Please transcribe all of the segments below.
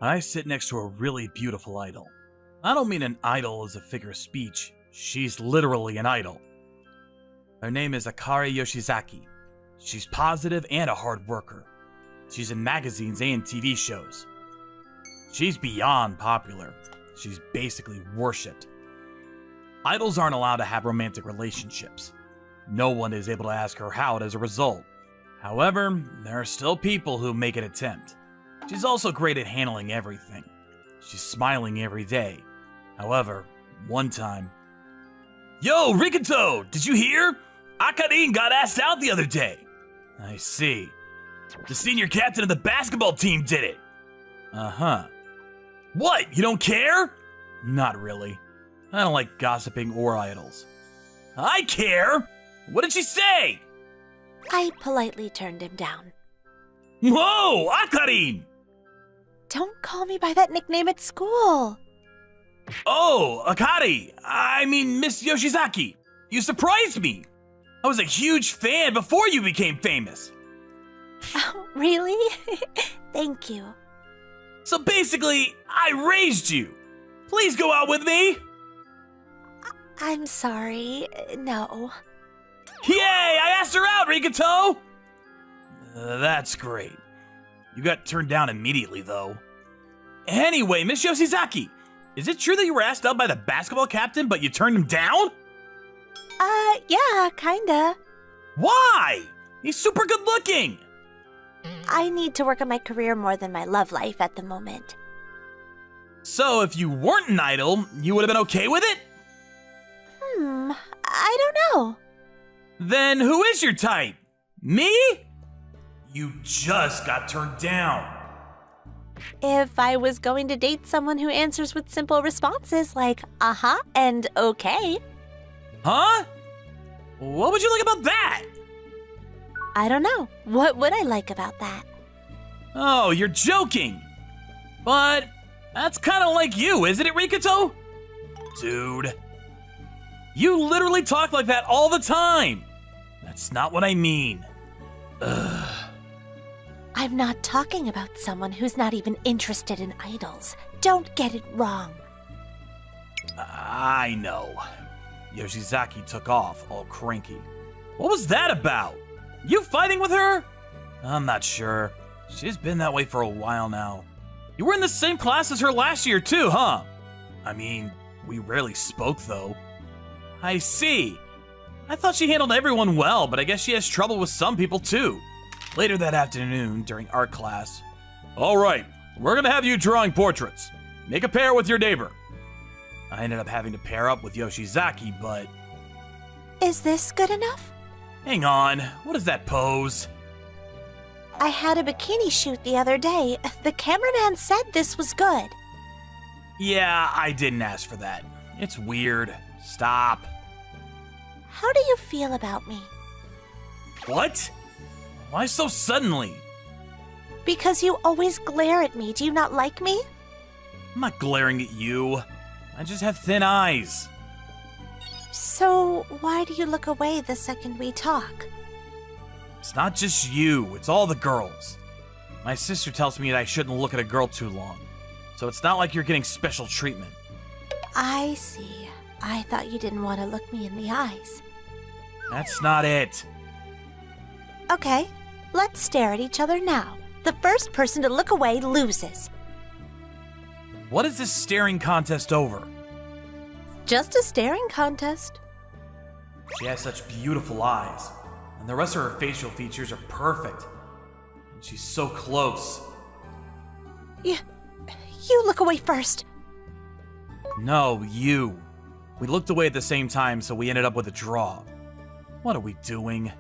I sit next to a really beautiful idol. I don't mean an idol as a figure of speech. She's literally an idol. Her name is Akari Yoshizaki. She's positive and a hard worker. She's in magazines and TV shows. She's beyond popular. She's basically worshipped. Idols aren't allowed to have romantic relationships. No one is able to ask her out as a result. However, there are still people who make an attempt. She's also great at handling everything. She's smiling every day. However, one time... Yo, Rikuto! Did you hear? Akarin got asked out the other day. I see. The senior captain of the basketball team did it. Uh-huh. What, you don't care? Not really. I don't like gossiping or idols. I care! What did she say? I politely turned him down. Whoa, Akarin! Don't call me by that nickname at school. Oh, Akari! I mean, Miss Yoshizaki. You surprised me. I was a huge fan before you became famous. Oh, really? Thank you. So basically, I raised you. Please go out with me. I'm sorry, no. Yay, I asked her out, Rikuto! That's great. You got turned down immediately, though. Anyway, Miss Yoshizaki, is it true that you were asked out by the basketball captain, but you turned him down? Yeah, kinda. Why? He's super good looking. I need to work on my career more than my love life at the moment. So if you weren't an idol, you would have been okay with it? I don't know. Then who is your type? Me? You just got turned down. If I was going to date someone who answers with simple responses like uh-huh and okay. Huh? What would you like about that? I don't know. What would I like about that? Oh, you're joking. But that's kind of like you, isn't it, Rikuto? Dude. You literally talk like that all the time. That's not what I mean. Ugh. I'm not talking about someone who's not even interested in idols. Don't get it wrong. I know. Yoshizaki took off, all cranky. What was that about? You fighting with her? I'm not sure. She's been that way for a while now. You were in the same class as her last year too, huh? I mean, we rarely spoke though. I see. I thought she handled everyone well, but I guess she has trouble with some people too. Later that afternoon, during art class. All right, we're gonna have you drawing portraits. Make a pair with your neighbor. I ended up having to pair up with Yoshizaki, but... Is this good enough? Hang on, what is that pose? I had a bikini shoot the other day. The cameraman said this was good. Yeah, I didn't ask for that. It's weird. Stop. How do you feel about me? What? Why so suddenly? Because you always glare at me. Do you not like me? I'm not glaring at you. I just have thin eyes. So why do you look away the second we talk? It's not just you, it's all the girls. My sister tells me that I shouldn't look at a girl too long. So it's not like you're getting special treatment. I see. I thought you didn't want to look me in the eyes. That's not it. Okay, let's stare at each other now. The first person to look away loses. What is this staring contest over? Just a staring contest. She has such beautiful eyes, and the rest of her facial features are perfect. And she's so close. You look away first. No, you. We looked away at the same time, so we ended up with a draw. What are we doing?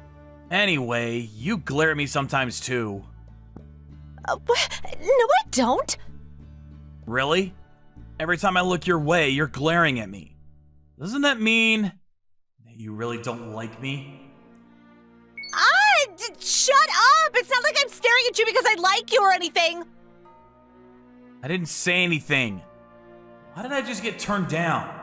Anyway, you glare at me sometimes too. No, I don't. Really? Every time I look your way, you're glaring at me. Doesn't that mean that you really don't like me? Shut up! It's not like I'm staring at you because I like you or anything. I didn't say anything. Why did I just get turned down?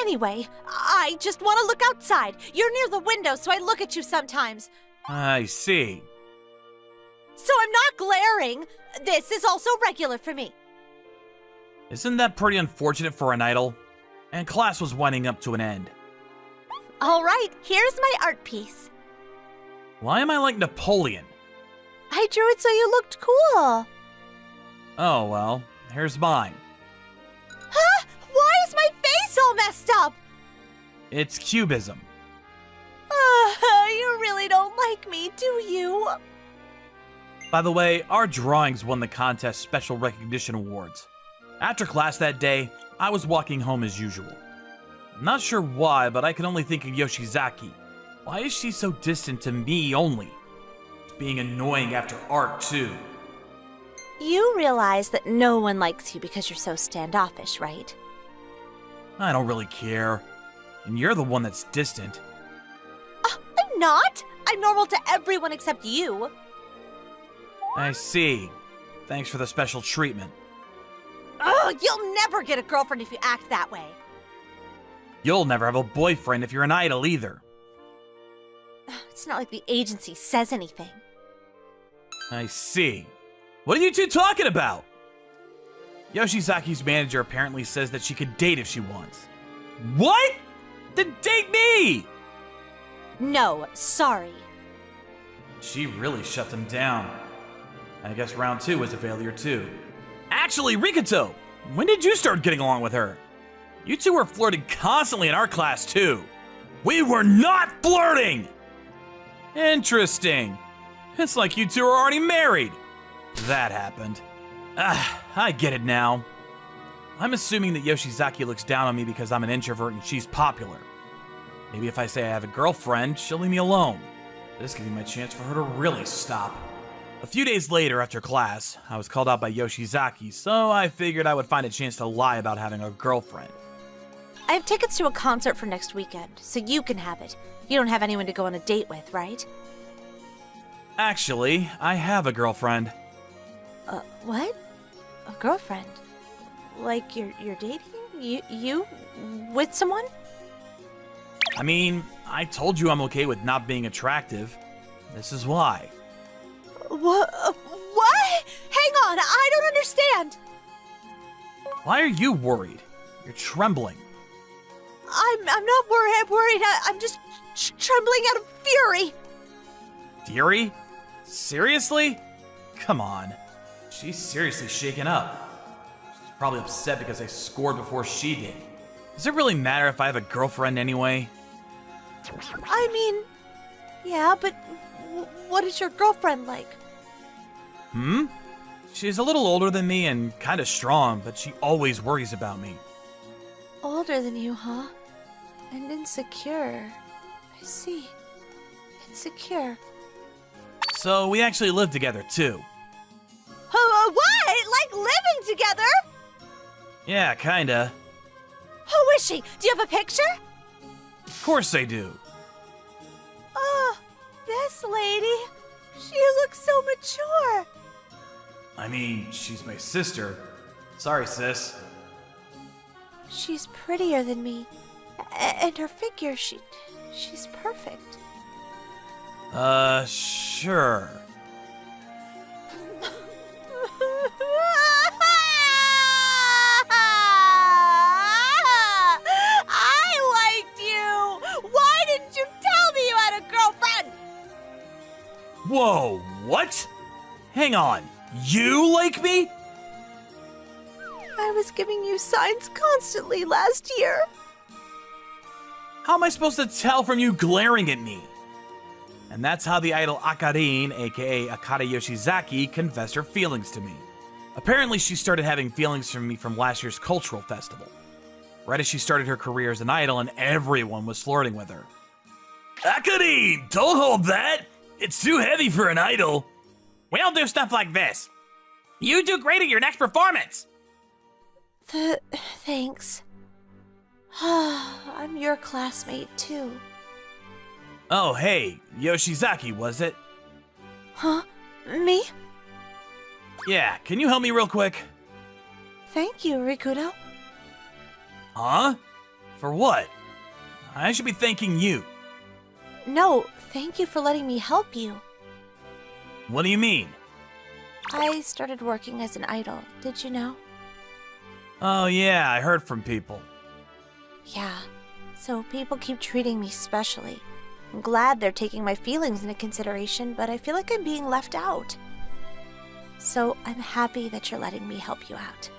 Anyway, I just want to look outside. You're near the window, so I look at you sometimes. I see. So I'm not glaring. This is also regular for me. Isn't that pretty unfortunate for an idol? And class was winding up to an end. All right, here's my art piece. Why am I like Napoleon? I drew it so you looked cool. Oh, well, here's mine. Huh? Why is my face all messed up? It's cubism. You really don't like me, do you? By the way, our drawings won the contest Special Recognition Awards. After class that day, I was walking home as usual. I'm not sure why, but I could only think of Yoshizaki. Why is she so distant to me only? It's being annoying after art, too. You realize that no one likes you because you're so standoffish, right? I don't really care. And you're the one that's distant. I'm not. I'm normal to everyone except you. I see. Thanks for the special treatment. Ugh, you'll never get a girlfriend if you act that way. You'll never have a boyfriend if you're an idol either. It's not like the agency says anything. I see. What are you two talking about? Yoshizaki's manager apparently says that she could date if she wants. What? Then date me! No, sorry. She really shut them down. I guess round 2 was a failure too. Actually, Rikuto, when did you start getting along with her? You two were flirting constantly in our class too. We were not flirting! Interesting. It's like you two are already married. That happened. I get it now. I'm assuming that Yoshizaki looks down on me because I'm an introvert and she's popular. Maybe if I say I have a girlfriend, she'll leave me alone. This could be my chance for her to really stop. A few days later after class, I was called out by Yoshizaki, so I figured I would find a chance to lie about having a girlfriend. I have tickets to a concert for next weekend, so you can have it. You don't have anyone to go on a date with, right? Actually, I have a girlfriend. What? A girlfriend? Like you're dating? You with someone? I mean, I told you I'm okay with not being attractive. This is why. What? What? Hang on, I don't understand. Why are you worried? You're trembling. I'm not worried. I'm worried. I'm just trembling out of fury. Fury? Seriously? Come on. She's seriously shaken up. She's probably upset because I scored before she did. Does it really matter if I have a girlfriend anyway? I mean, yeah, but what is your girlfriend like? She's a little older than me and kind of strong, but she always worries about me. Older than you, huh? And insecure. I see. Insecure. So we actually live together too. What? Like living together? Yeah, kinda. Who is she? Do you have a picture? Of course I do. Oh, this lady. She looks so mature. I mean, she's my sister. Sorry, sis. She's prettier than me. And her figure, she's perfect. Sure. I liked you! Why didn't you tell me you had a girlfriend? Whoa, what? Hang on. You like me? I was giving you signs constantly last year. How am I supposed to tell from you glaring at me? And that's how the idol Akarin, aka Akata Yoshizaki, confessed her feelings to me. Apparently, she started having feelings for me from last year's cultural festival. Right as she started her career as an idol, and everyone was flirting with her. Akarin, don't hold that! It's too heavy for an idol. We don't do stuff like this. You do great at your next performance. Thanks. I'm your classmate, too. Oh, hey, Yoshizaki, was it? Huh? Me? Yeah, can you help me real quick? Thank you, Rikuto. Huh? For what? I should be thanking you. No, thank you for letting me help you. What do you mean? I started working as an idol, did you know? Oh yeah, I heard from people. Yeah, so people keep treating me specially. I'm glad they're taking my feelings into consideration, but I feel like I'm being left out. So I'm happy that you're letting me help you out.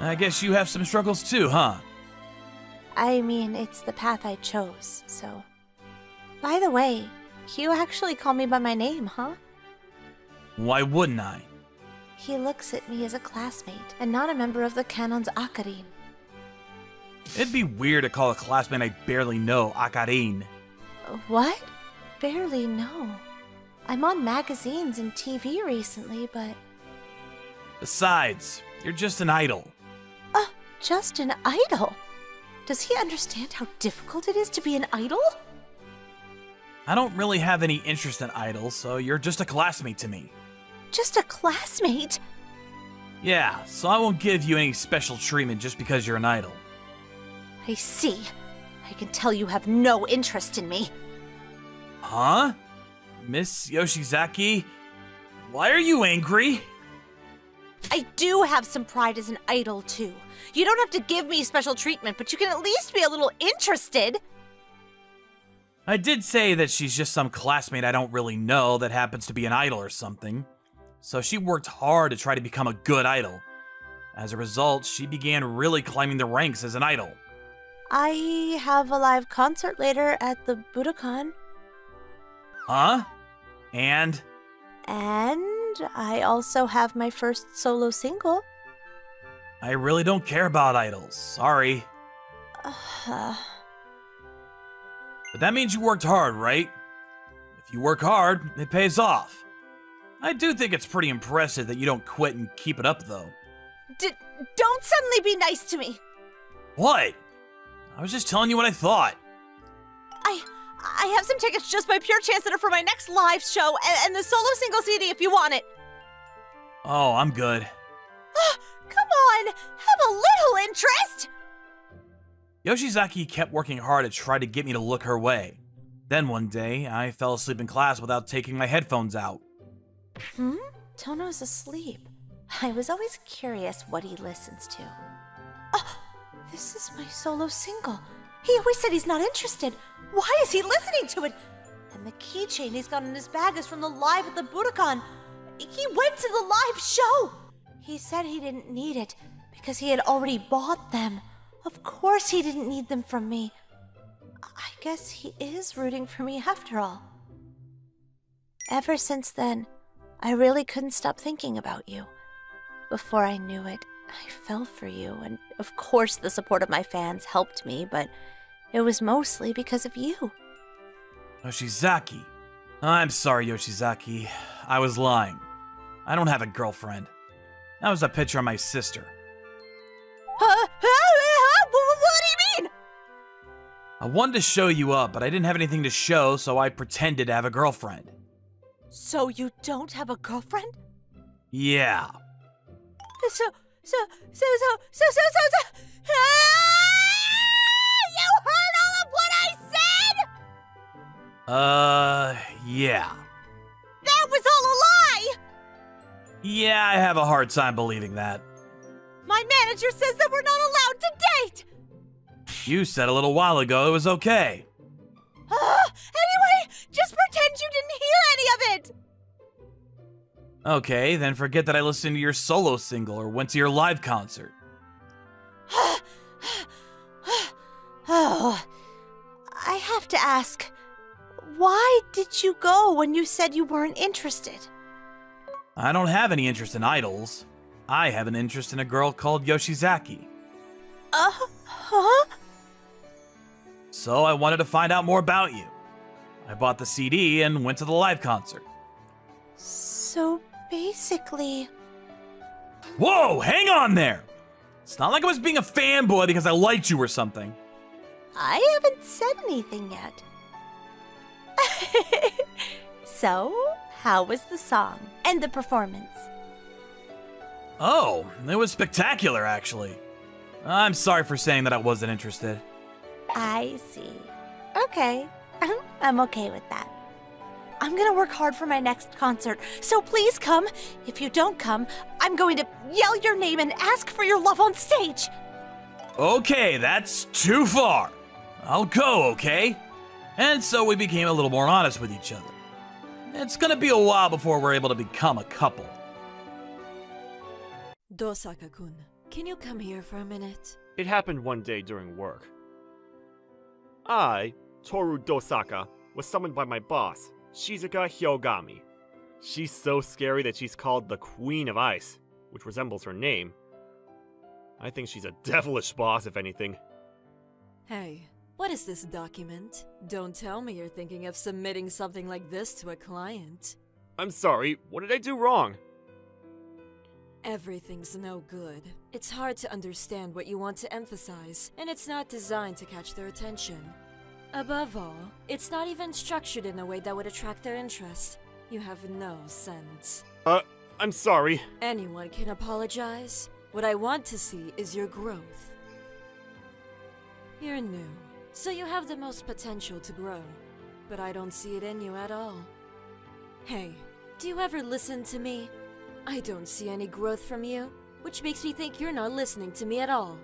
I guess you have some struggles too, huh? I mean, it's the path I chose, so... By the way, you actually call me by my name, huh? Why wouldn't I? He looks at me as a classmate, and not a member of the Canon's Akarin. It'd be weird to call a classmate I barely know Akarin. What? Barely know. I'm on magazines and TV recently, but... Besides, you're just an idol. Just an idol? Does he understand how difficult it is to be an idol? I don't really have any interest in idols, so you're just a classmate to me. Just a classmate? Yeah, so I won't give you any special treatment just because you're an idol. I see. I can tell you have no interest in me. Huh? Miss Yoshizaki? Why are you angry? I do have some pride as an idol, too. You don't have to give me special treatment, but you can at least be a little interested. I did say that she's just some classmate I don't really know that happens to be an idol or something. So she worked hard to try to become a good idol. As a result, she began really climbing the ranks as an idol. I have a live concert later at the Budokan. Huh? And I also have my first solo single. I really don't care about idols. Sorry. Uh, But that means you worked hard, right? If you work hard, it pays off. I do think it's pretty impressive that you don't quit and keep it up, though. Don't suddenly be nice to me. What? I was just telling you what I thought. I have some tickets just by pure chance that are for my next live show and the solo single CD if you want it. Oh, I'm good. Come on, have a little interest. Yoshizaki kept working hard to try to get me to look her way. Then one day, I fell asleep in class without taking my headphones out. Tono's asleep. I was always curious what he listens to. This is my solo single. He always said he's not interested. Why is he listening to it? And the keychain he's got in his bag is from the live at the Budokan. He went to the live show. He said he didn't need it because he had already bought them. Of course he didn't need them from me. I guess he is rooting for me after all. Ever since then, I really couldn't stop thinking about you. Before I knew it, I fell for you, and of course the support of my fans helped me, but it was mostly because of you. Yoshizaki. I'm sorry, Yoshizaki. I was lying. I don't have a girlfriend. That was a picture of my sister. What do you mean? I wanted to show you up, but I didn't have anything to show, so I pretended to have a girlfriend. So you don't have a girlfriend? Yeah. So. You heard all of what I said? Yeah. That was all a lie! Yeah, I have a hard time believing that. My manager says that we're not allowed to date! You said a little while ago it was okay. Anyway, just pretend you didn't hear any of it! Okay, then forget that I listened to your solo single or went to your live concert. Oh, I have to ask, why did you go when you said you weren't interested? I don't have any interest in idols. I have an interest in a girl called Yoshizaki. Huh? So I wanted to find out more about you. I bought the CD and went to the live concert. So basically... Whoa, hang on there! It's not like I was being a fanboy because I liked you or something. I haven't said anything yet. So, how was the song and the performance? Oh, it was spectacular, actually. I'm sorry for saying that I wasn't interested. I see. Okay. I'm okay with that. I'm gonna work hard for my next concert, so please come. If you don't come, I'm going to yell your name and ask for your love on stage. Okay, that's too far. I'll go, okay? And so we became a little more honest with each other. It's gonna be a while before we're able to become a couple. Dosaka-kun, can you come here for a minute? It happened one day during work. I, Toru Dosaka, was summoned by my boss, Shizuka Hyogami. She's so scary that she's called the Queen of Ice, which resembles her name. I think she's a devilish boss, if anything. Hey, what is this document? Don't tell me you're thinking of submitting something like this to a client. I'm sorry, what did I do wrong? Everything's no good. It's hard to understand what you want to emphasize, and it's not designed to catch their attention. Above all, it's not even structured in a way that would attract their interest. You have no sense. I'm sorry. Anyone can apologize. What I want to see is your growth. You're new, so you have the most potential to grow, but I don't see it in you at all. Hey, do you ever listen to me? I don't see any growth from you, which makes me think you're not listening to me at all.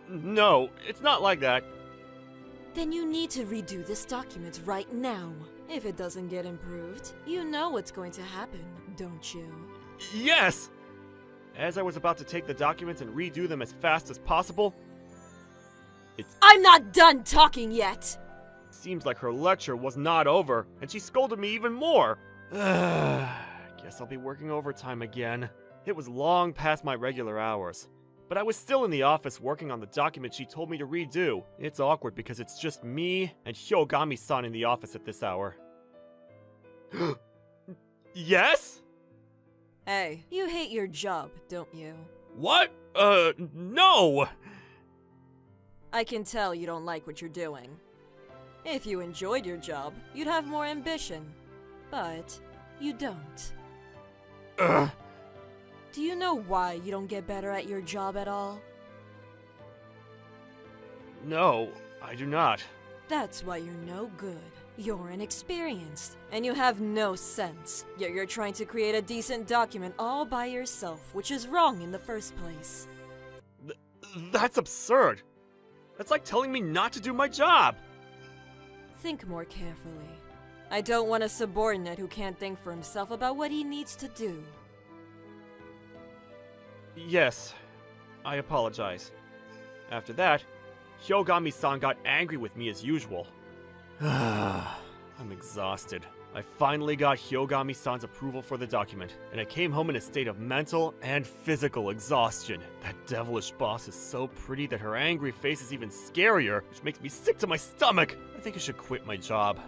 No, it's not like that. Then you need to redo this document right now. If it doesn't get improved, you know what's going to happen, don't you? Yes! As I was about to take the documents and redo them as fast as possible, I'm not done talking yet! seems like her lecture was not over, and she scolded me even more. Guess I'll be working overtime again. It was long past my regular hours, but I was still in the office working on the document she told me to redo. It's awkward because it's just me and Hyogami-san in the office at this hour. Yes? Hey, you hate your job, don't you? What? No! I can tell you don't like what you're doing. If you enjoyed your job, you'd have more ambition. But you don't. Ugh. Do you know why you don't get better at your job at all? No, I do not. That's why you're no good. You're inexperienced, and you have no sense. Yet you're trying to create a decent document all by yourself, which is wrong in the first place. That's absurd. That's like telling me not to do my job. Think more carefully. I don't want a subordinate who can't think for himself about what he needs to do. Yes, I apologize. After that, Hyogami-san got angry with me as usual. I'm exhausted. I finally got Hyogami-san's approval for the document, and I came home in a state of mental and physical exhaustion. That devilish boss is so pretty that her angry face is even scarier, which makes me sick to my stomach. I think I should quit my job.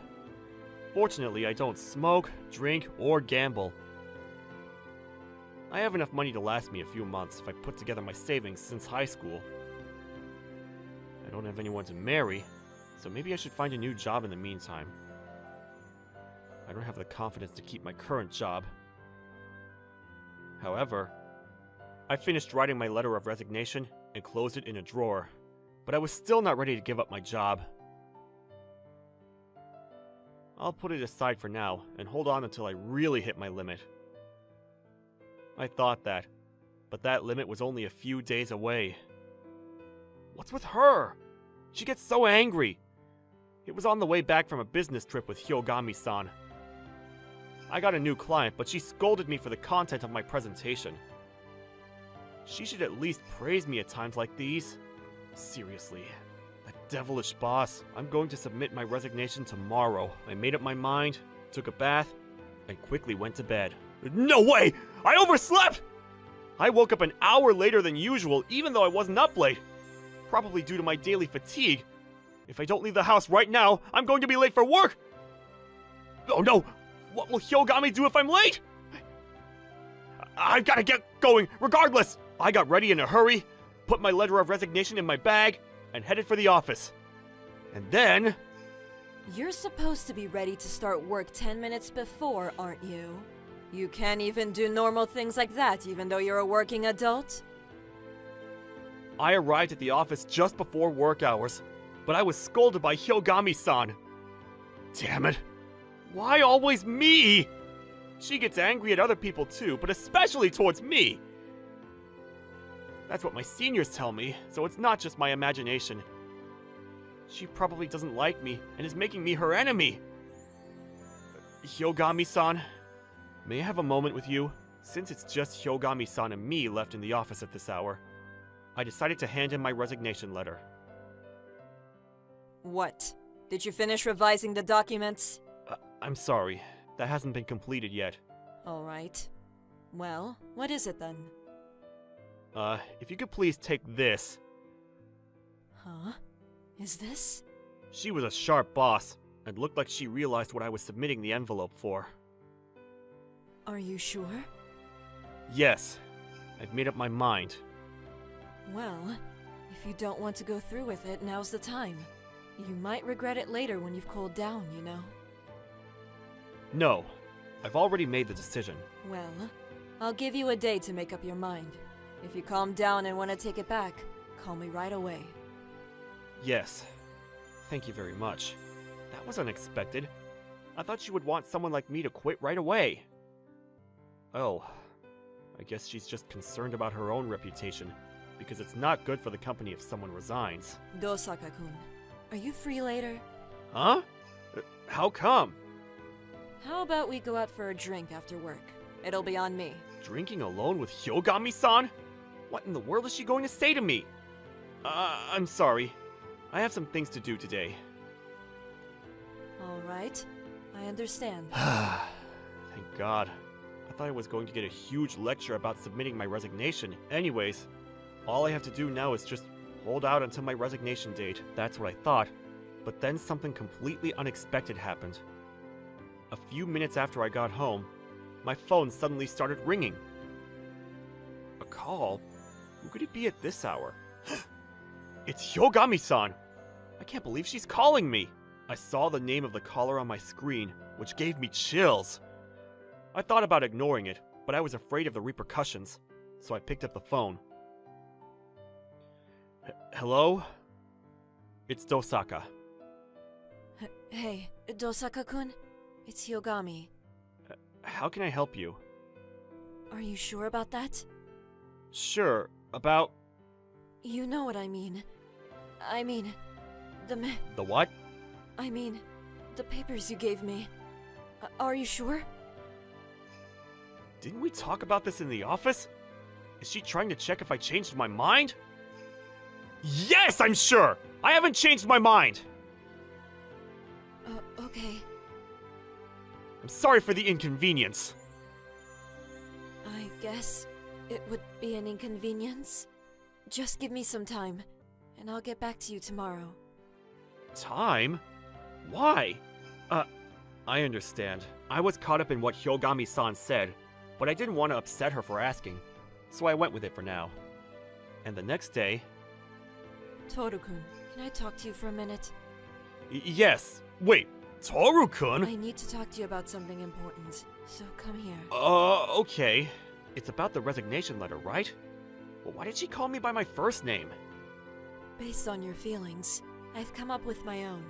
Fortunately, I don't smoke, drink, or gamble. I have enough money to last me a few months if I put together my savings since high school. I don't have anyone to marry, so maybe I should find a new job in the meantime. I don't have the confidence to keep my current job. However, I finished writing my letter of resignation and closed it in a drawer, but I was still not ready to give up my job. I'll put it aside for now and hold on until I really hit my limit. I thought that, but that limit was only a few days away. What's with her? She gets so angry. It was on the way back from a business trip with Hyogami-san. I got a new client, but she scolded me for the content of my presentation. She should at least praise me at times like these. Seriously, that devilish boss. I'm going to submit my resignation tomorrow. I made up my mind, took a bath, and quickly went to bed. No way! I overslept! I woke up an hour later than usual, even though I wasn't up late. Probably due to my daily fatigue. If I don't leave the house right now, I'm going to be late for work! Oh no! What will Hyogami do if I'm late? I've got to get going, regardless! I got ready in a hurry, put my letter of resignation in my bag, and headed for the office. And then... You're supposed to be ready to start work 10 minutes before, aren't you? You can't even do normal things like that, even though you're a working adult? I arrived at the office just before work hours, but I was scolded by Hyogami-san. Damn it. Why always me? She gets angry at other people too, but especially towards me. That's what my seniors tell me, so it's not just my imagination. She probably doesn't like me and is making me her enemy. Hyogami-san, may I have a moment with you? Since it's just Hyogami-san and me left in the office at this hour, I decided to hand in my resignation letter. What? Did you finish revising the documents? I'm sorry, that hasn't been completed yet. Alright. Well, what is it then? If you could please take this. Huh? Is this? She was a sharp boss, and looked like she realized what I was submitting the envelope for. Are you sure? Yes, I've made up my mind. Well, if you don't want to go through with it, now's the time. You might regret it later when you've cooled down, you know. No, I've already made the decision. Well, I'll give you a day to make up your mind. If you calm down and want to take it back, call me right away. Yes, thank you very much. That was unexpected. I thought you would want someone like me to quit right away. Oh, I guess she's just concerned about her own reputation, because it's not good for the company if someone resigns. Dosaka-kun, are you free later? Huh? How come? How about we go out for a drink after work? It'll be on me. Drinking alone with Hyogami-san? What in the world is she going to say to me? I'm sorry. I have some things to do today. Alright, I understand. Thank God. I thought I was going to get a huge lecture about submitting my resignation. Anyways, all I have to do now is just hold out until my resignation date. That's what I thought. But then something completely unexpected happened. A few minutes after I got home, my phone suddenly started ringing. A call? Who could it be at this hour? It's Hyogami-san! I can't believe she's calling me! I saw the name of the caller on my screen, which gave me chills. I thought about ignoring it, but I was afraid of the repercussions, so I picked up the phone. Hello? It's Dosaka. Hey, Dosaka-kun? It's Hyogami. How can I help you? Are you sure about that? Sure, about... You know what I mean. The what? I mean, the papers you gave me. Are you sure? Didn't we talk about this in the office? Is she trying to check if I changed my mind? Yes, I'm sure! I haven't changed my mind! Okay. I'm sorry for the inconvenience. I guess it would be an inconvenience. Just give me some time, and I'll get back to you tomorrow. Time? Why? I understand. I was caught up in what Hyogami-san said, but I didn't want to upset her for asking, so I went with it for now. And the next day... Toru-kun, can I talk to you for a minute? Yes. Wait, Toru-kun? I need to talk to you about something important, so come here. Okay. It's about the resignation letter, right? Well, why did she call me by my first name? Based on your feelings, I've come up with my own.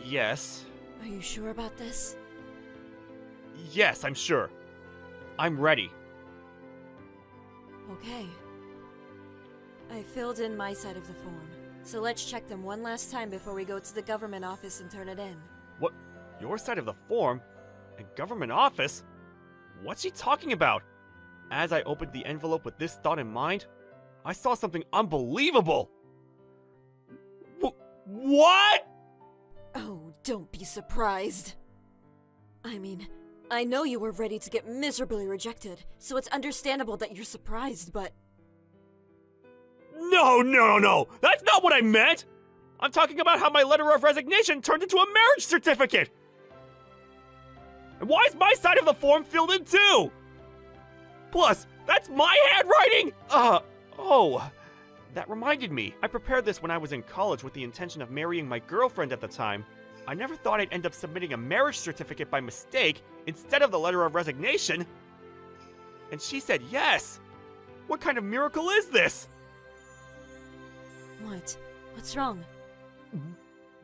Yes. Are you sure about this? Yes, I'm sure. I'm ready. Okay. I filled in my side of the form, so let's check them one last time before we go to the government office and turn it in. What? Your side of the form? A government office? What's she talking about? As I opened the envelope with this thought in mind, I saw something unbelievable! What?! Oh, don't be surprised. I mean, I know you were ready to get miserably rejected, so it's understandable that you're surprised, but... No! That's not what I meant! I'm talking about how my letter of resignation turned into a marriage certificate! And why is my side of the form filled in too? Plus, that's my handwriting! Oh. That reminded me, I prepared this when I was in college with the intention of marrying my girlfriend at the time. I never thought I'd end up submitting a marriage certificate by mistake instead of the letter of resignation. And she said yes! What kind of miracle is this? What? What's wrong?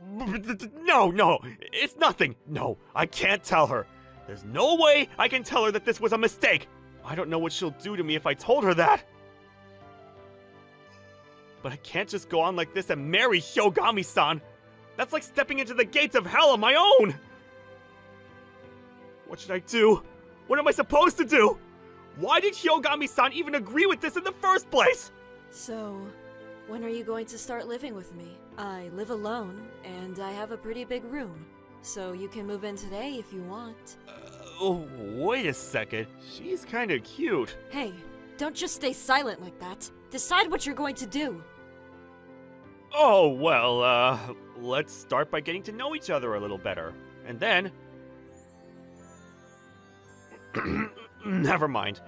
No, it's nothing. No, I can't tell her. There's no way I can tell her that this was a mistake. I don't know what she'll do to me if I told her that. But I can't just go on like this and marry Hyogami-san. That's like stepping into the gates of hell on my own. What should I do? What am I supposed to do? Why did Hyogami-san even agree with this in the first place? So, when are you going to start living with me? I live alone, and I have a pretty big room. So you can move in today if you want. Oh, wait a second. She's kinda cute. Hey, don't just stay silent like that. Decide what you're going to do. Oh, well, let's start by getting to know each other a little better. And then... Never mind.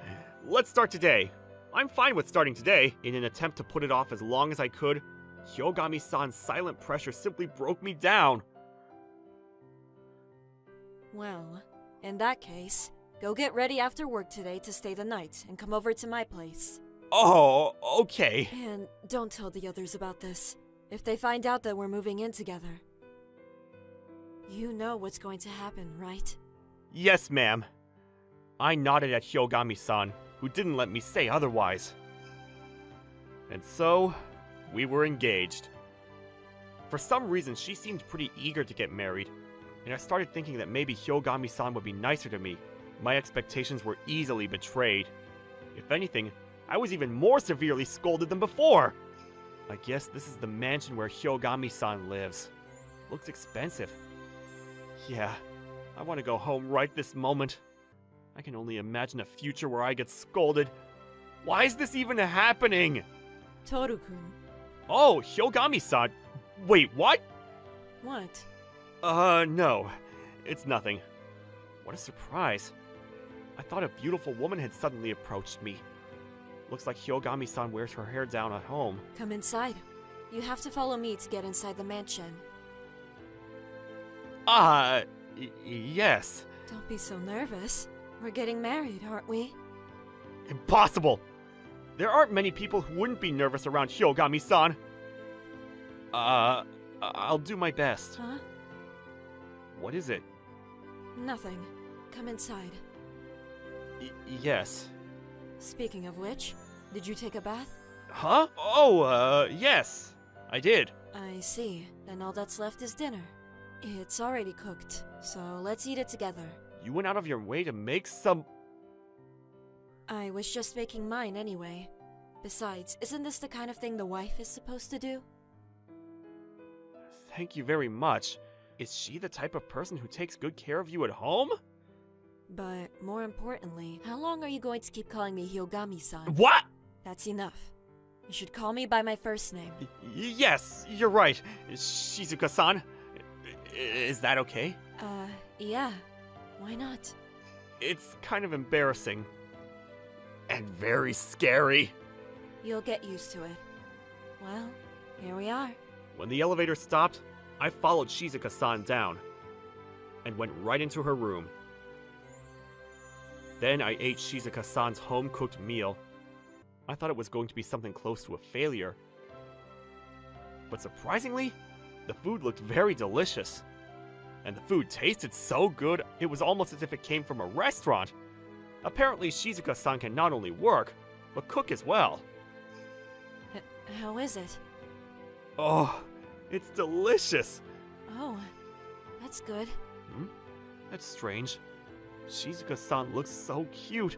Let's start today. I'm fine with starting today. In an attempt to put it off as long as I could, Hyogami-san's silent pressure simply broke me down. Well, in that case, go get ready after work today to stay the night and come over to my place. Oh, okay. And don't tell the others about this. If they find out that we're moving in together. You know what's going to happen, right? Yes, ma'am. I nodded at Hyogami-san, who didn't let me say otherwise. And so, we were engaged. For some reason, she seemed pretty eager to get married, and I started thinking that maybe Hyogami-san would be nicer to me. My expectations were easily betrayed. If anything, I was even more severely scolded than before. I guess this is the mansion where Hyogami-san lives. Looks expensive. Yeah, I want to go home right this moment. I can only imagine a future where I get scolded. Why is this even happening? Toru-kun. Oh, Hyogami-san. Wait, what? What? No. It's nothing. What a surprise. I thought a beautiful woman had suddenly approached me. Looks like Hyogami-san wears her hair down at home. Come inside. You have to follow me to get inside the mansion. Yes. Don't be so nervous. We're getting married, aren't we? Impossible! There aren't many people who wouldn't be nervous around Hyogami-san. I'll do my best. Huh? What is it? Nothing. Come inside. Yes. Speaking of which, did you take a bath? Huh? Oh, yes. I did. I see. Then all that's left is dinner. It's already cooked, so let's eat it together. You went out of your way to make some... I was just making mine anyway. Besides, isn't this the kind of thing the wife is supposed to do? Thank you very much. Is she the type of person who takes good care of you at home? But more importantly, how long are you going to keep calling me Hyogami-san? What? That's enough. You should call me by my first name. Yes, you're right. Shizuka-san. Is that okay? Yeah. Why not? It's kind of embarrassing. And very scary. You'll get used to it. Well, here we are. When the elevator stopped, I followed Shizuka-san down and went right into her room. Then I ate Shizuka-san's home-cooked meal. I thought it was going to be something close to a failure. But surprisingly, the food looked very delicious. And the food tasted so good, it was almost as if it came from a restaurant. Apparently, Shizuka-san can not only work, but cook as well. How is it? Oh, it's delicious. Oh, that's good. That's strange. Shizuka-san looks so cute.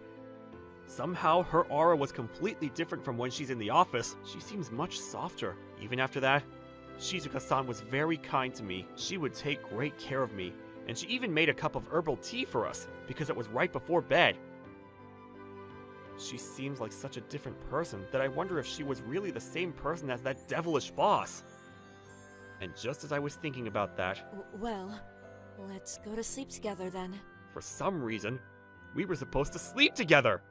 Somehow, her aura was completely different from when she's in the office. She seems much softer. Even after that, Shizuka-san was very kind to me. She would take great care of me, and she even made a cup of herbal tea for us, because it was right before bed. She seems like such a different person that I wonder if she was really the same person as that devilish boss. And just as I was thinking about that, Well, let's go to sleep together then. for some reason, we were supposed to sleep together.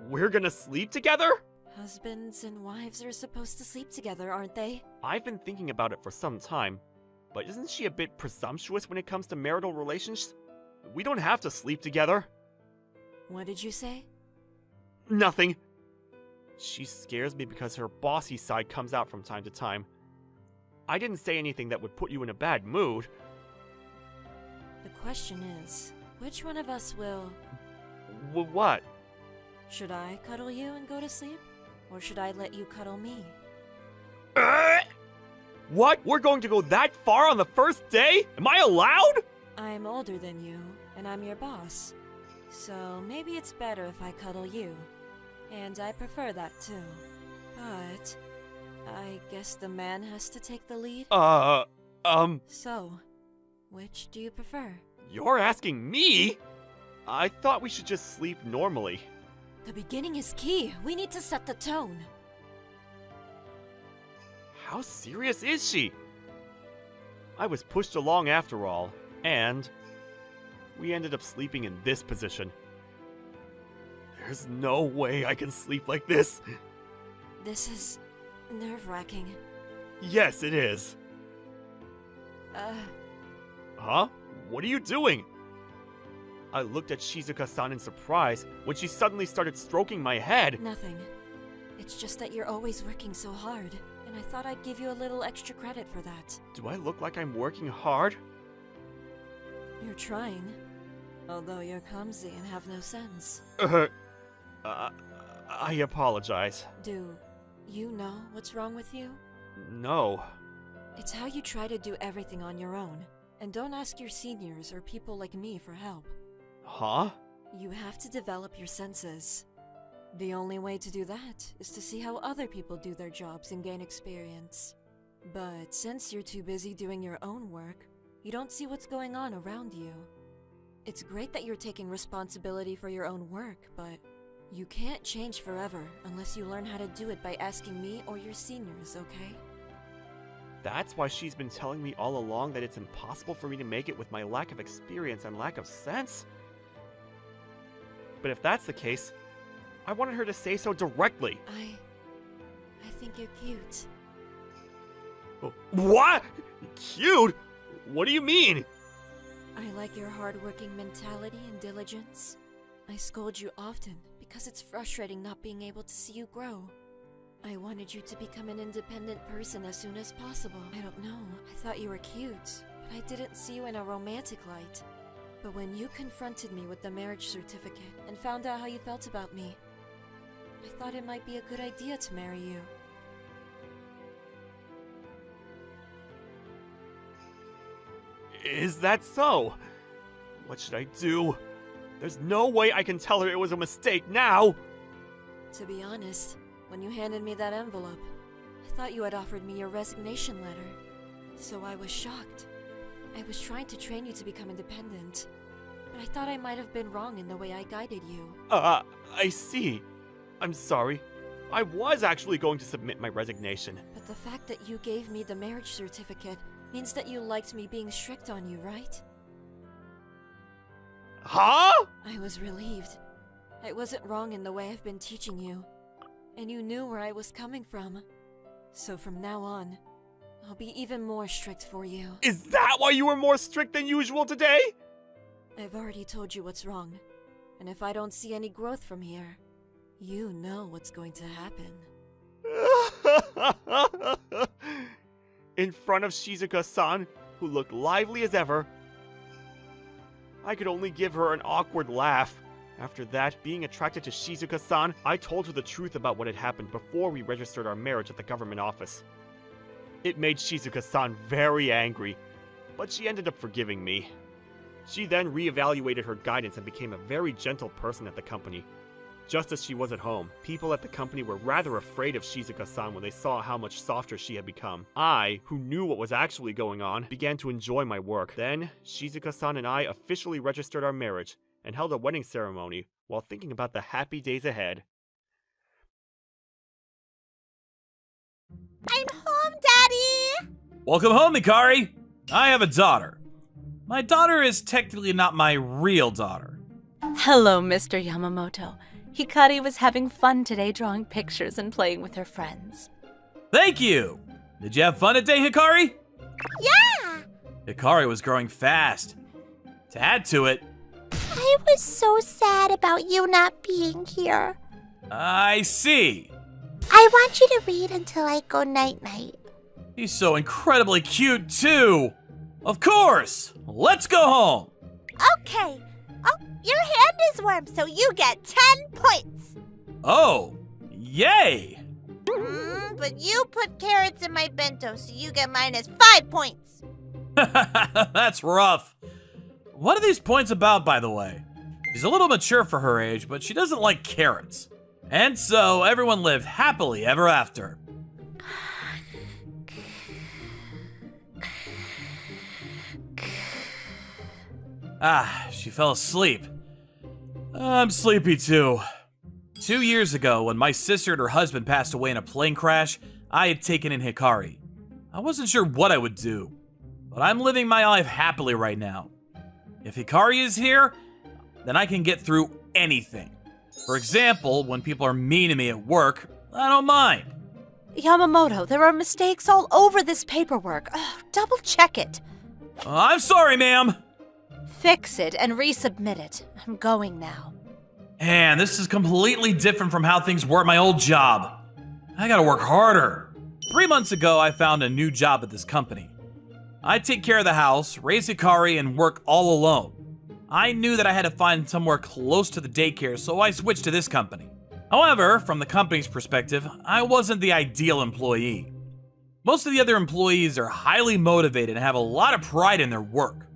We're gonna sleep together? Husbands and wives are supposed to sleep together, aren't they? I've been thinking about it for some time, but isn't she a bit presumptuous when it comes to marital relations? We don't have to sleep together. What did you say? Nothing. She scares me because her bossy side comes out from time to time. I didn't say anything that would put you in a bad mood. The question is, which one of us will... What? Should I cuddle you and go to sleep? Or should I let you cuddle me? What? We're going to go that far on the first day? Am I allowed? I'm older than you, and I'm your boss. So maybe it's better if I cuddle you. And I prefer that too. But I guess the man has to take the lead? So, which do you prefer? You're asking me? I thought we should just sleep normally. The beginning is key. We need to set the tone. How serious is she? I was pushed along after all, and we ended up sleeping in this position. There's no way I can sleep like this. This is nerve-wracking. Yes, it is. Huh? What are you doing? I looked at Shizuka-san in surprise when she suddenly started stroking my head. Nothing. It's just that you're always working so hard, and I thought I'd give you a little extra credit for that. Do I look like I'm working hard? You're trying, although you're clumsy and have no sense. I apologize. Do you know what's wrong with you? No. It's how you try to do everything on your own, and don't ask your seniors or people like me for help. Huh? You have to develop your senses. The only way to do that is to see how other people do their jobs and gain experience. But since you're too busy doing your own work, you don't see what's going on around you. It's great that you're taking responsibility for your own work, but you can't change forever unless you learn how to do it by asking me or your seniors, okay? That's why she's been telling me all along that it's impossible for me to make it with my lack of experience and lack of sense? But if that's the case, I wanted her to say so directly. I think you're cute. What? Cute? What do you mean? I like your hardworking mentality and diligence. I scold you often because it's frustrating not being able to see you grow. I wanted you to become an independent person as soon as possible. I don't know. I thought you were cute, but I didn't see you in a romantic light. But when you confronted me with the marriage certificate and found out how you felt about me, I thought it might be a good idea to marry you. Is that so? What should I do? There's no way I can tell her it was a mistake now! To be honest, when you handed me that envelope, I thought you had offered me your resignation letter. So I was shocked. I was trying to train you to become independent, but I thought I might have been wrong in the way I guided you. I see. I'm sorry. I was actually going to submit my resignation. But the fact that you gave me the marriage certificate means that you liked me being strict on you, right? Huh? I was relieved. I wasn't wrong in the way I've been teaching you, and you knew where I was coming from. So from now on, I'll be even more strict for you. Is that why you were more strict than usual today? I've already told you what's wrong, and if I don't see any growth from here, you know what's going to happen. In front of Shizuka-san, who looked lively as ever, I could only give her an awkward laugh. After that, being attracted to Shizuka-san, I told her the truth about what had happened before we registered our marriage at the government office. It made Shizuka-san very angry, but she ended up forgiving me. She then reevaluated her guidance and became a very gentle person at the company. Just as she was at home, people at the company were rather afraid of Shizuka-san when they saw how much softer she had become. I, who knew what was actually going on, began to enjoy my work. Then, Shizuka-san and I officially registered our marriage and held a wedding ceremony while thinking about the happy days ahead. I'm home, Daddy! Welcome home, Hikari! I have a daughter. My daughter is technically not my real daughter. Hello, Mr. Yamamoto. Hikari was having fun today drawing pictures and playing with her friends. Thank you! Did you have fun today, Hikari? Yeah! Hikari was growing fast. To add to it, I was so sad about you not being here. I see. I want you to read until I go night-night. He's so incredibly cute, too! Of course! Let's go home! Okay. Oh, your hand is warm, so you get 10 points. Oh, yay! But you put carrots in my bento, so you get minus 5 points. That's rough. What are these points about, by the way? She's a little mature for her age, but she doesn't like carrots. And so everyone lived happily ever after. She fell asleep. I'm sleepy too. 2 years ago, when my sister and her husband passed away in a plane crash, I had taken in Hikari. I wasn't sure what I would do, but I'm living my life happily right now. If Hikari is here, then I can get through anything. For example, when people are mean to me at work, I don't mind. Yamamoto, there are mistakes all over this paperwork. Double check it. I'm sorry, ma'am. Fix it and resubmit it. I'm going now. Man, this is completely different from how things were at my old job. I gotta work harder. 3 months ago, I found a new job at this company. I take care of the house, raise Hikari, and work all alone. I knew that I had to find somewhere close to the daycare, so I switched to this company. However, from the company's perspective, I wasn't the ideal employee. Most of the other employees are highly motivated and have a lot of pride in their work.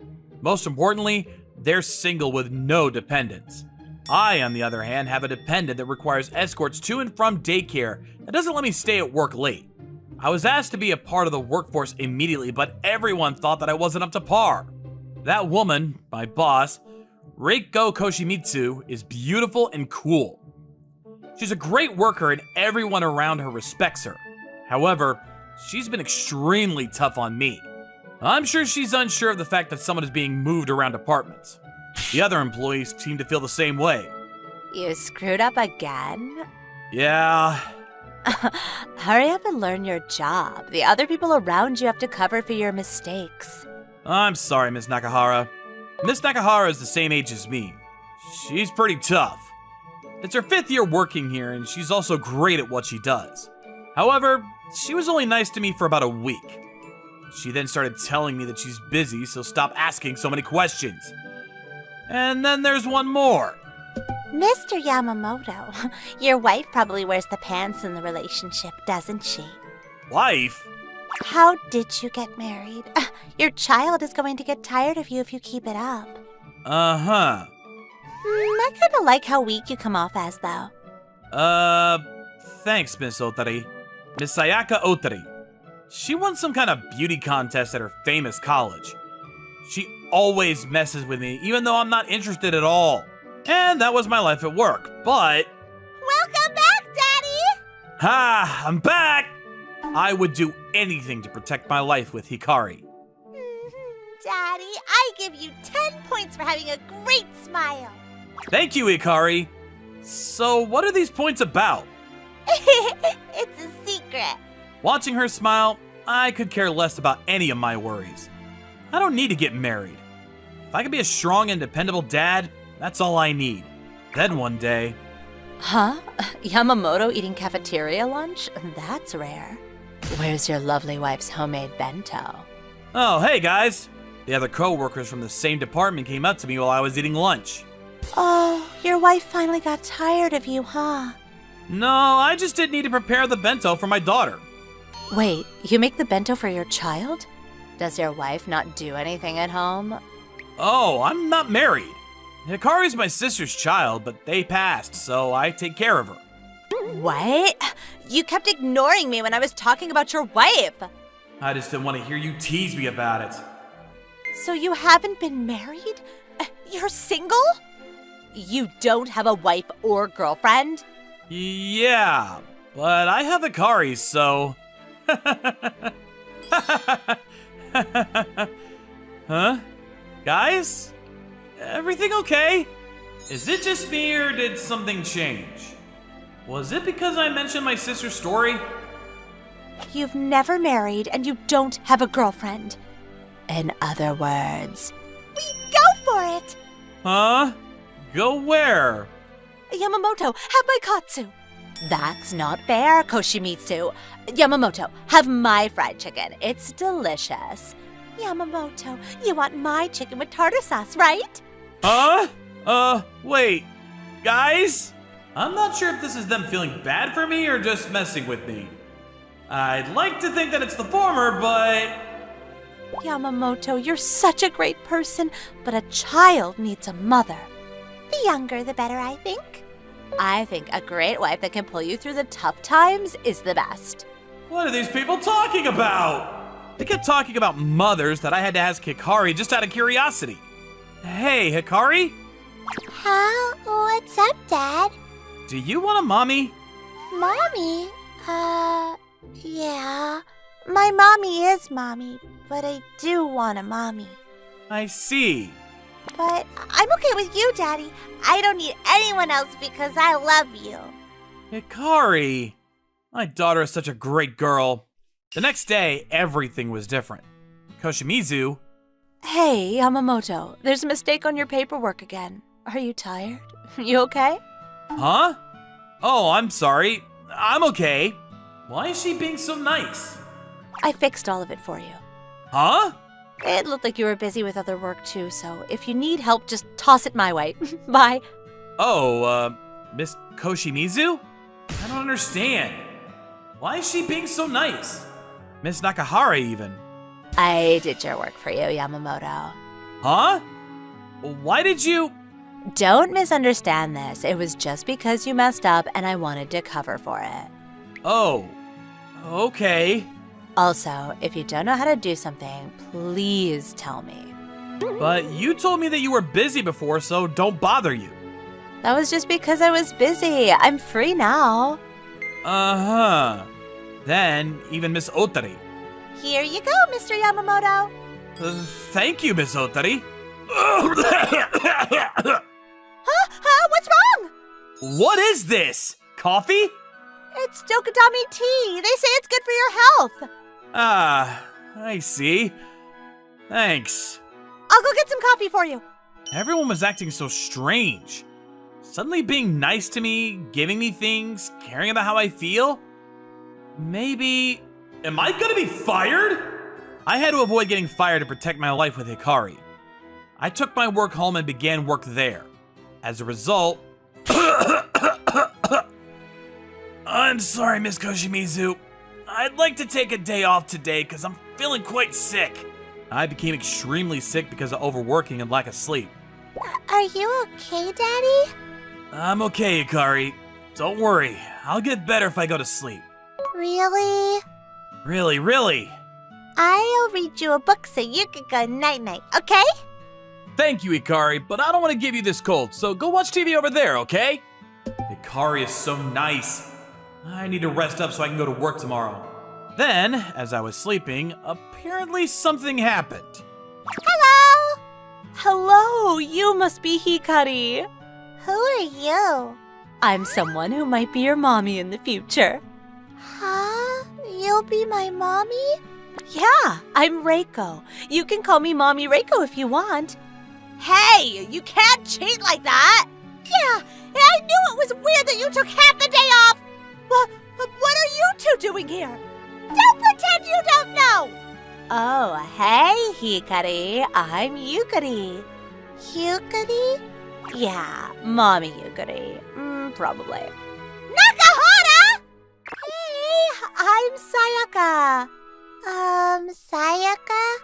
Most importantly, they're single with no dependents. I, on the other hand, have a dependent that requires escorts to and from daycare that doesn't let me stay at work late. I was asked to be a part of the workforce immediately, but everyone thought that I wasn't up to par. That woman, my boss, Reiko Koshimitsu, is beautiful and cool. She's a great worker and everyone around her respects her. However, she's been extremely tough on me. I'm sure she's unsure of the fact that someone is being moved around apartments. The other employees seem to feel the same way. You screwed up again? Yeah. Hurry up and learn your job. The other people around you have to cover for your mistakes. I'm sorry, Miss Nakahara. Miss Nakahara is the same age as me. She's pretty tough. It's her 5th year working here, and she's also great at what she does. However, she was only nice to me for about a week. She then started telling me that she's busy, so stop asking so many questions. And then there's one more. Mr. Yamamoto, your wife probably wears the pants in the relationship, doesn't she? Wife? How did you get married? Your child is going to get tired of you if you keep it up. Uh-huh. I kind of like how weak you come off as, though. Thanks, Miss Otari. Miss Sayaka Otari. She won some kind of beauty contest at her famous college. She always messes with me, even though I'm not interested at all. And that was my life at work, but... Welcome back, Daddy! Ha! I'm back! I would do anything to protect my life with Hikari. Daddy, I give you 10 points for having a great smile. Thank you, Hikari. So, what are these points about? It's a secret. Watching her smile, I could care less about any of my worries. I don't need to get married. If I could be a strong and dependable dad, that's all I need. Then one day... Huh? Yamamoto eating cafeteria lunch? That's rare. Where's your lovely wife's homemade bento? Oh, hey guys! The other co-workers from the same department came up to me while I was eating lunch. Oh, your wife finally got tired of you, huh? No, I just didn't need to prepare the bento for my daughter. Wait, you make the bento for your child? Does your wife not do anything at home? Oh, I'm not married. Hikari's my sister's child, but they passed, so I take care of her. What? You kept ignoring me when I was talking about your wife. I just didn't want to hear you tease me about it. So you haven't been married? You're single? You don't have a wife or girlfriend? Yeah, but I have Hikari, so... Huh? Guys? Everything okay? Is it just me or did something change? Was it because I mentioned my sister's story? You've never married and you don't have a girlfriend. In other words, Go for it! Huh? Go where? Yamamoto, have my katsu. That's not fair, Koshimitsu. Yamamoto, have my fried chicken. It's delicious. Yamamoto, you want my chicken with tartar sauce, right? Wait. Guys? I'm not sure if this is them feeling bad for me or just messing with me. I'd like to think that it's the former, but... Yamamoto, you're such a great person, but a child needs a mother. The younger, the better, I think. I think a great wife that can pull you through the tough times is the best. What are these people talking about? They kept talking about mothers that I had to ask Hikari just out of curiosity. Hey, Hikari? Huh? What's up, Dad? Do you want a mommy? Mommy? Yeah. My mommy is mommy, but I do want a mommy. I see. But I'm okay with you, Daddy. I don't need anyone else because I love you. Hikari. My daughter is such a great girl. The next day, everything was different. Koshimizu... Hey, Yamamoto, there's a mistake on your paperwork again. Are you tired? You okay? Huh? Oh, I'm sorry. I'm okay. Why is she being so nice? I fixed all of it for you. Huh? It looked like you were busy with other work too, so if you need help, just toss it my way. Bye. Oh, Miss Koshimizu? I don't understand. Why is she being so nice? Miss Nakahara even. I did your work for you, Yamamoto. Huh? Why did you... Don't misunderstand this. It was just because you messed up and I wanted to cover for it. Oh, okay. Also, if you don't know how to do something, please tell me. But you told me that you were busy before, so don't bother you. That was just because I was busy. I'm free now. Uh-huh. Then, even Miss Otari. Here you go, Mr. Yamamoto. Thank you, Miss Otari. What's wrong? What is this? Coffee? It's Dokudami tea. They say it's good for your health. Ah, I see. Thanks. I'll go get some coffee for you. Everyone was acting so strange. Suddenly being nice to me, giving me things, caring about how I feel. Maybe... Am I gonna be fired? I had to avoid getting fired to protect my life with Hikari. I took my work home and began work there. As a result... I'm sorry, Miss Koshimizu. I'd like to take a day off today because I'm feeling quite sick. I became extremely sick because of overworking and lack of sleep. Are you okay, Daddy? I'm okay, Hikari. Don't worry. I'll get better if I go to sleep. Really? Really? I'll read you a book so you can go night-night, okay? Thank you, Hikari, but I don't want to give you this cold, so go watch TV over there, okay? Hikari is so nice. I need to rest up so I can go to work tomorrow. Then, as I was sleeping, apparently something happened. Hello? Hello, you must be Hikari. Who are you? I'm someone who might be your mommy in the future. Huh? You'll be my mommy? Yeah, I'm Reiko. You can call me Mommy Reiko if you want. Hey, you can't cheat like that! Yeah, I knew it was weird that you took half the day off! What are you two doing here? Don't pretend you don't know! Oh, hey, Hikari. I'm Yukari. Yukari? Yeah, Mommy Yukari. Probably. Nakahara! Hey, I'm Sayaka. Sayaka?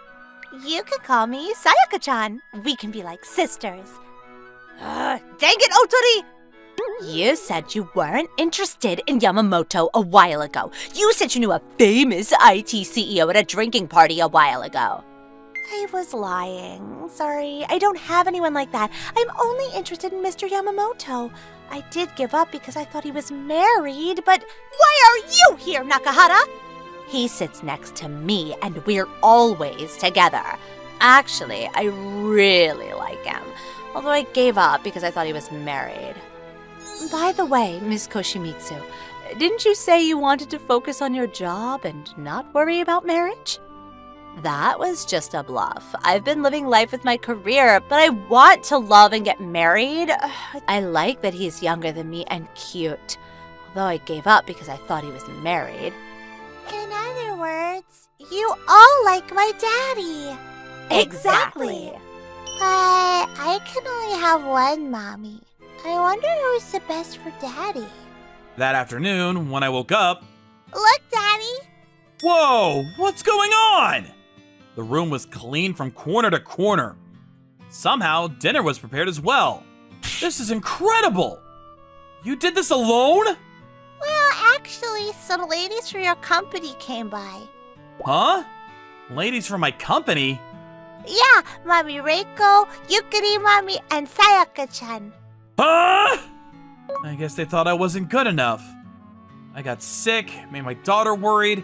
You could call me Sayaka-chan. We can be like sisters. Dang it, Otori! You said you weren't interested in Yamamoto a while ago. You said you knew a famous IT CEO at a drinking party a while ago. I was lying. Sorry, I don't have anyone like that. I'm only interested in Mr. Yamamoto. I did give up because I thought he was married, but why are you here, Nakahara? He sits next to me, and we're always together. Actually, I really like him, although I gave up because I thought he was married. By the way, Miss Koshimitsu, didn't you say you wanted to focus on your job and not worry about marriage? That was just a bluff. I've been living life with my career, but I want to love and get married. I like that he's younger than me and cute. Although I gave up because I thought he was married. In other words, you all like my daddy. Exactly. But I can only have one mommy. I wonder who's the best for daddy. That afternoon, when I woke up, Look, Daddy. whoa, what's going on? The room was clean from corner to corner. Somehow, dinner was prepared as well. This is incredible! You did this alone? Well, actually, some ladies from your company came by. Huh? Ladies from my company? Yeah, Mommy Reiko, Yukari Mommy, and Sayaka-chan. Huh? I guess they thought I wasn't good enough. I got sick, made my daughter worried.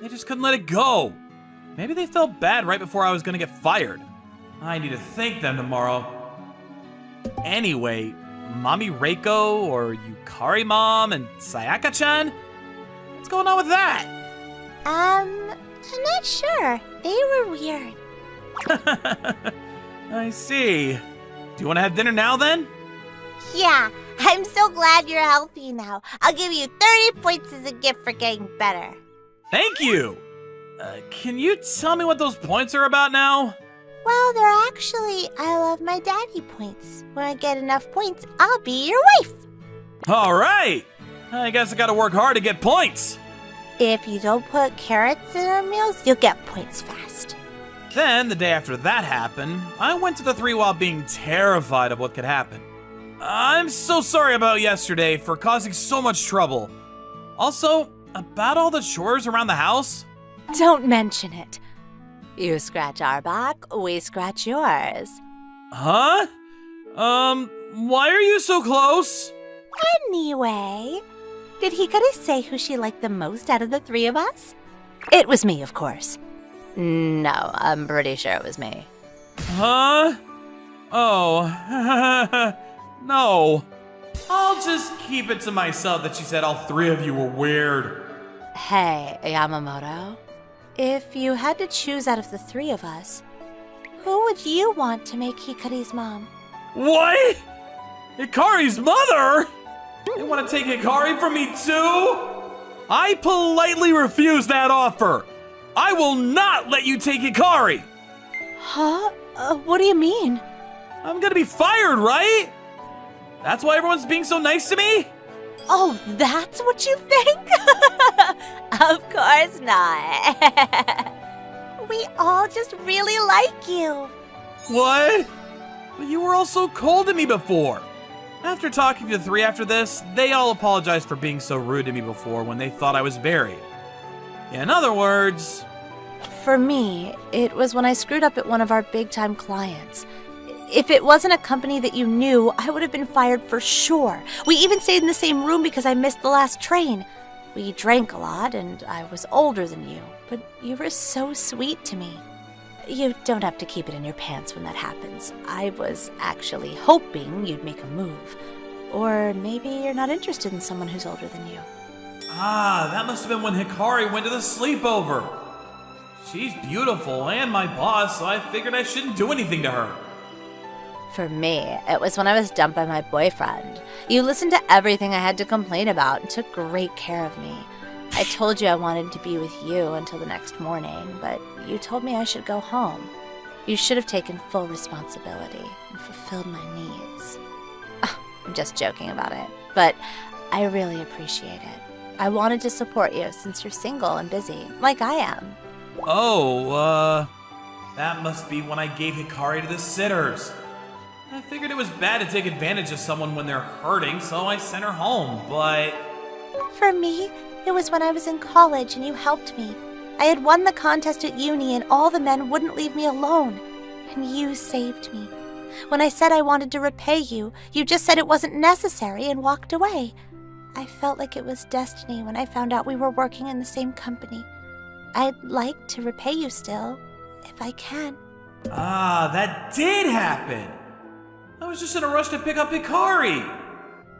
They just couldn't let it go. Maybe they felt bad right before I was gonna get fired. I need to thank them tomorrow. Anyway, Mommy Reiko or Yukari Mom and Sayaka-chan? What's going on with that? I'm not sure. They were weird. I see. Do you want to have dinner now then? Yeah, I'm so glad you're healthy now. I'll give you 30 points as a gift for getting better. Thank you! Can you tell me what those points are about now? Well, they're actually I love my daddy points. When I get enough points, I'll be your wife. Alright! I guess I gotta work hard to get points. If you don't put carrots in our meals, you'll get points fast. Then, the day after that happened, I went to the 3 while being terrified of what could happen. I'm so sorry about yesterday for causing so much trouble. Also, about all the chores around the house. Don't mention it. You scratch our back, we scratch yours. Huh? Why are you so close? Anyway, did Hikari say who she liked the most out of the 3 of us? It was me, of course. No, I'm pretty sure it was me. Huh? Oh, no. I'll just keep it to myself that she said all 3 of you were weird. Hey, Yamamoto. If you had to choose out of the 3 of us, who would you want to make Hikari's mom? What? Hikari's mother? You want to take Hikari from me too? I politely refuse that offer. I will not let you take Hikari. Huh? What do you mean? I'm gonna be fired, right? That's why everyone's being so nice to me? Oh, that's what you think? Of course not. We all just really like you. What? But you were all so cold to me before. After talking to the 3 after this, they all apologized for being so rude to me before when they thought I was buried. In other words... For me, it was when I screwed up at one of our big-time clients. If it wasn't a company that you knew, I would have been fired for sure. We even stayed in the same room because I missed the last train. We drank a lot, and I was older than you, but you were so sweet to me. You don't have to keep it in your pants when that happens. I was actually hoping you'd make a move. Or maybe you're not interested in someone who's older than you. Ah, that must have been when Hikari went to the sleepover. She's beautiful and my boss, so I figured I shouldn't do anything to her. For me, it was when I was dumped by my boyfriend. You listened to everything I had to complain about and took great care of me. I told you I wanted to be with you until the next morning, but you told me I should go home. You should have taken full responsibility and fulfilled my needs. I'm just joking about it, but I really appreciate it. I wanted to support you since you're single and busy, like I am. Oh, that must be when I gave Hikari to the sitters. I figured it was bad to take advantage of someone when they're hurting, so I sent her home, but... For me, it was when I was in college and you helped me. I had won the contest at uni and all the men wouldn't leave me alone. And you saved me. When I said I wanted to repay you, you just said it wasn't necessary and walked away. I felt like it was destiny when I found out we were working in the same company. I'd like to repay you still, if I can. Ah, that did happen! I was just in a rush to pick up Hikari!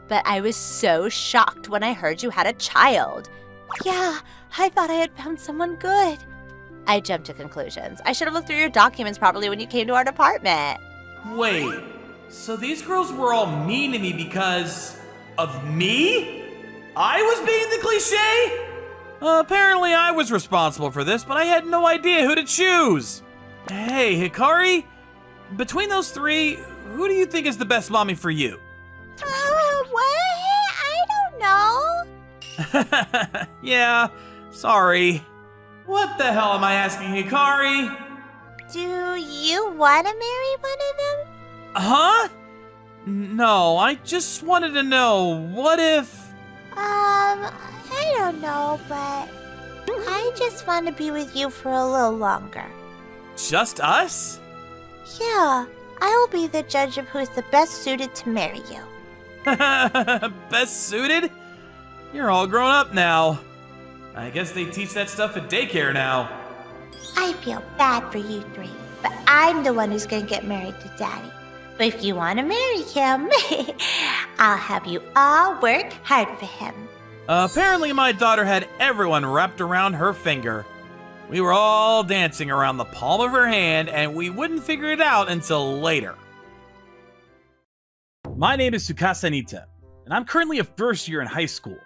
But I was so shocked when I heard you had a child. Yeah, I thought I had found someone good. I jumped to conclusions. I should have looked through your documents properly when you came to our department. Wait, so these girls were all mean to me because... of me? I was being the cliche? Apparently I was responsible for this, but I had no idea who to choose. Hey, Hikari, between those three, who do you think is the best mommy for you? What? I don't know. Yeah, sorry. What the hell am I asking, Hikari? Do you want to marry one of them? Huh? No, I just wanted to know, what if... I don't know, but I just want to be with you for a little longer. Just us? Yeah, I will be the judge of who's the best suited to marry you. Best suited? You're all grown up now. I guess they teach that stuff at daycare now. I feel bad for you three, but I'm the one who's gonna get married to Daddy. But if you want to marry him, I'll have you all work hard for him. Apparently my daughter had everyone wrapped around her finger. We were all dancing around the palm of her hand, and we wouldn't figure it out until later. My name is Tsukasa Nita, and I'm currently a first year in high school.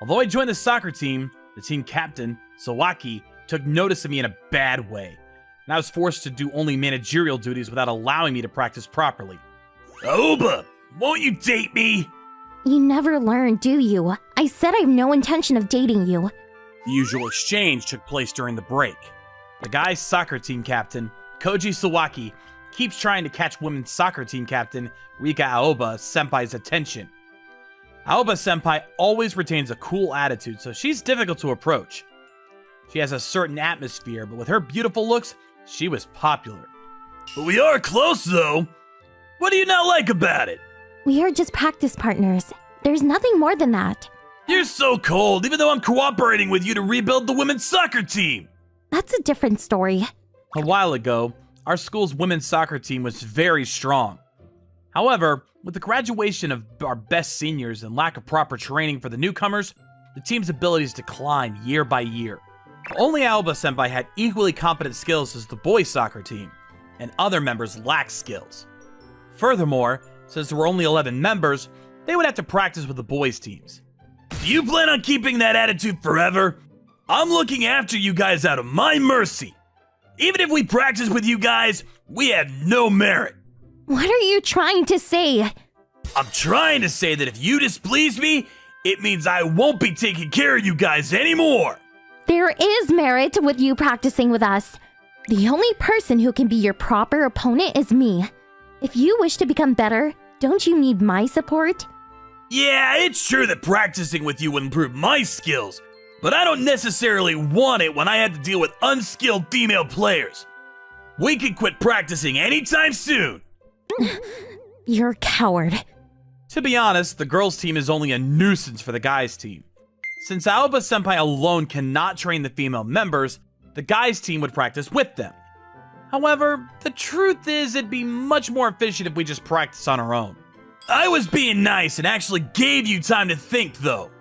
Although I joined the soccer team, the team captain, Sawaki, took notice of me in a bad way, and I was forced to do only managerial duties without allowing me to practice properly. Aoba, won't you date me? You never learn, do you? I said I have no intention of dating you. The usual exchange took place during the break. The guy's soccer team captain, Koji Sawaki, keeps trying to catch women's soccer team captain, Rika Aoba Senpai's attention. Aoba Senpai always retains a cool attitude, so she's difficult to approach. She has a certain atmosphere, but with her beautiful looks, she was popular. But we are close, though. What do you not like about it? We are just practice partners. There's nothing more than that. You're so cold, even though I'm cooperating with you to rebuild the women's soccer team. That's a different story. A while ago, our school's women's soccer team was very strong. However, with the graduation of our best seniors and lack of proper training for the newcomers, the team's abilities declined year by year. Only Aoba Senpai had equally competent skills as the boys' soccer team, and other members lacked skills. Furthermore, since there were only 11 members, they would have to practice with the boys' teams. Do you plan on keeping that attitude forever? I'm looking after you guys out of my mercy. Even if we practice with you guys, we have no merit. What are you trying to say? I'm trying to say that if you displease me, it means I won't be taking care of you guys anymore. There is merit with you practicing with us. The only person who can be your proper opponent is me. If you wish to become better, don't you need my support? Yeah, it's true that practicing with you would improve my skills, but I don't necessarily want it when I have to deal with unskilled female players. We can quit practicing anytime soon. You're a coward. To be honest, the girls' team is only a nuisance for the guys' team. Since Aoba Senpai alone cannot train the female members, the guys' team would practice with them. However, the truth is it'd be much more efficient if we just practice on our own. I was being nice and actually gave you time to think, though.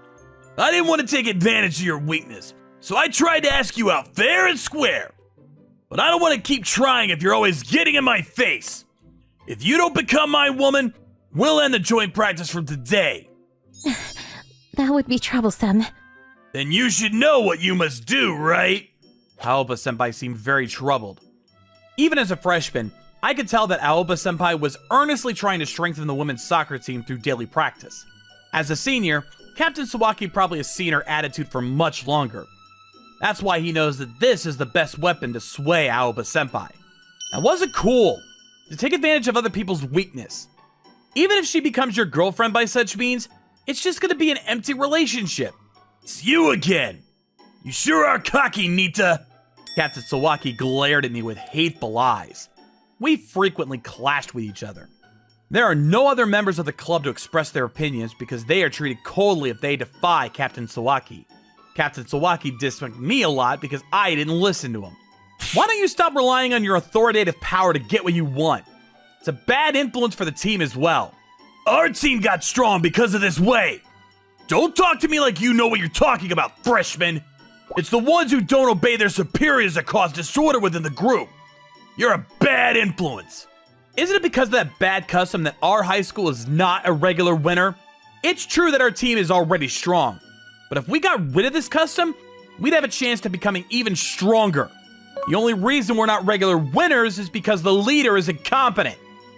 I didn't want to take advantage of your weakness, so I tried to ask you out fair and square. But I don't want to keep trying if you're always getting in my face. If you don't become my woman, we'll end the joint practice from today. That would be troublesome. Then you should know what you must do, right? Aoba Senpai seemed very troubled. Even as a freshman, I could tell that Aoba Senpai was earnestly trying to strengthen the women's soccer team through daily practice. As a senior, Captain Sawaki probably has seen her attitude for much longer. That's why he knows that this is the best weapon to sway Aoba Senpai. Now, was it cool to take advantage of other people's weakness? Even if she becomes your girlfriend by such means, it's just gonna be an empty relationship. It's you again! You sure are cocky, Nita! Captain Sawaki glared at me with hateful eyes. We frequently clashed with each other. There are no other members of the club to express their opinions because they are treated coldly if they defy Captain Sawaki. Captain Sawaki disliked me a lot because I didn't listen to him. Why don't you stop relying on your authoritative power to get what you want? It's a bad influence for the team as well. Our team got strong because of this way. Don't talk to me like you know what you're talking about, freshman. It's the ones who don't obey their superiors that cause disorder within the group. You're a bad influence. Isn't it because of that bad custom that our high school is not a regular winner? It's true that our team is already strong, But if we got rid of this custom, we'd have a chance to becoming even stronger. The only reason we're not regular winners is because the leader is incompetent.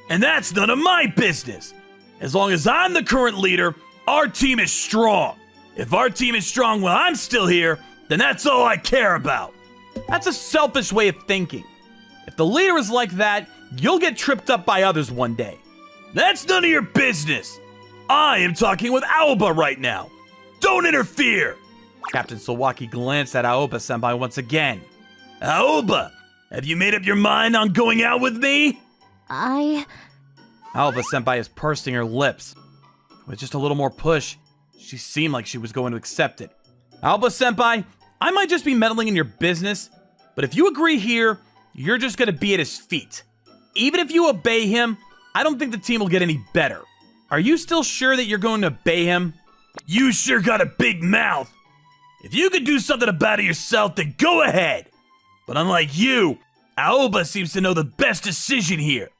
And that's none of my business. As long as I'm the current leader, our team is strong. If our team is strong while I'm still here, then that's all I care about. That's a selfish way of thinking. If the leader is like that, you'll get tripped up by others one day. That's none of your business. I am talking with Aoba right now. Don't interfere. Captain Sawaki glanced at Aoba-senpai once again. Aoba, have you made up your mind on going out with me? Aoba-senpai is pursing her lips. With just a little more push, she seemed like she was going to accept it. Aoba-senpai, I might just be meddling in your business, but if you agree here, you're just going to be at his feet. Even if you obey him, I don't think the team will get any better. Are you still sure that you're going to obey him? You sure got a big mouth. If you could do something about it yourself, then go ahead. But unlike you, Aoba seems to know the best decision here.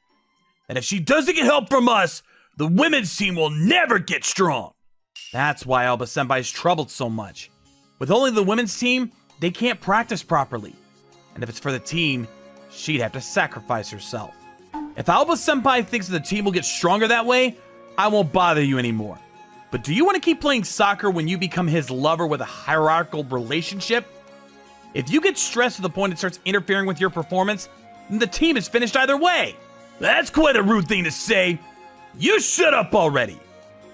And if she doesn't get help from us, the women's team will never get strong. That's why Aoba-senpai is troubled so much. With only the women's team, they can't practice properly. And if it's for the team, she'd have to sacrifice herself. If Aoba-senpai thinks the team will get stronger that way, I won't bother you anymore. But do you want to keep playing soccer when you become his lover with a hierarchical relationship? If you get stressed to the point it starts interfering with your performance, then the team is finished either way. That's quite a rude thing to say. You shut up already.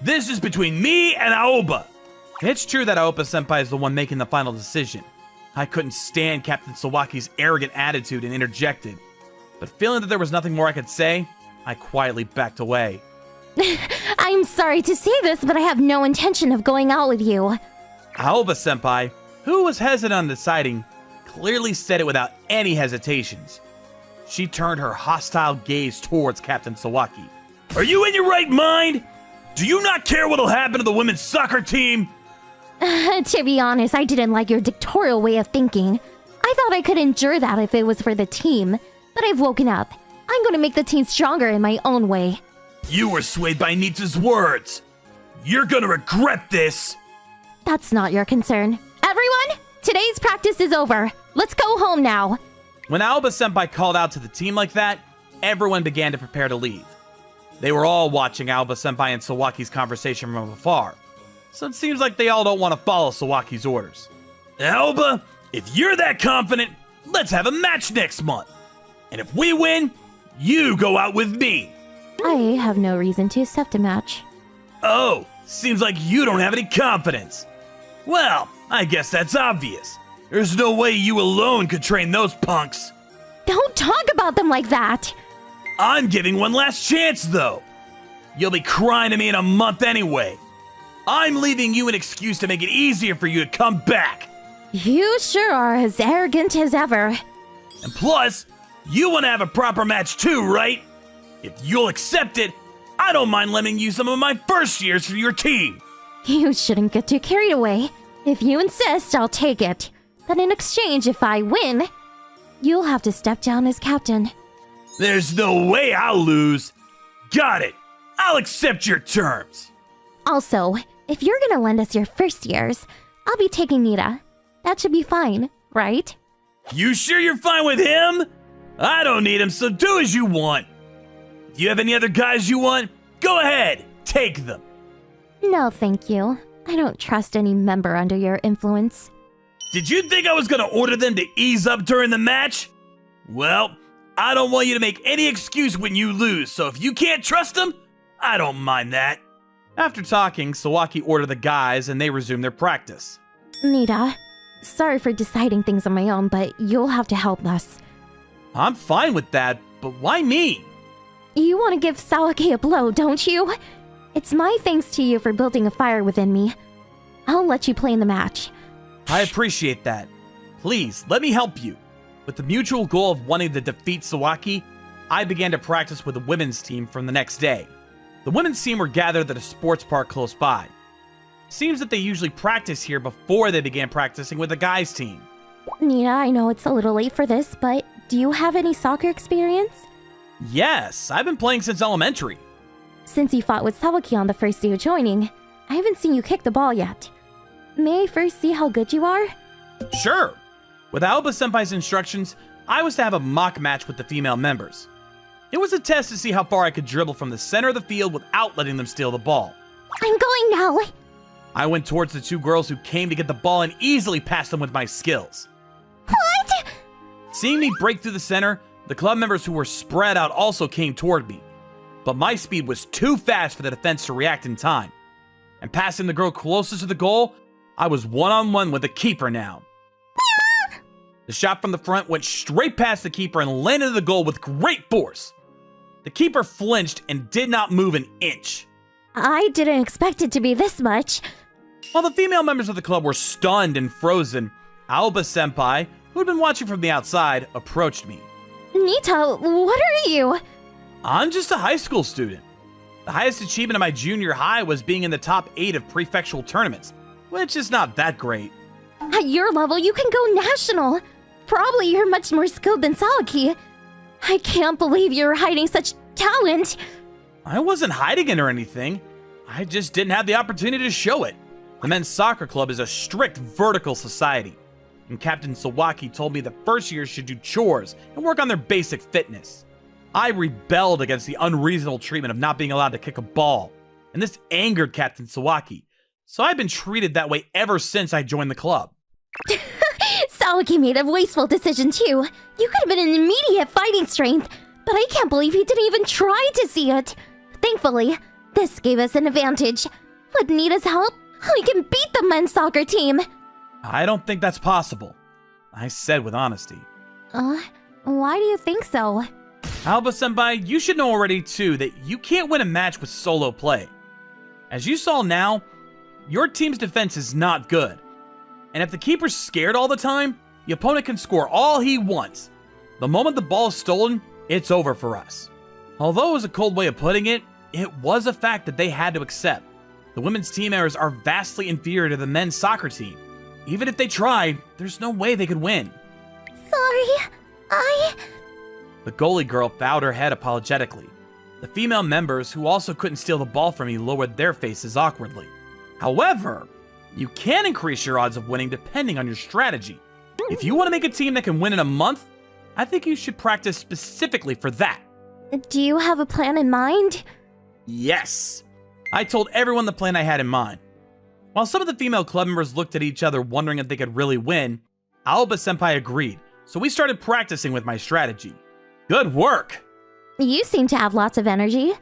This is between me and Aoba. It's true that Aoba-senpai is the one making the final decision. I couldn't stand Captain Sawaki's arrogant attitude and interjected. But feeling that there was nothing more I could say, I quietly backed away. I'm sorry to say this, but I have no intention of going out with you. Aoba-senpai, who was hesitant on deciding, clearly said it without any hesitations. She turned her hostile gaze towards Captain Sawaki. Are you in your right mind? Do you not care what'll happen to the women's soccer team? To be honest, I didn't like your dictatorial way of thinking. I thought I could endure that if it was for the team. But I've woken up. I'm going to make the team stronger in my own way. You were swayed by Nita's words. You're gonna regret this. That's not your concern. Everyone, today's practice is over. Let's go home now. When Aoba-senpai called out to the team like that, everyone began to prepare to leave. They were all watching Aoba-senpai and Sawaki's conversation from afar, so it seems like they all don't want to follow Sawaki's orders. Aoba, if you're that confident, let's have a match next month. And if we win, you go out with me. I have no reason to accept a match. Oh, seems like you don't have any confidence. Well, I guess that's obvious. There's no way you alone could train those punks. Don't talk about them like that. I'm giving one last chance, though. You'll be crying to me in a month anyway. I'm leaving you an excuse to make it easier for you to come back. You sure are as arrogant as ever. And plus, you want to have a proper match too, right? If you'll accept it, I don't mind lending you some of my first years for your team. You shouldn't get too carried away. If you insist, I'll take it. But in exchange, if I win, you'll have to step down as captain. There's no way I'll lose. Got it. I'll accept your terms. Also, if you're gonna lend us your first years, I'll be taking Nita. That should be fine, right? You sure you're fine with him? I don't need him, so do as you want. If you have any other guys you want, go ahead, take them. No, thank you. I don't trust any member under your influence. Did you think I was gonna order them to ease up during the match? Well, I don't want you to make any excuse when you lose, so if you can't trust them, I don't mind that. After talking, Sawaki ordered the guys and they resumed their practice. Nita, sorry for deciding things on my own, but you'll have to help us. I'm fine with that, but why me? You want to give Sawaki a blow, don't you? It's my thanks to you for building a fire within me. I'll let you play in the match. I appreciate that. Please, let me help you. With the mutual goal of wanting to defeat Sawaki, I began to practice with the women's team from the next day. The women's team were gathered at a sports park close by. Seems that they usually practice here before they began practicing with the guys' team. Nita, I know it's a little late for this, but do you have any soccer experience? Yes, I've been playing since elementary. Since you fought with Sawaki on the first day of joining, I haven't seen you kick the ball yet. may I first see how good you are? Sure. With Aoba-senpai's instructions, I was to have a mock match with the female members. It was a test to see how far I could dribble from the center of the field without letting them steal the ball. I'm going now. I went towards the two girls who came to get the ball and easily passed them with my skills. What? Seeing me break through the center, the club members who were spread out also came toward me. But my speed was too fast for the defense to react in time. And passing the girl closest to the goal, I was one-on-one with the keeper now. The shot from the front went straight past the keeper and landed in the goal with great force. The keeper flinched and did not move an inch. I didn't expect it to be this much. While the female members of the club were stunned and frozen, Aoba-senpai, who had been watching from the outside, approached me. Nita, what are you? I'm just a high school student. The highest achievement of my junior high was being in the top 8 of prefectural tournaments, which is not that great. At your level, you can go national. Probably you're much more skilled than Sawaki. I can't believe you're hiding such talent. I wasn't hiding it or anything. I just didn't have the opportunity to show it. The men's soccer club is a strict vertical society, and Captain Sawaki told me the first years should do chores and work on their basic fitness. I rebelled against the unreasonable treatment of not being allowed to kick a ball, and this angered Captain Sawaki, so I've been treated that way ever since I joined the club. Sawaki made a wasteful decision too. You could have been an immediate fighting strength, but I can't believe he didn't even try to see it. Thankfully, this gave us an advantage. With Nita's help, we can beat the men's soccer team. I don't think that's possible, I said with honesty. Why do you think so? Aoba-senpai, you should know already too that you can't win a match with solo play. As you saw now, your team's defense is not good. And if the keeper's scared all the time, the opponent can score all he wants. The moment the ball is stolen, it's over for us. Although it was a cold way of putting it, it was a fact that they had to accept. The women's team errors are vastly inferior to the men's soccer team. Even if they tried, there's no way they could win. Sorry, The goalie girl bowed her head apologetically. The female members, who also couldn't steal the ball from me, lowered their faces awkwardly. However, you can increase your odds of winning depending on your strategy. If you want to make a team that can win in a month, I think you should practice specifically for that. Do you have a plan in mind? Yes! I told everyone the plan I had in mind. While some of the female club members looked at each other wondering if they could really win, Aoba-senpai agreed, so we started practicing with my strategy. Good work! You seem to have lots of energy.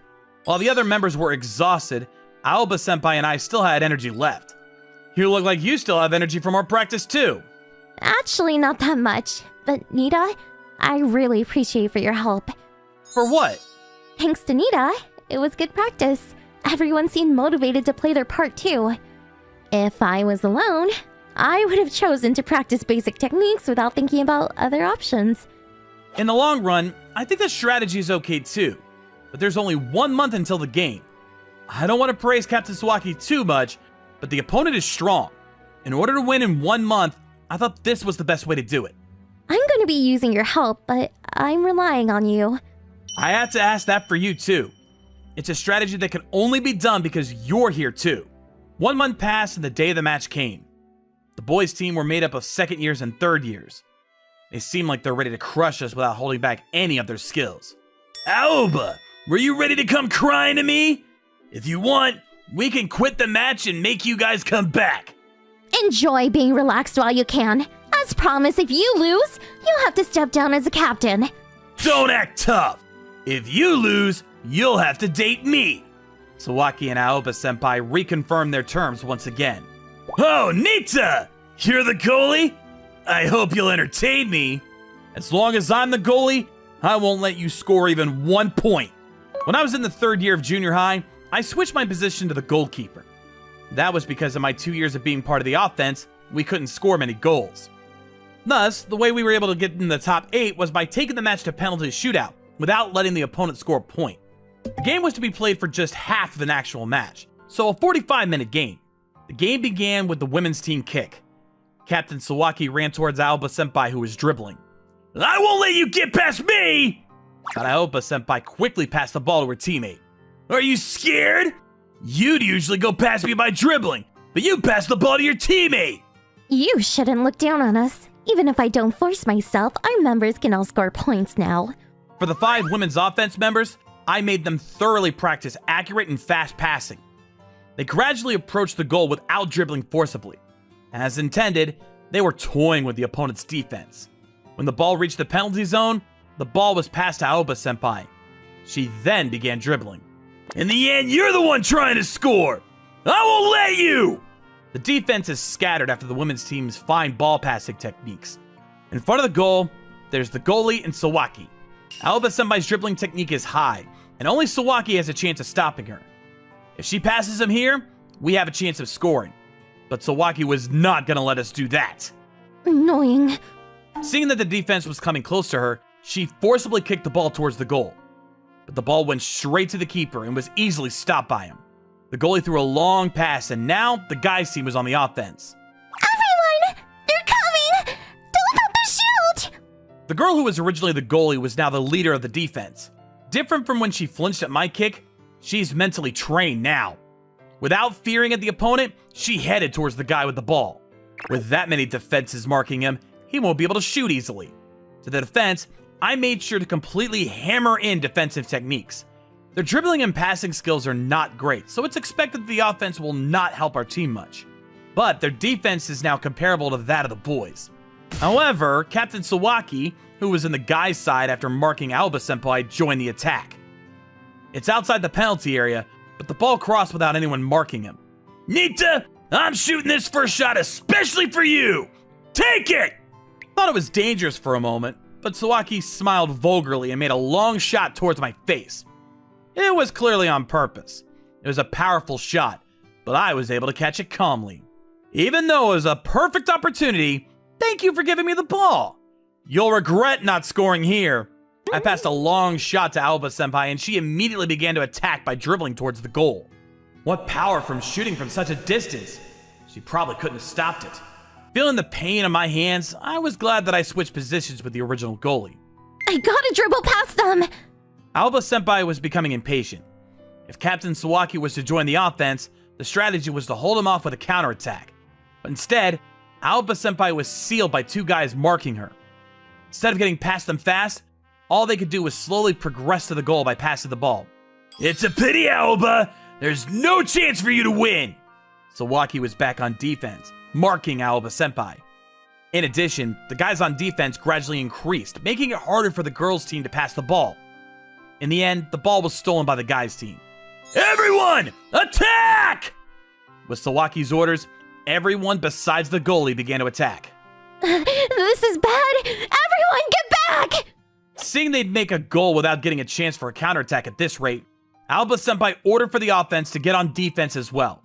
While the other members were exhausted, Aoba-senpai and I still had energy left. You look like you still have energy from our practice too. Actually, not that much. But Nita, I really appreciate for your help. For what? Thanks to Nita, it was good practice. Everyone seemed motivated to play their part too. If I was alone, I would have chosen to practice basic techniques without thinking about other options. In the long run, I think the strategy is okay too, but there's only 1 month until the game. I don't want to praise Captain Sawaki too much, but the opponent is strong. In order to win in 1 month, I thought this was the best way to do it. I'm going to be using your help, but I'm relying on you. I had to ask that for you too. It's a strategy that can only be done because you're here too. 1 month passed and the day of the match came. The boys' team were made up of second years and third years. They seem like they're ready to crush us without holding back any of their skills. Aoba, were you ready to come crying to me? If you want, we can quit the match and make you guys come back. Enjoy being relaxed while you can. As promised, if you lose, you'll have to step down as a captain. Don't act tough. If you lose, you'll have to date me. Sawaki and Aoba-senpai reconfirmed their terms once again. Oh, Nita! You're the goalie? I hope you'll entertain me. As long as I'm the goalie, I won't let you score even 1 point. When I was in the third year of junior high, I switched my position to the goalkeeper. That was because in my 2 years of being part of the offense, we couldn't score many goals. Thus, the way we were able to get in the top 8 was by taking the match to penalty shootout without letting the opponent score a point. The game was to be played for just half of an actual match, so a 45-minute game. The game began with the women's team kick. Captain Sawaki ran towards Aoba-senpai, who was dribbling. I won't let you get past me! But Aoba-senpai quickly passed the ball to her teammate. Are you scared? You'd usually go past me by dribbling, but you passed the ball to your teammate! You shouldn't look down on us. Even if I don't force myself, our members can all score points now. For the 5 women's offense members, I made them thoroughly practice accurate and fast passing. They gradually approached the goal without dribbling forcibly. As intended, they were toying with the opponent's defense. When the ball reached the penalty zone, the ball was passed to Aoba-senpai. She then began dribbling. In the end, you're the one trying to score! I won't let you! The defense is scattered after the women's team's fine ball passing techniques. In front of the goal, there's the goalie and Sawaki. Aoba-senpai's dribbling technique is high, and only Sawaki has a chance of stopping her. If she passes him here, we have a chance of scoring. But Sawaki was not going to let us do that. Annoying. Seeing that the defense was coming close to her, she forcibly kicked the ball towards the goal. But the ball went straight to the keeper and was easily stopped by him. The goalie threw a long pass, and now the guys' team was on the offense. Everyone! They're coming! Don't let them shoot! The girl who was originally the goalie was now the leader of the defense. Different from when she flinched at my kick, she's mentally trained now. Without fearing at the opponent, she headed towards the guy with the ball. With that many defenses marking him, he won't be able to shoot easily. To the defense, I made sure to completely hammer in defensive techniques. Their dribbling and passing skills are not great, so it's expected that the offense will not help our team much. But their defense is now comparable to that of the boys. However, Captain Sawaki, who was in the guys' side after marking Aoba-senpai, joined the attack. It's outside the penalty area, but the ball crossed without anyone marking him. Nita, I'm shooting this first shot especially for you! Take it! Thought it was dangerous for a moment, but Sawaki smiled vulgarly and made a long shot towards my face. It was clearly on purpose. It was a powerful shot, but I was able to catch it calmly. Even though it was a perfect opportunity, thank you for giving me the ball. You'll regret not scoring here. I passed a long shot to Aoba-senpai, and she immediately began to attack by dribbling towards the goal. What power from shooting from such a distance! She probably couldn't have stopped it. Feeling the pain on my hands, I was glad that I switched positions with the original goalie. I gotta dribble past them! Aoba-senpai was becoming impatient. If Captain Sawaki was to join the offense, the strategy was to hold him off with a counterattack. But instead, Aoba-senpai was sealed by 2 guys marking her. Instead of getting past them fast, all they could do was slowly progress to the goal by passing the ball. It's a pity, Aoba! There's no chance for you to win! Sawaki was back on defense, marking Aoba-senpai. In addition, the guys on defense gradually increased, making it harder for the girls' team to pass the ball. In the end, the ball was stolen by the guys' team. Everyone, attack! With Sawaki's orders, everyone besides the goalie began to attack. This is bad! Everyone, get back! Seeing they'd make a goal without getting a chance for a counterattack at this rate, Aoba-senpai ordered for the offense to get on defense as well.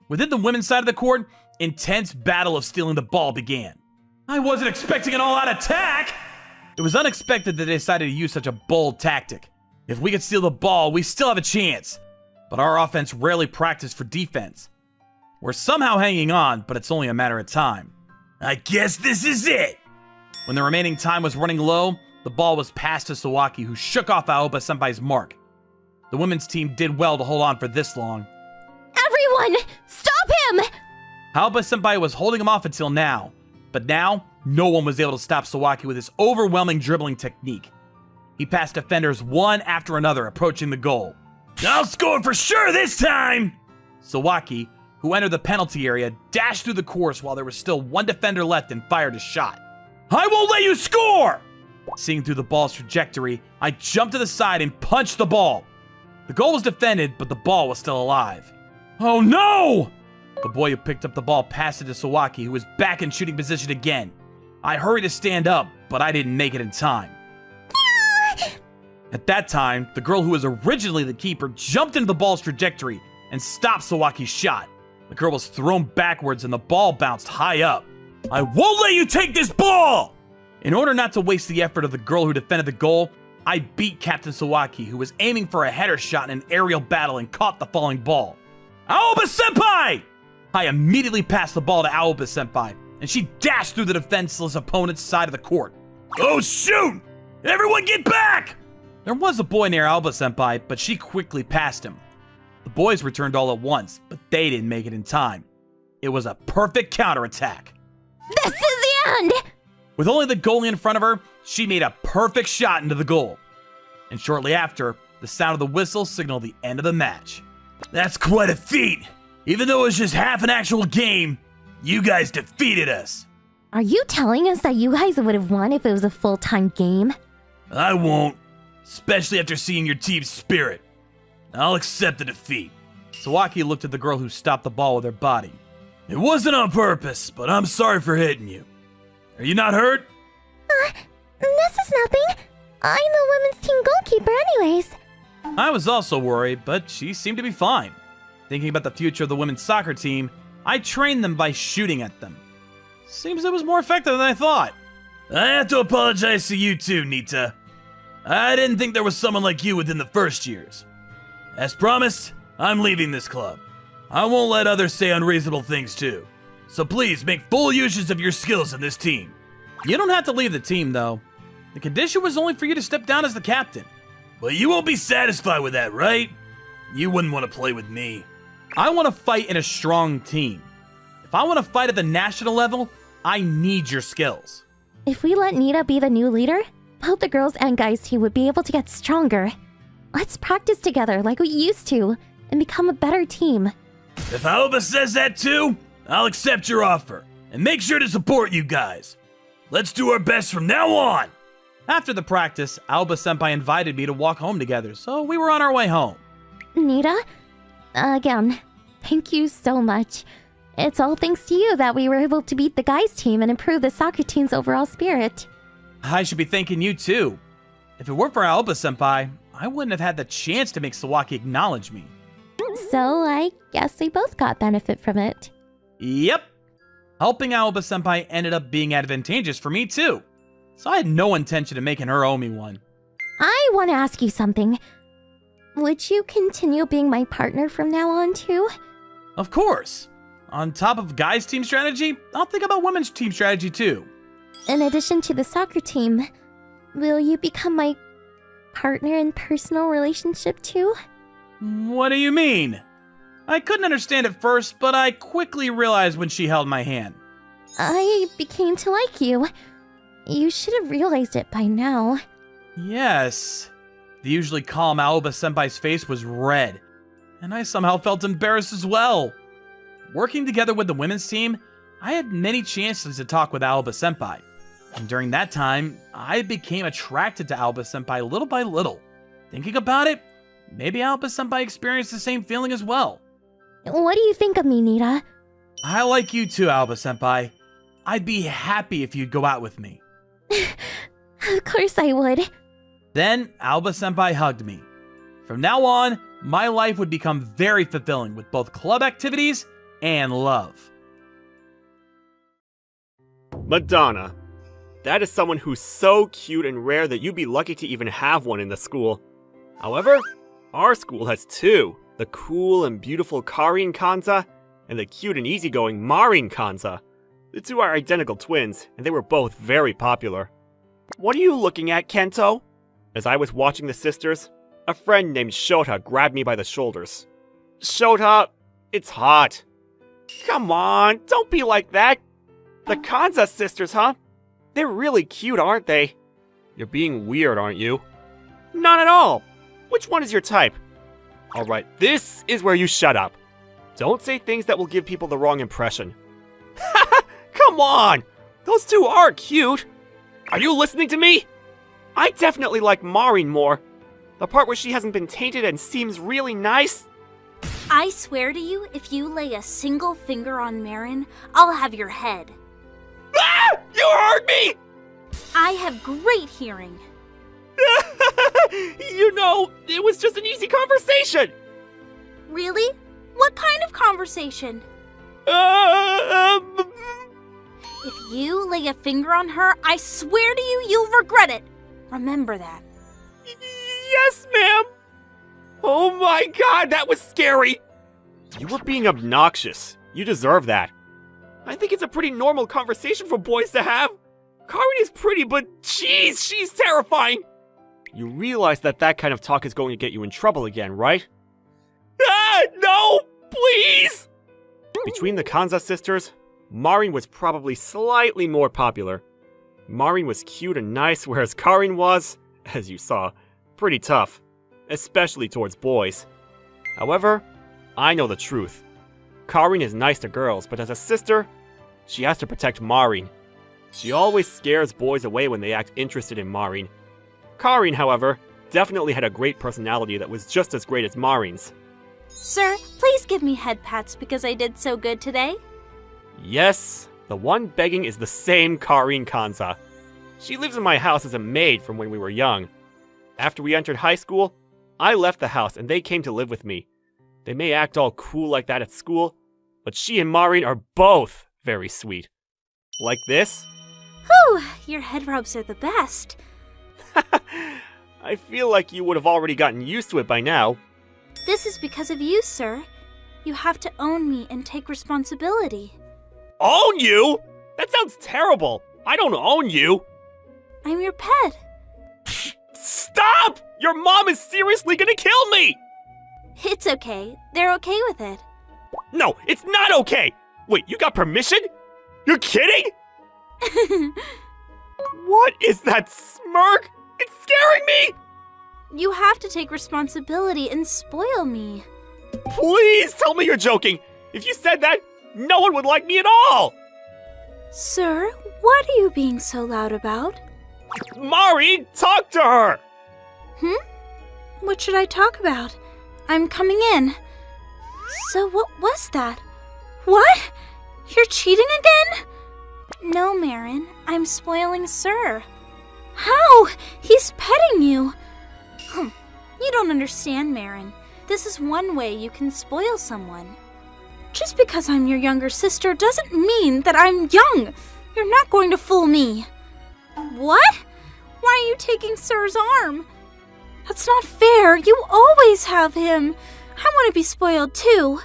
Within the women's side of the court, intense battle of stealing the ball began. I wasn't expecting an all-out attack! It was unexpected that they decided to use such a bold tactic. If we could steal the ball, we still have a chance. But our offense rarely practiced for defense. We're somehow hanging on, but it's only a matter of time. I guess this is it! When the remaining time was running low, the ball was passed to Sawaki, who shook off Aoba-senpai's mark. The women's team did well to hold on for this long. Everyone, stop him! Aoba-senpai was holding him off until now, but now, no one was able to stop Sawaki with his overwhelming dribbling technique. He passed defenders one after another, approaching the goal. I'll score for sure this time! Sawaki, who entered the penalty area, dashed through the course while there was still one defender left and fired a shot. I won't let you score! Seeing through the ball's trajectory, I jumped to the side and punched the ball. The goal was defended, but the ball was still alive. Oh no! The boy who picked up the ball passed it to Sawaki, who was back in shooting position again. I hurried to stand up, but I didn't make it in time. At that time, the girl who was originally the keeper jumped into the ball's trajectory and stopped Sawaki's shot. The girl was thrown backwards and the ball bounced high up. I won't let you take this ball! In order not to waste the effort of the girl who defended the goal, I beat Captain Sawaki, who was aiming for a header shot in an aerial battle and caught the falling ball. Aoba-senpai! I immediately passed the ball to Aoba-senpai, and she dashed through the defenseless opponent's side of the court. Oh shoot! Everyone get back! There was a boy near Aoba-senpai, but she quickly passed him. The boys returned all at once, but they didn't make it in time. it was a perfect counterattack. This is the end! With only the goalie in front of her, she made a perfect shot into the goal. And shortly after, the sound of the whistle signaled the end of the match. That's quite a feat! Even though it was just half an actual game, you guys defeated us! Are you telling us that you guys would have won if it was a full-time game? I won't, especially after seeing your team's spirit. I'll accept the defeat. Sawaki looked at the girl who stopped the ball with her body. It wasn't on purpose, but I'm sorry for hitting you. Are you not hurt? This is nothing. I'm the women's team goalkeeper anyways. I was also worried, but she seemed to be fine. Thinking about the future of the women's soccer team, I trained them by shooting at them. Seems it was more effective than I thought. I have to apologize to you too, Nita. I didn't think there was someone like you within the first years. As promised, I'm leaving this club. I won't let others say unreasonable things too. So please make full use of your skills in this team. You don't have to leave the team though. The condition was only for you to step down as the captain. But you won't be satisfied with that, right? You wouldn't want to play with me. I want to fight in a strong team. If I want to fight at the national level, I need your skills. If we let Nita be the new leader, both the girls and guys team would be able to get stronger. Let's practice together like we used to and become a better team. If Aoba says that too, I'll accept your offer and make sure to support you guys. Let's do our best from now on. After the practice, Aoba-senpai invited me to walk home together, so we were on our way home. Nita, again, thank you so much. It's all thanks to you that we were able to beat the guys team and improve the soccer team's overall spirit. I should be thanking you too. If it weren't for Aoba-senpai, I wouldn't have had the chance to make Sawaki acknowledge me. So I guess we both got benefit from it. Yep. Helping Aoba-senpai ended up being advantageous for me too. So I had no intention of making her owe me one. I want to ask you something. Would you continue being my partner from now on too? Of course. On top of guys' team strategy, I'll think about women's team strategy too. In addition to the soccer team, will you become my partner in personal relationship too? What do you mean? I couldn't understand at first, but I quickly realized when she held my hand. I became to like you. You should have realized it by now. Yes. The usually calm Aoba-senpai's face was red, and I somehow felt embarrassed as well. Working together with the women's team, I had many chances to talk with Aoba-senpai, and during that time, I became attracted to Aoba-senpai little by little. Thinking about it, maybe Aoba-senpai experienced the same feeling as well. What do you think of me, Nita? I like you too, Aoba-senpai. I'd be happy if you'd go out with me. Of course I would. Then, Aoba-senpai hugged me. From now on, my life would become very fulfilling with both club activities and love. Madonna. That is someone who's so cute and rare that you'd be lucky to even have one in the school. However, our school has two. The cool and beautiful Karin Kanza, and the cute and easygoing Marin Kanza. The two are identical twins, and they were both very popular. What are you looking at, Kento? As I was watching the sisters, a friend named Shota grabbed me by the shoulders. Shota, it's hot. Come on, don't be like that. The Kanza sisters, huh? They're really cute, aren't they? You're being weird, aren't you? Not at all. Which one is your type? Alright, this is where you shut up. Don't say things that will give people the wrong impression. Come on! Those two are cute! Are you listening to me? I definitely like Marin more. The part where she hasn't been tainted and seems really nice. I swear to you, if you lay a single finger on Marin, I'll have your head. Ah! You heard me! I have great hearing. You know, it was just an easy conversation. Really? What kind of conversation? If you lay a finger on her, I swear to you, you'll regret it. Remember that. Yes, ma'am. Oh my god, that was scary. You were being obnoxious. You deserve that. I think it's a pretty normal conversation for boys to have. Karin is pretty, but jeez, she's terrifying. You realize that that kind of talk is going to get you in trouble again, right? Ah, no, please. Between the Kanza sisters, Marin was probably slightly more popular. Marin was cute and nice, whereas Karin was, as you saw, pretty tough, especially towards boys. However, I know the truth. Karin is nice to girls, but as a sister, she has to protect Marin. She always scares boys away when they act interested in Marin. Karin, however, definitely had a great personality that was just as great as Marin's. Sir, please give me head pats because I did so good today. Yes, the one begging is the same Karin Kanza. She lives in my house as a maid from when we were young. After we entered high school, I left the house and they came to live with me. They may act all cool like that at school, but she and Marin are both very sweet. Like this? Whew, your head rubs are the best. I feel like you would have already gotten used to it by now. This is because of you, sir. You have to own me and take responsibility. Own you? That sounds terrible. I don't own you. I'm your pet. Stop! Your mom is seriously gonna kill me! It's okay. They're okay with it. No, it's not okay! Wait, you got permission? You're kidding? What is that smirk? It's scaring me! You have to take responsibility and spoil me. Please tell me you're joking! If you said that, no one would like me at all! Sir, what are you being so loud about? Mari, talk to her! What should I talk about? I'm coming in. So what was that? What? You're cheating again? No, Marin. I'm spoiling Sir. How? He's petting you. You don't understand, Marin. This is one way you can spoil someone. Just because I'm your younger sister doesn't mean that I'm young. You're not going to fool me. What? Why are you taking Sir's arm? That's not fair. You always have him. I want to be spoiled too.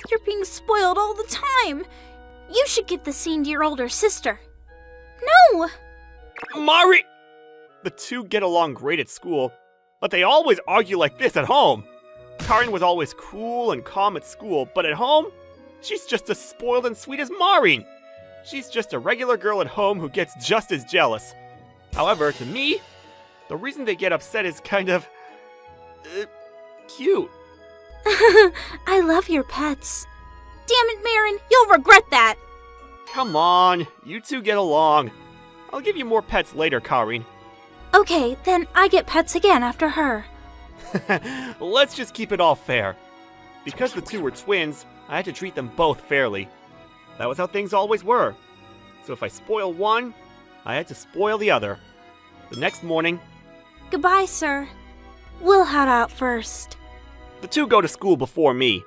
You're being spoiled all the time. You should give the scene to your older sister. No! Mari! The two get along great at school, but they always argue like this at home. Karin was always cool and calm at school, but at home, she's just as spoiled and sweet as Marin. She's just a regular girl at home who gets just as jealous. However, to me, the reason they get upset is kind of... cute. I love your pets. Damn it, Marin, you'll regret that. Come on, you two get along. I'll give you more pets later, Karin. Okay, then I get pets again after her. Let's just keep it all fair. Because the two were twins, I had to treat them both fairly. That was how things always were. So if I spoil one, I had to spoil the other. The next morning, Goodbye, sir. We'll head out first. the two go to school before me.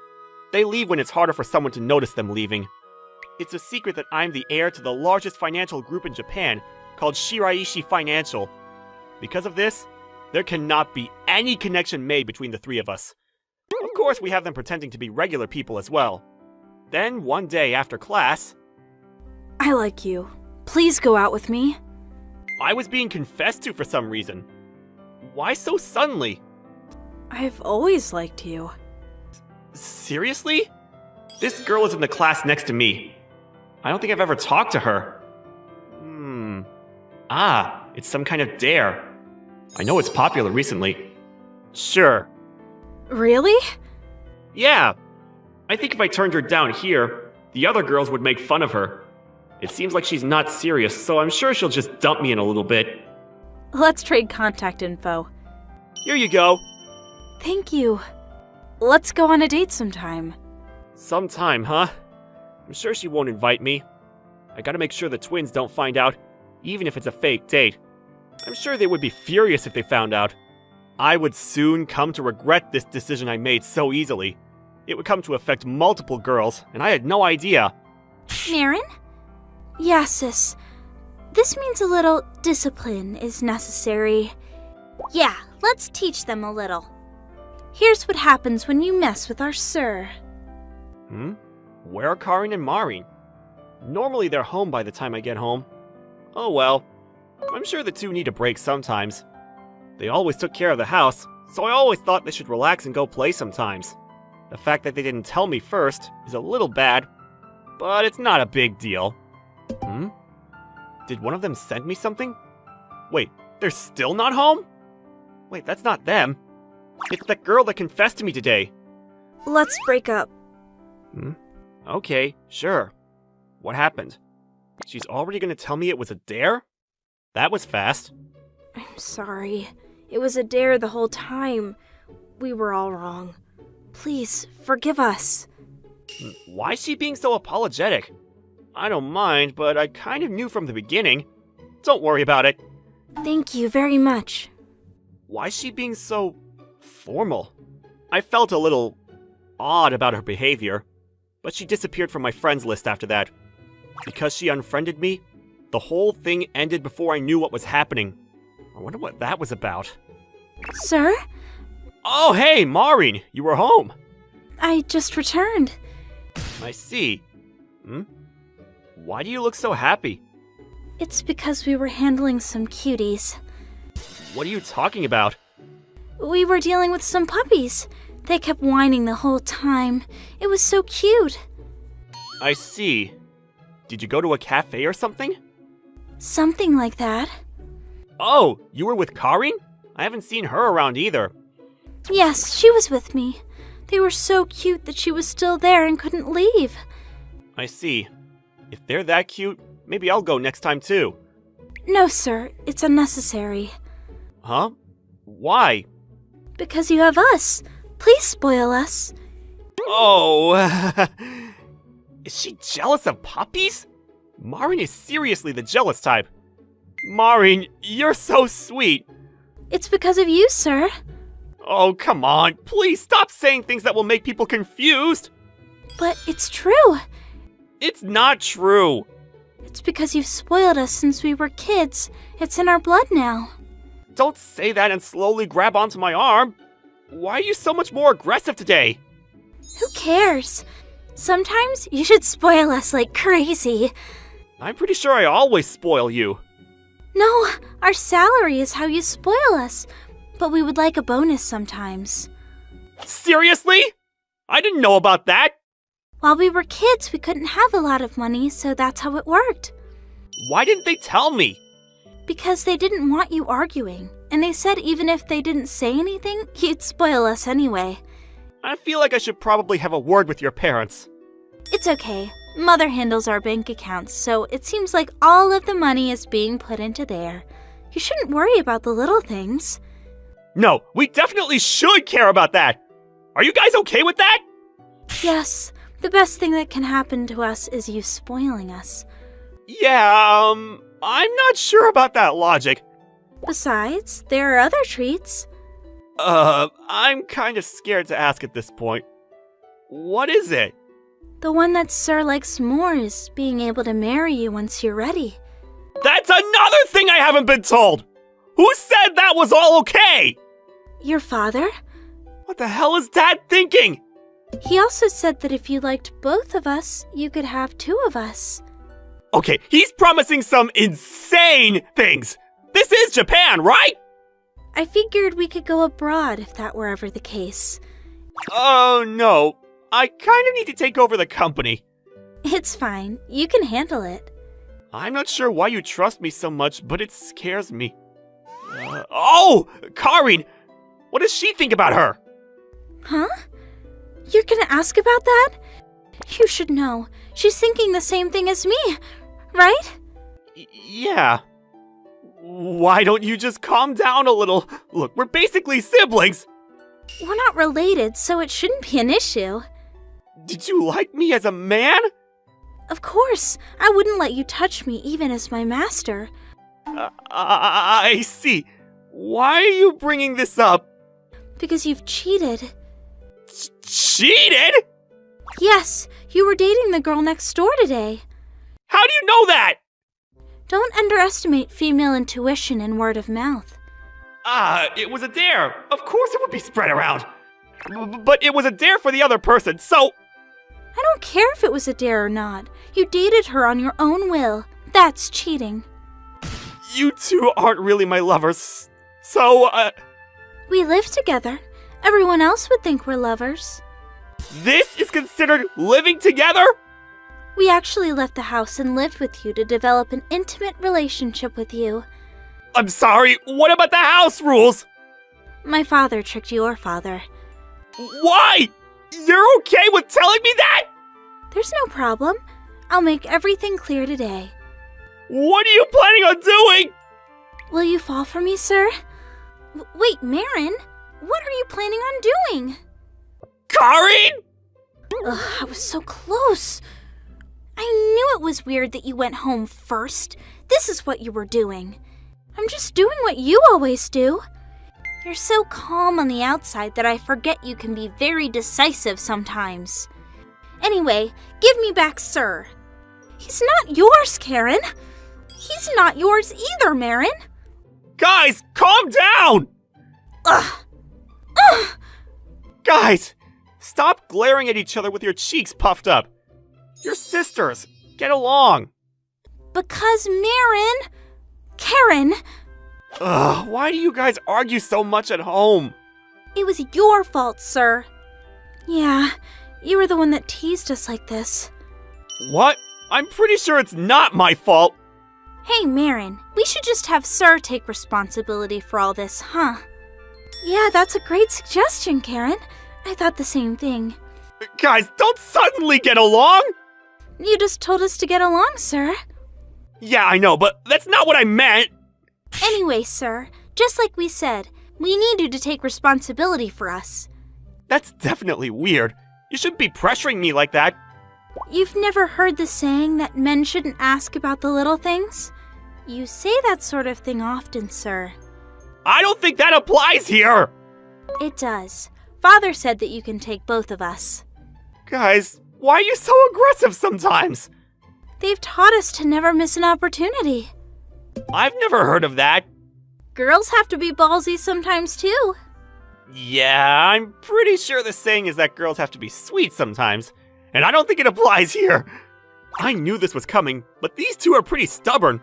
They leave when it's harder for someone to notice them leaving. It's a secret that I'm the heir to the largest financial group in Japan, called Shiraishi Financial. Because of this, there cannot be any connection made between the three of us. Of course, we have them pretending to be regular people as well. Then, one day after class, I like you. Please go out with me. I was being confessed to for some reason. Why so suddenly? I've always liked you. Seriously? This girl is in the class next to me. I don't think I've ever talked to her. It's some kind of dare. I know it's popular recently. Sure. Really? Yeah. I think if I turned her down here, the other girls would make fun of her. It seems like she's not serious, so I'm sure she'll just dump me in a little bit. Let's trade contact info. Here you go. Thank you. Let's go on a date sometime. Sometime, huh? I'm sure she won't invite me. I gotta make sure the twins don't find out, even if it's a fake date. I'm sure they would be furious if they found out. I would soon come to regret this decision I made so easily. It would come to affect multiple girls, and I had no idea. Marin? Yeah, sis. This means a little discipline is necessary. Yeah, let's teach them a little. Here's what happens when you mess with our sir. Where are Karin and Marin? Normally they're home by the time I get home. Oh well. I'm sure the two need a break sometimes. They always took care of the house, so I always thought they should relax and go play sometimes. The fact that they didn't tell me first is a little bad, but it's not a big deal. Did one of them send me something? Wait, they're still not home? Wait, that's not them. It's that girl that confessed to me today. Let's break up. Okay, sure. What happened? She's already gonna tell me it was a dare? That was fast. I'm sorry. It was a dare the whole time. We were all wrong. Please, forgive us. Why is she being so apologetic? I don't mind, but I kind of knew from the beginning. Don't worry about it. Thank you very much. Why is she being so formal? I felt a little odd about her behavior, but she disappeared from my friends list after that. Because she unfriended me, the whole thing ended before I knew what was happening. I wonder what that was about. Sir? Oh, hey, Maureen, you were home. I just returned. I see. Why do you look so happy? It's because we were handling some cuties. What are you talking about? We were dealing with some puppies. They kept whining the whole time. It was so cute. I see. Did you go to a cafe or something? Something like that. Oh, you were with Karin? I haven't seen her around either. Yes, she was with me. They were so cute that she was still there and couldn't leave. I see. If they're that cute, maybe I'll go next time too. No, sir, it's unnecessary. Huh? Why? Because you have us. Please spoil us. Oh, is she jealous of puppies? Maureen is seriously the jealous type. Maureen, you're so sweet. It's because of you, sir. Oh, come on. Please stop saying things that will make people confused. But it's true. It's not true. It's because you've spoiled us since we were kids. It's in our blood now. Don't say that and slowly grab onto my arm. Why are you so much more aggressive today? Who cares? Sometimes you should spoil us like crazy. I'm pretty sure I always spoil you. No, our salary is how you spoil us. But we would like a bonus sometimes. Seriously? I didn't know about that. While we were kids, we couldn't have a lot of money, so that's how it worked. Why didn't they tell me? Because they didn't want you arguing. And they said even if they didn't say anything, you'd spoil us anyway. I feel like I should probably have a word with your parents. It's okay. Mother handles our bank accounts, so it seems like all of the money is being put into there. You shouldn't worry about the little things. No, we definitely should care about that. Are you guys okay with that? Yes, the best thing that can happen to us is you spoiling us. Yeah, I'm not sure about that logic. Besides, there are other treats. I'm kind of scared to ask at this point. What is it? The one that Sir likes more is being able to marry you once you're ready. That's another thing I haven't been told! Who said that was all okay? Your father? What the hell is Dad thinking? He also said that if you liked both of us, you could have two of us. Okay, he's promising some insane things. This is Japan, right? I figured we could go abroad if that were ever the case. Oh, no. I kind of need to take over the company. It's fine. You can handle it. I'm not sure why you trust me so much, but it scares me. Oh! Karin! What does she think about her? Huh? You're gonna ask about that? You should know. She's thinking the same thing as me, right? Yeah. Why don't you just calm down a little? Look, we're basically siblings. We're not related, so it shouldn't be an issue. Did you like me as a man? Of course. I wouldn't let you touch me even as my master. I see. Why are you bringing this up? Because you've cheated. Cheated? Yes, you were dating the girl next door today. How do you know that? Don't underestimate female intuition and word of mouth. It was a dare. Of course it would be spread around. But it was a dare for the other person, so... I don't care if it was a dare or not. You dated her on your own will. That's cheating. You two aren't really my lovers, so, We live together. Everyone else would think we're lovers. This is considered living together? We actually left the house and lived with you to develop an intimate relationship with you. I'm sorry, what about the house rules? My father tricked your father. Why? You're okay with telling me that? There's no problem. I'll make everything clear today. What are you planning on doing? Will you fall for me, sir? Wait, Marin, what are you planning on doing? Karin? Ugh, I was so close. I knew it was weird that you went home first. This is what you were doing. I'm just doing what you always do. You're so calm on the outside that I forget you can be very decisive sometimes. Anyway, give me back Sir. He's not yours, Karen. He's not yours either, Marin. Guys, calm down! Ugh. Guys, stop glaring at each other with your cheeks puffed up. You're sisters. Get along. Because Marin... Karen... Ugh, why do you guys argue so much at home? It was your fault, sir. Yeah, you were the one that teased us like this. What? I'm pretty sure it's not my fault. Hey, Marin, we should just have Sir take responsibility for all this, huh? Yeah, that's a great suggestion, Karen. I thought the same thing. Guys, don't suddenly get along! You just told us to get along, sir. Yeah, I know, but that's not what I meant! Anyway, sir, just like we said, we need you to take responsibility for us. That's definitely weird. You shouldn't be pressuring me like that. You've never heard the saying that men shouldn't ask about the little things? You say that sort of thing often, sir. I don't think that applies here! It does. Father said that you can take both of us. Guys, why are you so aggressive sometimes? They've taught us to never miss an opportunity. I've never heard of that. Girls have to be ballsy sometimes, too. Yeah, I'm pretty sure the saying is that girls have to be sweet sometimes, and I don't think it applies here. I knew this was coming, but these two are pretty stubborn.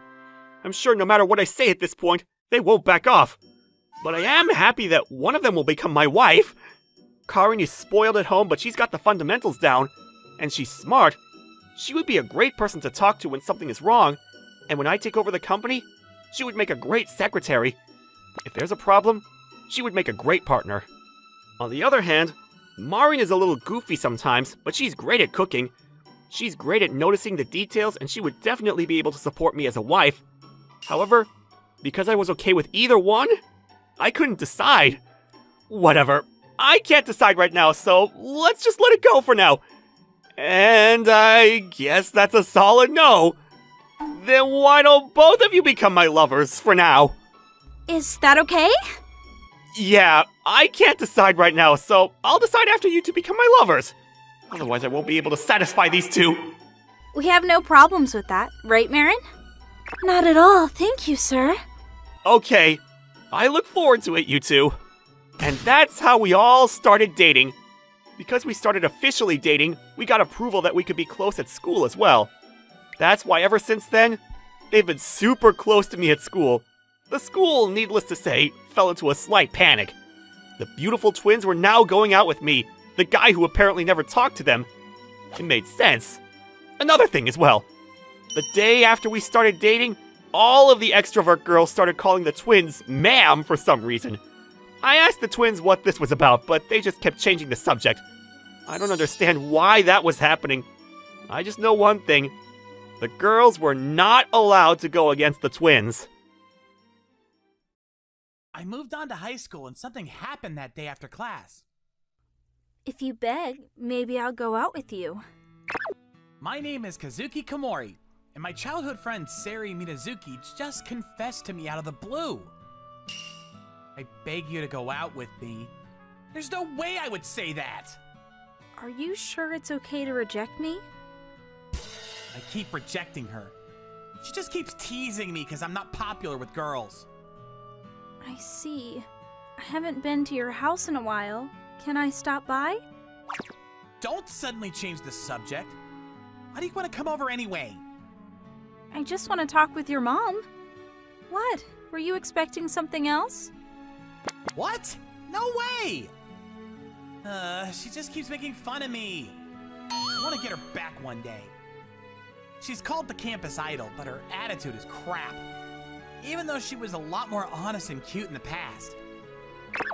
I'm sure no matter what I say at this point, they won't back off. But I am happy that one of them will become my wife. Karin is spoiled at home, but she's got the fundamentals down, and she's smart. She would be a great person to talk to when something is wrong, and when I take over the company, she would make a great secretary. If there's a problem, she would make a great partner. On the other hand, Marin is a little goofy sometimes, but she's great at cooking. She's great at noticing the details, and she would definitely be able to support me as a wife. However, because I was okay with either one, I couldn't decide. Whatever. I can't decide right now, so let's just let it go for now. And I guess that's a solid no. Then why don't both of you become my lovers for now? Is that okay? Yeah, I can't decide right now, so I'll decide after you two become my lovers. Otherwise, I won't be able to satisfy these two. We have no problems with that, right, Marin? Not at all, thank you, sir. Okay, I look forward to it, you two. And that's how we all started dating. Because we started officially dating, we got approval that we could be close at school as well. That's why ever since then, they've been super close to me at school. The school, needless to say, fell into a slight panic. The beautiful twins were now going out with me, the guy who apparently never talked to them. It made sense. Another thing as well. The day after we started dating, all of the extrovert girls started calling the twins ma'am for some reason. I asked the twins what this was about, but they just kept changing the subject. I don't understand why that was happening. I just know one thing. The girls were not allowed to go against the twins. I moved on to high school and something happened that day after class. If you beg, maybe I'll go out with you. My name is Kazuki Komori, and my childhood friend Sari Minazuki just confessed to me out of the blue. I beg you to go out with me. There's no way I would say that. Are you sure it's okay to reject me? I keep rejecting her. She just keeps teasing me because I'm not popular with girls. I see. I haven't been to your house in a while. Can I stop by? Don't suddenly change the subject. Why do you want to come over anyway? I just want to talk with your mom. What? Were you expecting something else? What? No way! She just keeps making fun of me. I want to get her back one day. She's called the campus idol, but her attitude is crap. Even though she was a lot more honest and cute in the past.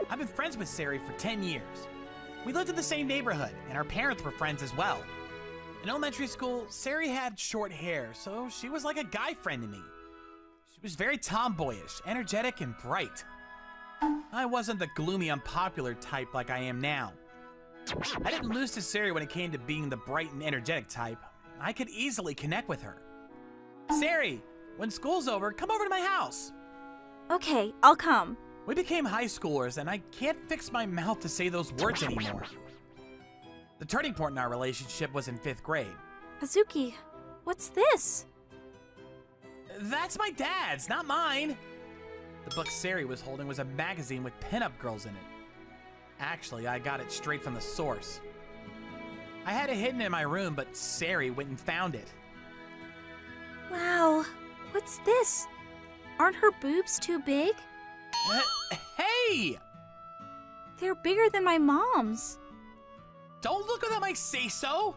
I've been friends with Sari for 10 years. We lived in the same neighborhood, and our parents were friends as well. In elementary school, Sari had short hair, so she was like a guy friend to me. She was very tomboyish, energetic, and bright. I wasn't the gloomy, unpopular type like I am now. I didn't lose to Sari when it came to being the bright and energetic type. I could easily connect with her. Sari, when school's over, come over to my house. Okay, I'll come. We became high schoolers, and I can't fix my mouth to say those words anymore. The turning point in our relationship was in 5th grade. Kazuki, what's this? That's my dad's, not mine. The book Sari was holding was a magazine with pinup girls in it. Actually, I got it straight from the source. I had it hidden in my room, but Sari went and found it. Wow, what's this? Aren't her boobs too big? Hey! They're bigger than my mom's. Don't look at them, I say so!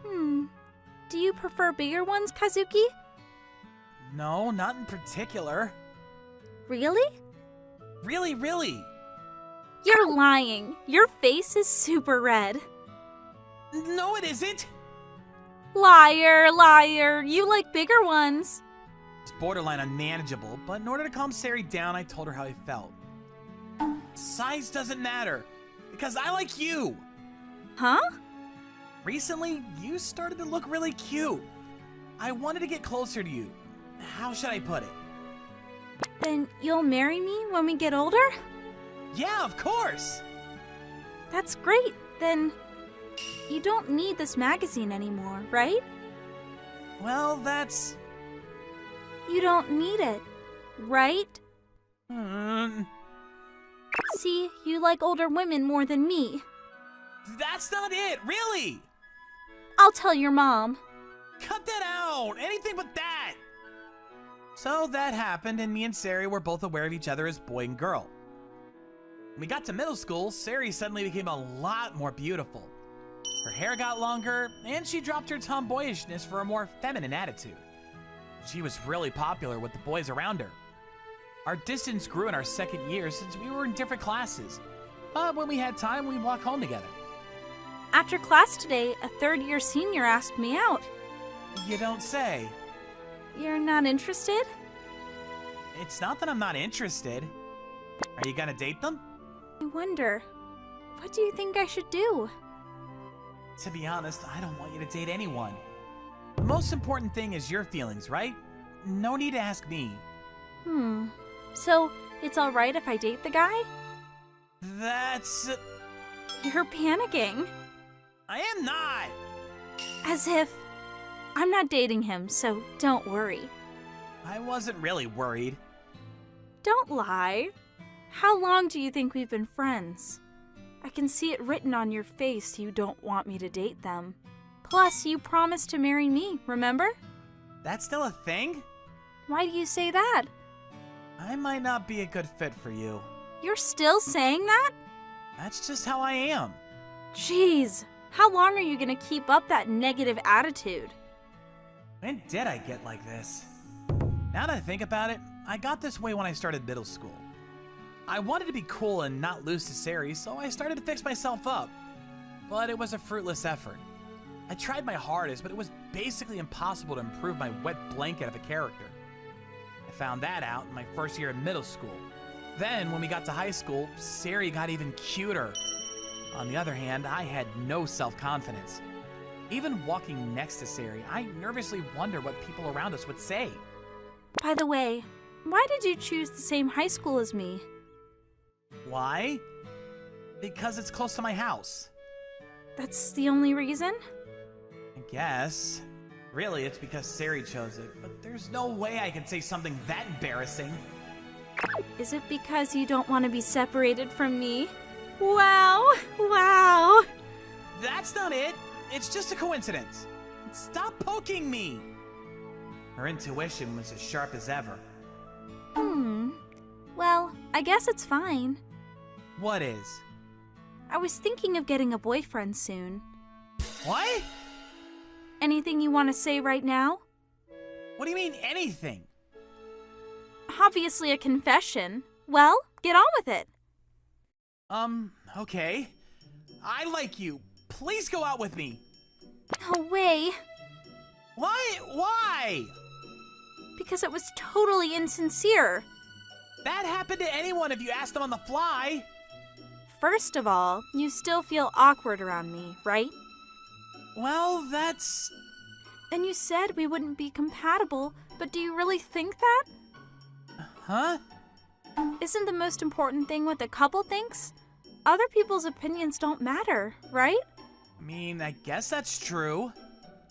Do you prefer bigger ones, Kazuki? No, not in particular. Really? Really. You're lying. Your face is super red. No, it isn't. Liar. You like bigger ones. It's borderline unmanageable, but in order to calm Sari down, I told her how I felt. Size doesn't matter, because I like you. Huh? Recently, you started to look really cute. I wanted to get closer to you. How should I put it? Then you'll marry me when we get older? Yeah, of course. That's great. Then you don't need this magazine anymore, right? Well, that's... You don't need it, right? Hmm. See, you like older women more than me. That's not it, really. I'll tell your mom. Cut that out. Anything but that. So that happened, and me and Sari were both aware of each other as boy and girl. When we got to middle school, Sari suddenly became a lot more beautiful. Her hair got longer, and she dropped her tomboyishness for a more feminine attitude. She was really popular with the boys around her. Our distance grew in our 2nd year since we were in different classes. But when we had time, we'd walk home together. After class today, a 3rd-year senior asked me out. You don't say. You're not interested? It's not that I'm not interested. Are you gonna date them? I wonder, what do you think I should do? To be honest, I don't want you to date anyone. The most important thing is your feelings, right? No need to ask me. So, it's alright if I date the guy? That's... You're panicking. I am not! As if... I'm not dating him, so don't worry. I wasn't really worried. Don't lie. How long do you think we've been friends? I can see it written on your face you don't want me to date them. Plus, you promised to marry me, remember? That's still a thing? Why do you say that? I might not be a good fit for you. You're still saying that? That's just how I am. Jeez, how long are you gonna keep up that negative attitude? When did I get like this? Now that I think about it, I got this way when I started middle school. I wanted to be cool and not lose to Sari, so I started to fix myself up. But it was a fruitless effort. I tried my hardest, but it was basically impossible to improve my wet blanket of a character. I found that out in my 1st year in middle school. Then, when we got to high school, Sari got even cuter. On the other hand, I had no self-confidence. Even walking next to Sari, I nervously wondered what people around us would say. By the way, why did you choose the same high school as me? Why? Because it's close to my house. That's the only reason? I guess. Really, it's because Sari chose it, but there's no way I can say something that embarrassing. Is it because you don't want to be separated from me? Wow! That's not it! It's just a coincidence. Stop poking me! Her intuition was as sharp as ever. Well, I guess it's fine. What is? I was thinking of getting a boyfriend soon. What? Anything you want to say right now? What do you mean, anything? Obviously a confession. Well, get on with it. Okay. I like you. Please go out with me. No way. What? Why? Because it was totally insincere. That happened to anyone if you asked them on the fly. First of all, you still feel awkward around me, right? Well, that's... And you said we wouldn't be compatible, but do you really think that? Huh? Isn't the most important thing what the couple thinks? Other people's opinions don't matter, right? I mean, I guess that's true.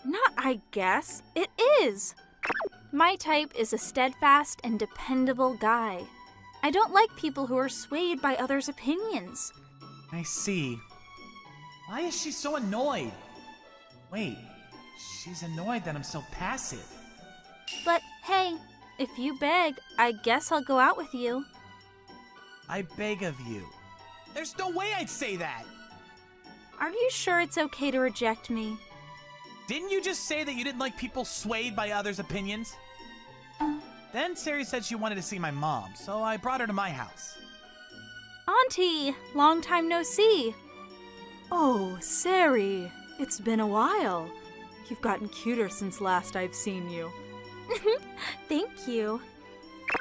Not I guess, it is. My type is a steadfast and dependable guy. I don't like people who are swayed by others' opinions. I see. Why is she so annoyed? Wait, she's annoyed that I'm so passive. But hey, if you beg, I guess I'll go out with you. I beg of you. There's no way I'd say that. Are you sure it's okay to reject me? Didn't you just say that you didn't like people swayed by others' opinions? Then Sari said she wanted to see my mom, so I brought her to my house. Auntie, long time no see. Oh, Sari, it's been a while. You've gotten cuter since last I've seen you. Thank you.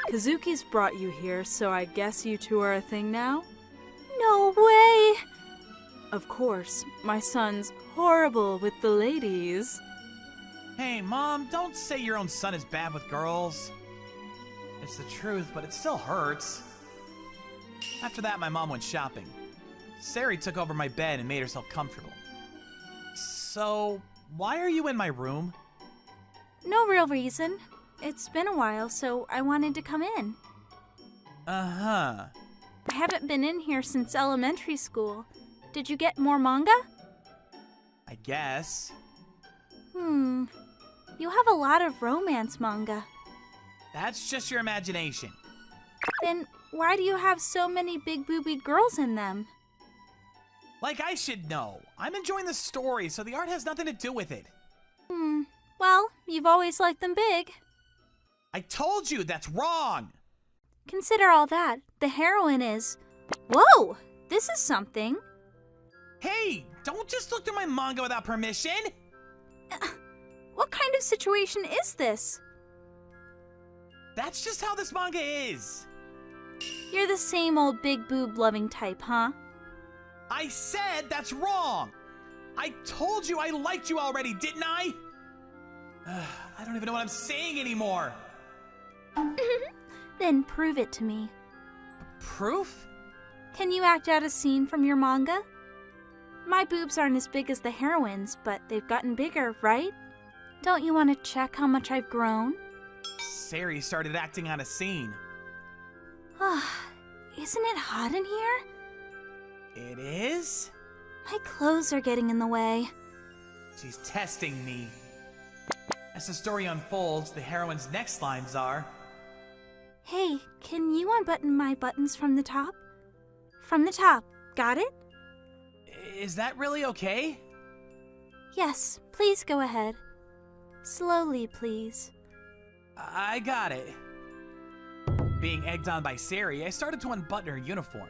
Kazuki's brought you here, so I guess you two are a thing now? No way! Of course, my son's horrible with the ladies. Hey, Mom, don't say your own son is bad with girls. It's the truth, but it still hurts. After that, my mom went shopping. Sari took over my bed and made herself comfortable. So, why are you in my room? No real reason. It's been a while, so I wanted to come in. Uh-huh. I haven't been in here since elementary school. Did you get more manga? I guess. You have a lot of romance manga. That's just your imagination. Then why do you have so many big boobied girls in them? Like I should know. I'm enjoying the story, so the art has nothing to do with it. Well, you've always liked them big. I told you that's wrong! Consider all that. The heroine is... Whoa! This is something. Hey! Don't just look through my manga without permission! What kind of situation is this? That's just how this manga is! You're the same old big boob loving type, huh? I said that's wrong! I told you I liked you already, didn't I? I don't even know what I'm saying anymore! Then prove it to me. Proof? Can you act out a scene from your manga? My boobs aren't as big as the heroine's, but they've gotten bigger, right? Don't you want to check how much I've grown? Sari started acting on a scene. Isn't it hot in here? It is? My clothes are getting in the way. She's testing me. As the story unfolds, the heroine's next lines are... Hey, can you unbutton my buttons from the top? From the top, got it? Is that really okay? Yes, please go ahead. Slowly, please. I got it. Being egged on by Sari, I started to unbutton her uniform.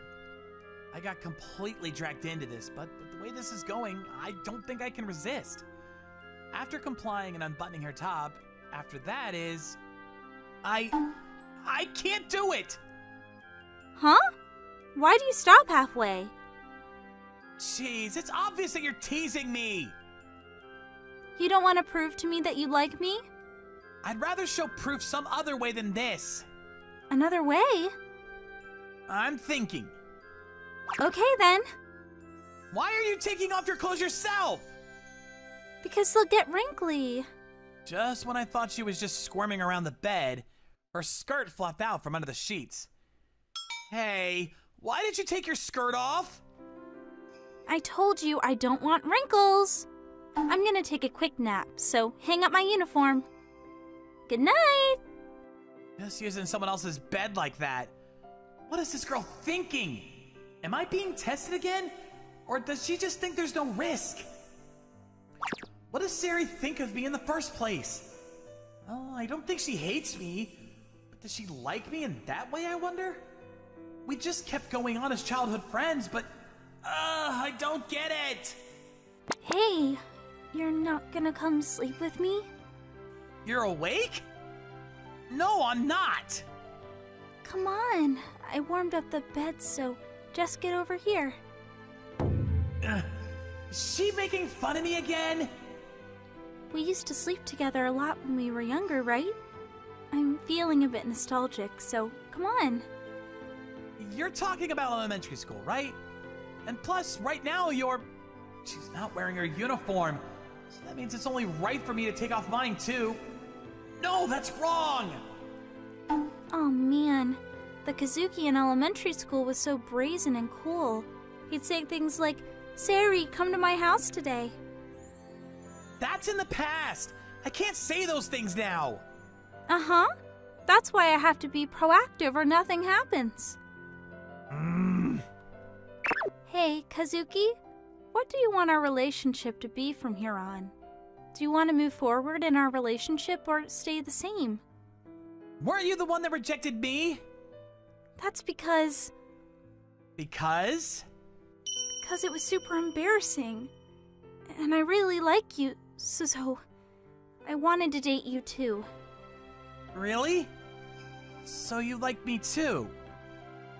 I got completely dragged into this, but the way this is going, I don't think I can resist. After complying and unbuttoning her top, after that is... I can't do it! Huh? Why do you stop halfway? Jeez, it's obvious that you're teasing me! You don't want to prove to me that you like me? I'd rather show proof some other way than this. Another way? I'm thinking. Okay then. Why are you taking off your clothes yourself? Because they'll get wrinkly. Just when I thought she was just squirming around the bed, her skirt flopped out from under the sheets. Hey, why did you take your skirt off? I told you I don't want wrinkles. I'm gonna take a quick nap, so hang up my uniform. Good night. Just using someone else's bed like that. What is this girl thinking? Am I being tested again? Or does she just think there's no risk? What does Sari think of me in the first place? Oh, I don't think she hates me. But does she like me in that way, I wonder? We just kept going on as childhood friends, but... I don't get it! Hey, you're not gonna come sleep with me? You're awake? No, I'm not! Come on, I warmed up the bed, so just get over here. Is she making fun of me again? We used to sleep together a lot when we were younger, right? I'm feeling a bit nostalgic, so come on. You're talking about elementary school, right? And plus, right now she's not wearing her uniform. So that means it's only right for me to take off mine, too. No, that's wrong! Oh man, the Kazuki in elementary school was so brazen and cool. He'd say things like, Sari, come to my house today. That's in the past! I can't say those things now! Uh-huh. That's why I have to be proactive or nothing happens. Hey, Kazuki, what do you want our relationship to be from here on? Do you want to move forward in our relationship or stay the same? Weren't you the one that rejected me? That's because Because? it was super embarrassing. And I really like you, so I wanted to date you too. Really? So you like me too?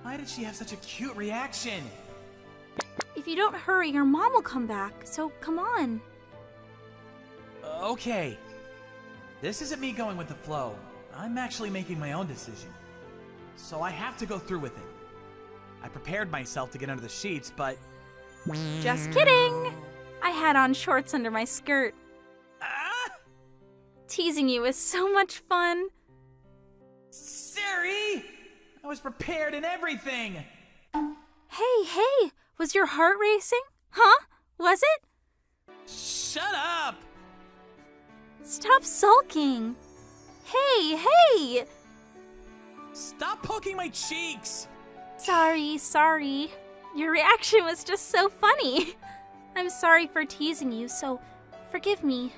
Why did she have such a cute reaction? If you don't hurry, your mom will come back, so come on. Okay. This isn't me going with the flow. I'm actually making my own decision. So I have to go through with it. I prepared myself to get under the sheets, but... Just kidding! I had on shorts under my skirt. Ah! Teasing you is so much fun. Sari! I was prepared and everything! Hey, was your heart racing? Huh? Was it? Shut up! Stop sulking. Hey! Stop poking my cheeks! Sorry. Your reaction was just so funny. I'm sorry for teasing you, so forgive me.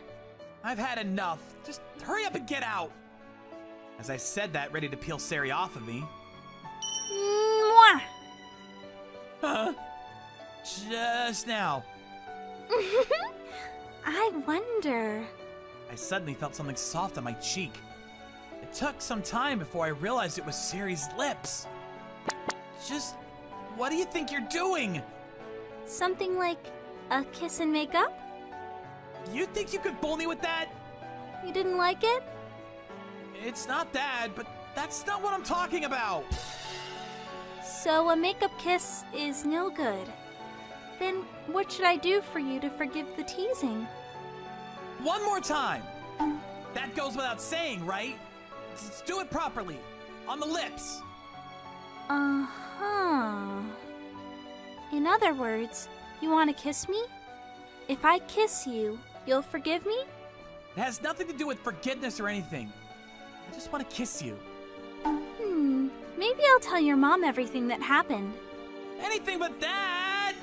I've had enough. Just hurry up and get out! As I said that, ready to peel Sari off of me. Mwah! Huh? Just now. I wonder. I suddenly felt something soft on my cheek. It took some time before I realized it was Sari's lips. Just, what do you think you're doing? Something like a kiss and make up? You think you could fool me with that? You didn't like it? It's not that, but that's not what I'm talking about. So a makeup kiss is no good. Then what should I do for you to forgive the teasing? One more time. That goes without saying, right? Let's do it properly. On the lips. Uh-huh. In other words, you want to kiss me? If I kiss you, you'll forgive me? It has nothing to do with forgiveness or anything. I just want to kiss you. Maybe I'll tell your mom everything that happened. Anything but that!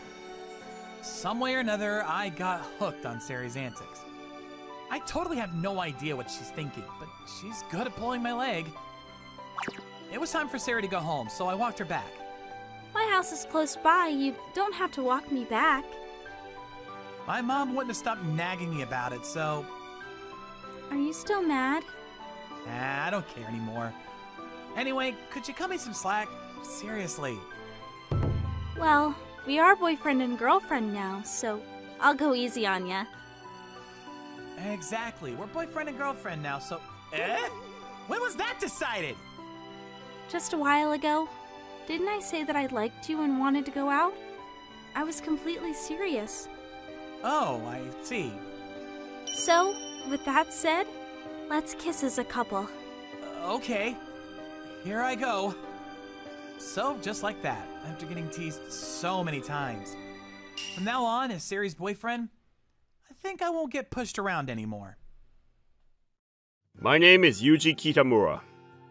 Some way or another, I got hooked on Sari's antics. I totally have no idea what she's thinking, but she's good at pulling my leg. It was time for Sari to go home, so I walked her back. My house is close by. You don't have to walk me back. My mom wouldn't have stopped nagging me about it, so... Are you still mad? Nah, I don't care anymore. Anyway, could you cut me some slack? Seriously. Well, we are boyfriend and girlfriend now, so I'll go easy on ya. Exactly. We're boyfriend and girlfriend now, so... When was that decided? Just a while ago. Didn't I say that I liked you and wanted to go out? I was completely serious. Oh, I see. So, with that said, let's kiss as a couple. Okay. Here I go. So, just like that, after getting teased so many times. From now on, as Sari's boyfriend, I think I won't get pushed around anymore. My name is Yuji Kitamura.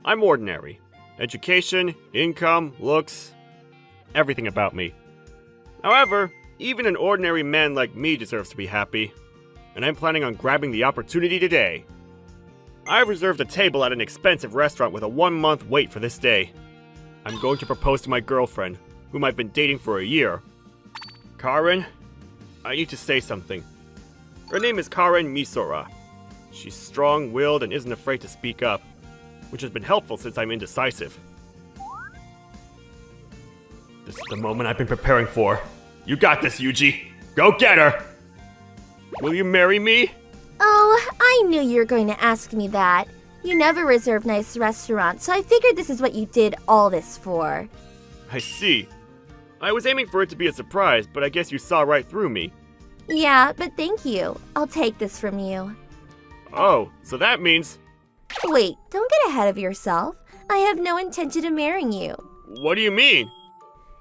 I'm ordinary. Education, income, looks, everything about me. However, Even an ordinary man like me deserves to be happy. And I'm planning on grabbing the opportunity today. I've reserved a table at an expensive restaurant with a 1-month wait for this day. I'm going to propose to my girlfriend, whom I've been dating for a year. Karen, I need to say something. Her name is Karen Misora. She's strong-willed and isn't afraid to speak up, which has been helpful since I'm indecisive. This is the moment I've been preparing for. You got this, Yuji. Go get her! Will you marry me? Oh, I knew you were going to ask me that. You never reserve nice restaurants, so I figured this is what you did all this for. I see. I was aiming for it to be a surprise, but I guess you saw right through me. Yeah, but thank you. I'll take this from you. Oh, so that means... Wait, don't get ahead of yourself. I have no intention of marrying you. What do you mean?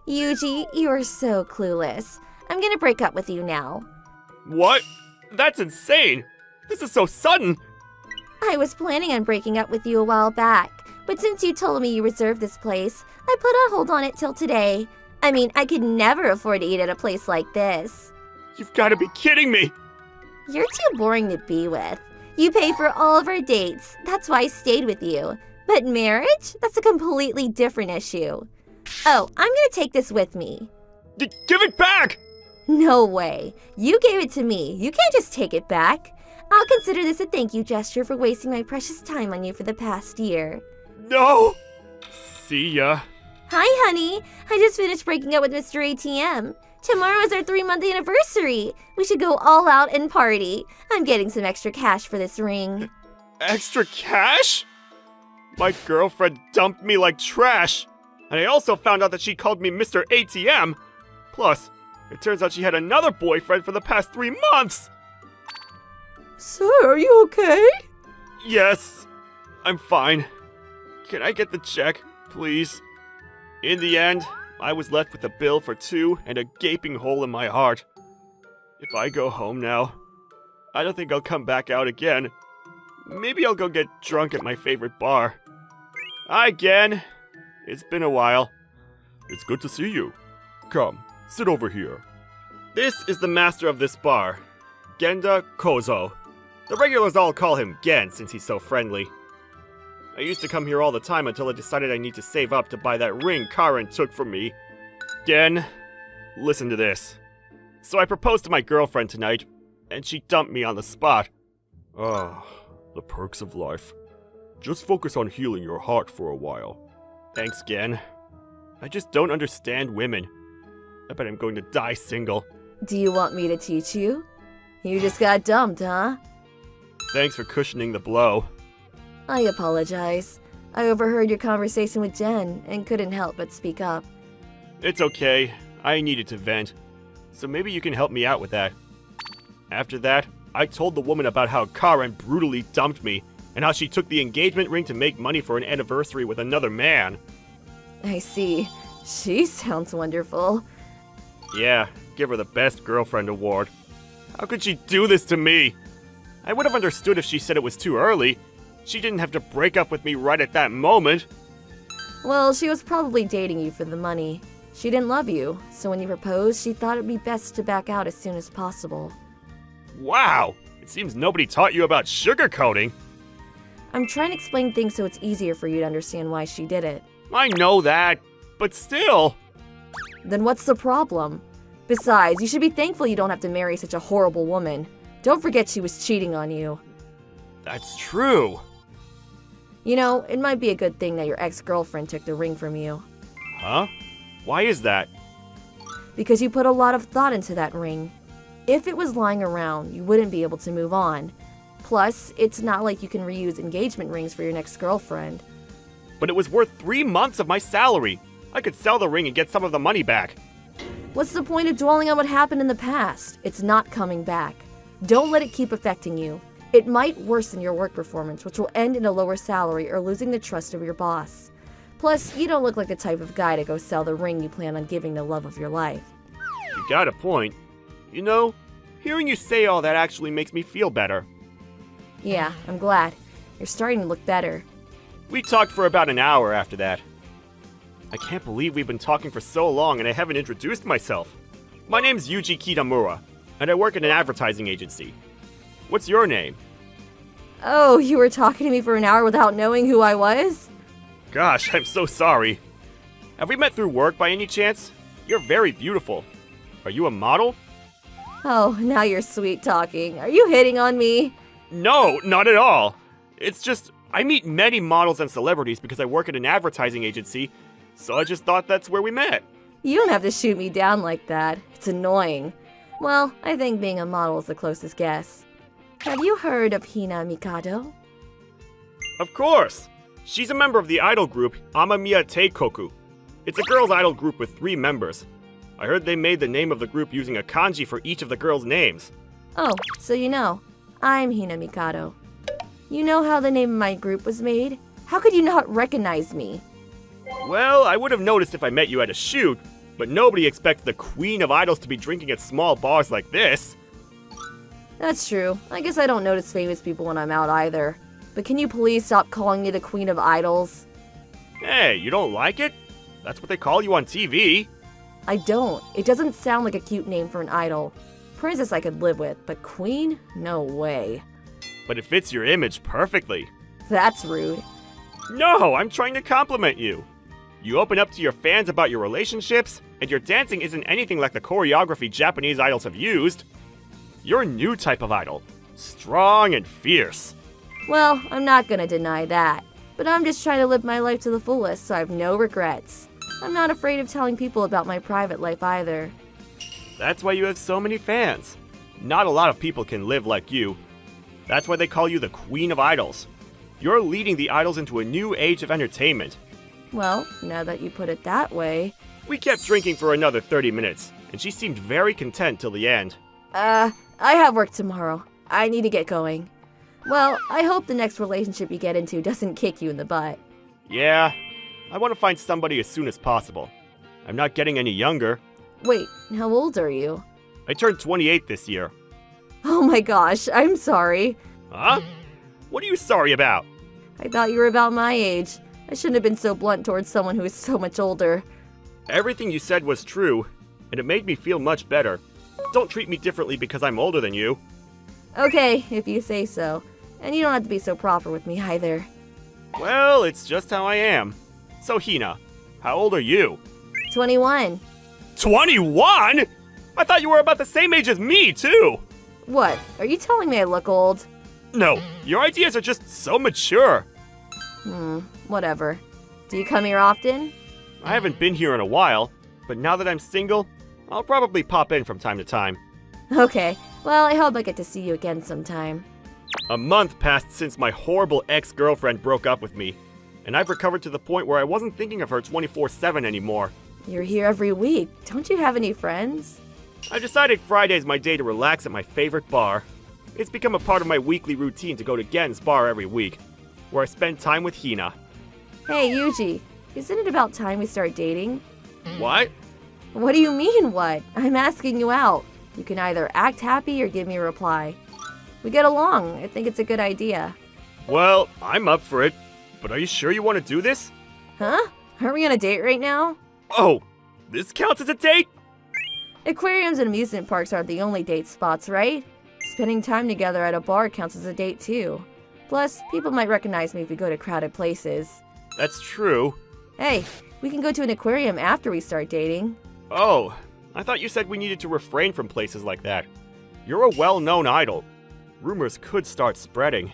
Yuji, you are so clueless. I'm gonna break up with you now. What? That's insane! This is so sudden! I was planning on breaking up with you a while back, but since you told me you reserved this place, I put a hold on it till today. I mean, I could never afford to eat at a place like this. You've got to be kidding me! You're too boring to be with. You pay for all of our dates. That's why I stayed with you. But marriage? That's a completely different issue. Oh, I'm gonna take this with me. Give it back! No way. You gave it to me. You can't just take it back. I'll consider this a thank you gesture for wasting my precious time on you for the past year. No! See ya. Hi, honey. I just finished breaking up with Mr. ATM. Tomorrow is our 3-month anniversary. We should go all out and party. I'm getting some extra cash for this ring. Extra cash? My girlfriend dumped me like trash. And I also found out that she called me Mr. ATM. Plus, it turns out she had another boyfriend for the past 3 months. Sir, are you okay? Yes, I'm fine. Can I get the check, please? In the end, I was left with a bill for 2 and a gaping hole in my heart. If I go home now, I don't think I'll come back out again. Maybe I'll go get drunk at my favorite bar. Hi, Gen. It's been a while. It's good to see you. Come, sit over here. This is the master of this bar, Genda Kozo. The regulars all call him Gen since he's so friendly. I used to come here all the time until I decided I need to save up to buy that ring Karen took from me. Gen, listen to this. So I proposed to my girlfriend tonight, and she dumped me on the spot. Ah, the perks of life. Just focus on healing your heart for a while. Thanks, Gen. I just don't understand women. I bet I'm going to die single. Do you want me to teach you? You just got dumped, huh? Thanks for cushioning the blow. I apologize. I overheard your conversation with Jen and couldn't help but speak up. It's okay. I needed to vent. So maybe you can help me out with that. After that, I told the woman about how Karen brutally dumped me and how she took the engagement ring to make money for an anniversary with another man. I see. She sounds wonderful. Yeah, give her the best girlfriend award. How could she do this to me? I would have understood if she said it was too early. She didn't have to break up with me right at that moment. Well, she was probably dating you for the money. She didn't love you, so when you proposed, she thought it'd be best to back out as soon as possible. Wow! It seems nobody taught you about sugarcoating. I'm trying to explain things so it's easier for you to understand why she did it. I know that, but still. Then what's the problem? Besides, you should be thankful you don't have to marry such a horrible woman. Don't forget she was cheating on you. That's true. You know, it might be a good thing that your ex-girlfriend took the ring from you. Huh? Why is that? Because you put a lot of thought into that ring. If it was lying around, you wouldn't be able to move on. Plus, it's not like you can reuse engagement rings for your next girlfriend. But it was worth 3 months of my salary. I could sell the ring and get some of the money back. What's the point of dwelling on what happened in the past? It's not coming back. Don't let it keep affecting you. It might worsen your work performance, which will end in a lower salary or losing the trust of your boss. Plus, you don't look like the type of guy to go sell the ring you plan on giving the love of your life. You got a point. You know, hearing you say all that actually makes me feel better. Yeah, I'm glad. You're starting to look better. We talked for about an hour after that. I can't believe we've been talking for so long and I haven't introduced myself. My name's Yuji Kitamura, and I work at an advertising agency. What's your name? Oh, you were talking to me for an hour without knowing who I was? Gosh, I'm so sorry. Have we met through work by any chance? You're very beautiful. Are you a model? Oh, now you're sweet talking. Are you hitting on me? No, not at all. It's just, I meet many models and celebrities because I work at an advertising agency, so I just thought that's where we met. You don't have to shoot me down like that. It's annoying. Well, I think being a model is the closest guess. Have you heard of Hina Mikado? Of course! She's a member of the idol group Amamiya Teikoku. It's a girls' idol group with 3 members. I heard they made the name of the group using a kanji for each of the girls' names. Oh, so you know. I'm Hina Mikado. You know how the name of my group was made? How could you not recognize me? Well, I would have noticed if I met you at a shoot, but nobody expects the queen of idols to be drinking at small bars like this. That's true. I guess I don't notice famous people when I'm out either. But can you please stop calling me the queen of idols? Hey, you don't like it? That's what they call you on TV. I don't. It doesn't sound like a cute name for an idol. Princess I could live with, but queen? No way. But it fits your image perfectly. That's rude. No, I'm trying to compliment you. You open up to your fans about your relationships, and your dancing isn't anything like the choreography Japanese idols have used. You're a new type of idol. Strong and fierce. Well, I'm not gonna deny that. But I'm just trying to live my life to the fullest, so I have no regrets. I'm not afraid of telling people about my private life either. That's why you have so many fans. Not a lot of people can live like you. That's why they call you the Queen of Idols. You're leading the idols into a new age of entertainment. Well, now that you put it that way... We kept drinking for another 30 minutes, and she seemed very content till the end. I have work tomorrow. I need to get going. Well, I hope the next relationship you get into doesn't kick you in the butt. Yeah, I want to find somebody as soon as possible. I'm not getting any younger. Wait, how old are you? I turned 28 this year. Oh my gosh, I'm sorry. Huh? What are you sorry about? I thought you were about my age. I shouldn't have been so blunt towards someone who is so much older. Everything you said was true, and it made me feel much better. Don't treat me differently because I'm older than you. Okay, if you say so. And you don't have to be so proper with me either. Well, it's just how I am. So Hina, how old are you? 21. 21? I thought you were about the same age as me, too! What? Are you telling me I look old? No, your ideas are just so mature. Whatever. Do you come here often? I haven't been here in a while, but now that I'm single, I'll probably pop in from time to time. Okay, well, I hope I get to see you again sometime. A month passed since my horrible ex-girlfriend broke up with me, and I've recovered to the point where I wasn't thinking of her 24/7 anymore. You're here every week. Don't you have any friends? I decided Friday's my day to relax at my favorite bar. It's become a part of my weekly routine to go to Gen's bar every week, where I spend time with Hina. Hey, Yuji, isn't it about time we start dating? What? What do you mean, what? I'm asking you out. You can either act happy or give me a reply. We get along. I think it's a good idea. Well, I'm up for it, but are you sure you want to do this? Huh? Are we on a date right now? Oh, this counts as a date? Aquariums and amusement parks aren't the only date spots, right? Spending time together at a bar counts as a date too. Plus, people might recognize me if we go to crowded places. That's true. Hey, we can go to an aquarium after we start dating. Oh, I thought you said we needed to refrain from places like that. You're a well-known idol. Rumors could start spreading.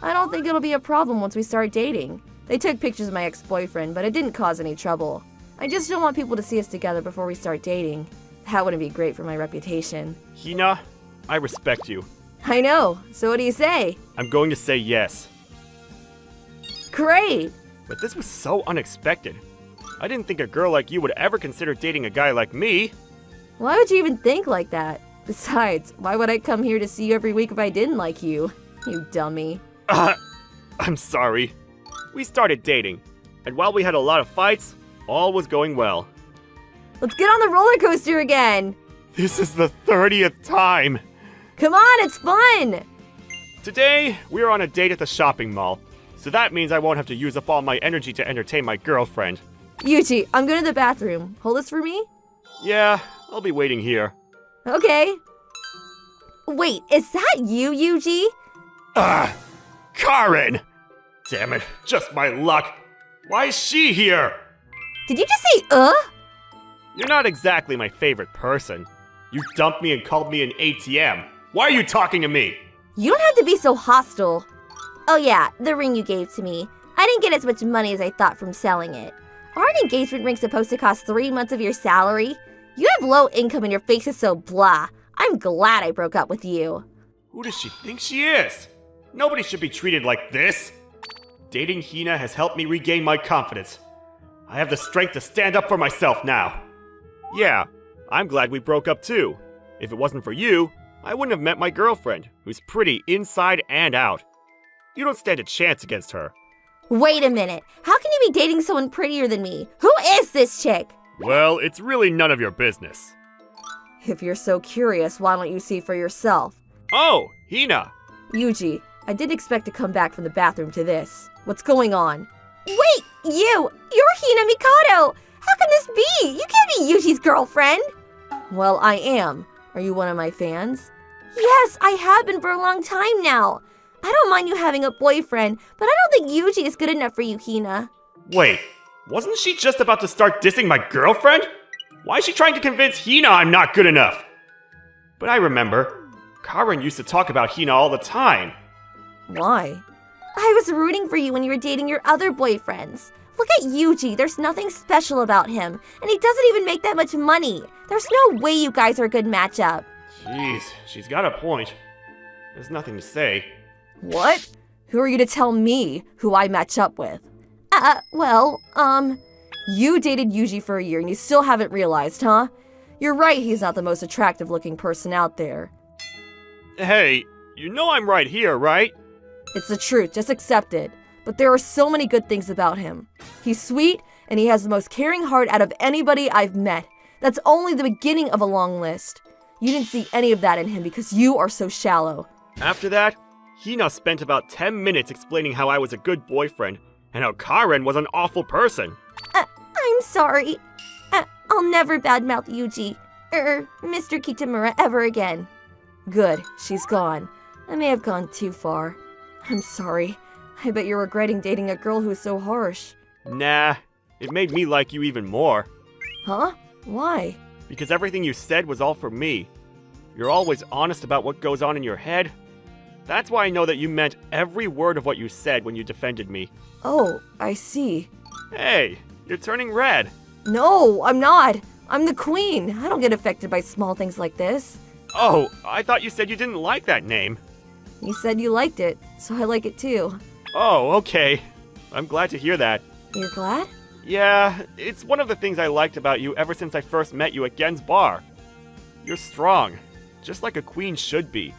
I don't think it'll be a problem once we start dating. They took pictures of my ex-boyfriend, but it didn't cause any trouble. I just don't want people to see us together before we start dating. That wouldn't be great for my reputation. Hina, I respect you. I know, so what do you say? I'm going to say yes. Great! But this was so unexpected. I didn't think a girl like you would ever consider dating a guy like me. Why would you even think like that? Besides, why would I come here to see you every week if I didn't like you? You dummy. I'm sorry. We started dating, and while we had a lot of fights, all was going well. Let's get on the roller coaster again! This is the 30th time! Come on, it's fun! Today, we're on a date at the shopping mall, so that means I won't have to use up all my energy to entertain my girlfriend. Yuji, I'm going to the bathroom. Hold this for me? Yeah, I'll be waiting here. Okay. Wait, is that you, Yuji? Ah! Karen! Damn it, just my luck. Why is she here? Did you just say, You're not exactly my favorite person. You dumped me and called me an ATM. Why are you talking to me? You don't have to be so hostile. Oh yeah, the ring you gave to me. I didn't get as much money as I thought from selling it. Aren't engagement rings supposed to cost 3 months of your salary? You have low income and your face is so blah. I'm glad I broke up with you. Who does she think she is? Nobody should be treated like this. Dating Hina has helped me regain my confidence. I have the strength to stand up for myself now. Yeah, I'm glad we broke up too. If it wasn't for you, I wouldn't have met my girlfriend, who's pretty inside and out. You don't stand a chance against her. Wait a minute. How can you be dating someone prettier than me? Who is this chick? Well, it's really none of your business. If you're so curious, why don't you see for yourself? Oh, Hina! Yuji, I didn't expect to come back from the bathroom to this. What's going on? Wait, you're Hina Mikado! How can this be? You can't be Yuji's girlfriend! Well, I am. Are you one of my fans? Yes, I have been for a long time now. I don't mind you having a boyfriend, but I don't think Yuji is good enough for you, Hina. Wait, wasn't she just about to start dissing my girlfriend? Why is she trying to convince Hina I'm not good enough? But I remember, Karen used to talk about Hina all the time. Why? I was rooting for you when you were dating your other boyfriends. Look at Yuji, there's nothing special about him, and he doesn't even make that much money. There's no way you guys are a good matchup. Jeez, she's got a point. There's nothing to say. What? Who are you to tell me who I match up with? You dated Yuji for a year and you still haven't realized, huh? You're right, he's not the most attractive looking person out there. Hey, you know I'm right here, right? It's the truth, just accept it. But there are so many good things about him. He's sweet, and he has the most caring heart out of anybody I've met. That's only the beginning of a long list. You didn't see any of that in him because you are so shallow. After that, Hina spent about 10 minutes explaining how I was a good boyfriend, and how Karen was an awful person. I'm sorry. I'll never badmouth Yuji, Mr. Kitamura ever again. Good, she's gone. I may have gone too far. I'm sorry. I bet you're regretting dating a girl who's so harsh. Nah, it made me like you even more. Huh? Why? Because everything you said was all for me. You're always honest about what goes on in your head. That's why I know that you meant every word of what you said when you defended me. Oh, I see. Hey, you're turning red. No, I'm not. I'm the queen. I don't get affected by small things like this. Oh, I thought you said you didn't like that name. You said you liked it, so I like it too. Oh, okay. I'm glad to hear that. You're glad? Yeah, it's one of the things I liked about you ever since I first met you at Gen's bar. You're strong, just like a queen should be.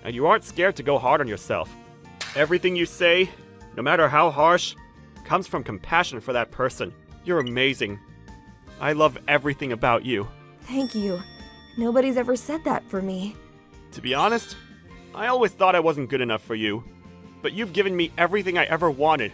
And you aren't scared to go hard on yourself. Everything you say, no matter how harsh, comes from compassion for that person. You're amazing. I love everything about you. Thank you. Nobody's ever said that for me. To be honest, I always thought I wasn't good enough for you. But you've given me everything I ever wanted.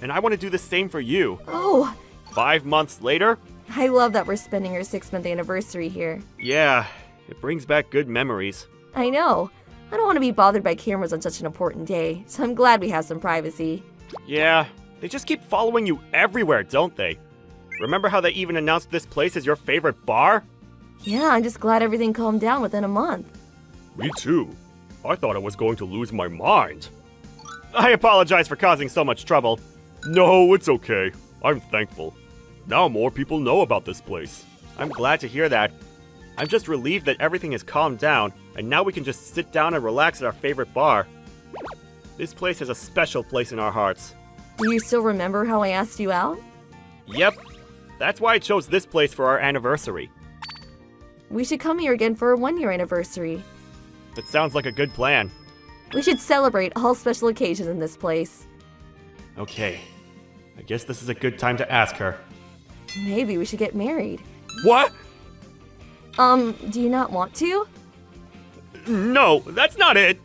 And I want to do the same for you. Oh! 5 months later? I love that we're spending our 6-month anniversary here. Yeah, it brings back good memories. I know. I don't want to be bothered by cameras on such an important day, so I'm glad we have some privacy. Yeah, they just keep following you everywhere, don't they? Remember how they even announced this place as your favorite bar? Yeah, I'm just glad everything calmed down within a month. Me too. I thought I was going to lose my mind. I apologize for causing so much trouble. No, it's okay. I'm thankful. Now more people know about this place. I'm glad to hear that. I'm just relieved that everything has calmed down, and now we can just sit down and relax at our favorite bar. This place has a special place in our hearts. Do you still remember how I asked you out? Yep. That's why I chose this place for our anniversary. We should come here again for our 1-year anniversary. That sounds like a good plan. We should celebrate all special occasions in this place. Okay. I guess this is a good time to ask her. Maybe we should get married. What? Do you not want to? No, that's not it.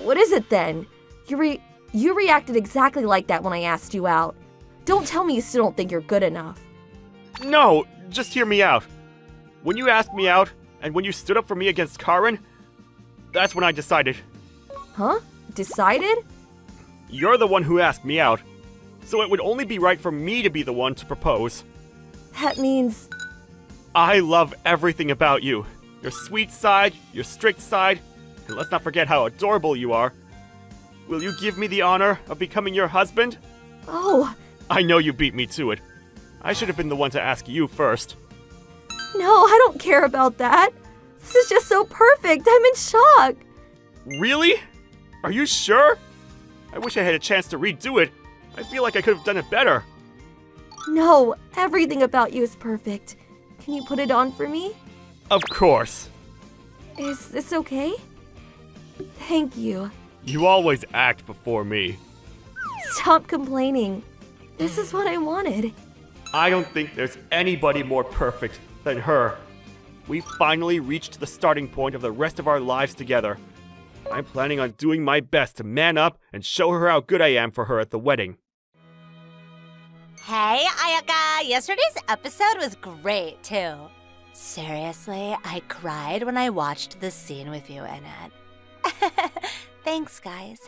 What is it then? You reacted exactly like that when I asked you out. Don't tell me you still don't think you're good enough. No, just hear me out. When you asked me out, and when you stood up for me against Karen, that's when I decided. Huh? Decided? You're the one who asked me out, so it would only be right for me to be the one to propose. That means... I love everything about you. Your sweet side, your strict side, and let's not forget how adorable you are. Will you give me the honor of becoming your husband? Oh, I know you beat me to it. I should have been the one to ask you first. no, I don't care about that. This is just so perfect. I'm in shock. Really? Are you sure? I wish I had a chance to redo it. I feel like I could have done it better. No, everything about you is perfect. Can you put it on for me? Of course. Is this okay? Thank you. You always act before me. Stop complaining. This is what I wanted. I don't think there's anybody more perfect than her. We finally reached the starting point of the rest of our lives together. I'm planning on doing my best to man up and show her how good I am for her at the wedding. Hey, Ayaka! Yesterday's episode was great, too. Seriously, I cried when I watched the scene with you in it. Thanks, guys.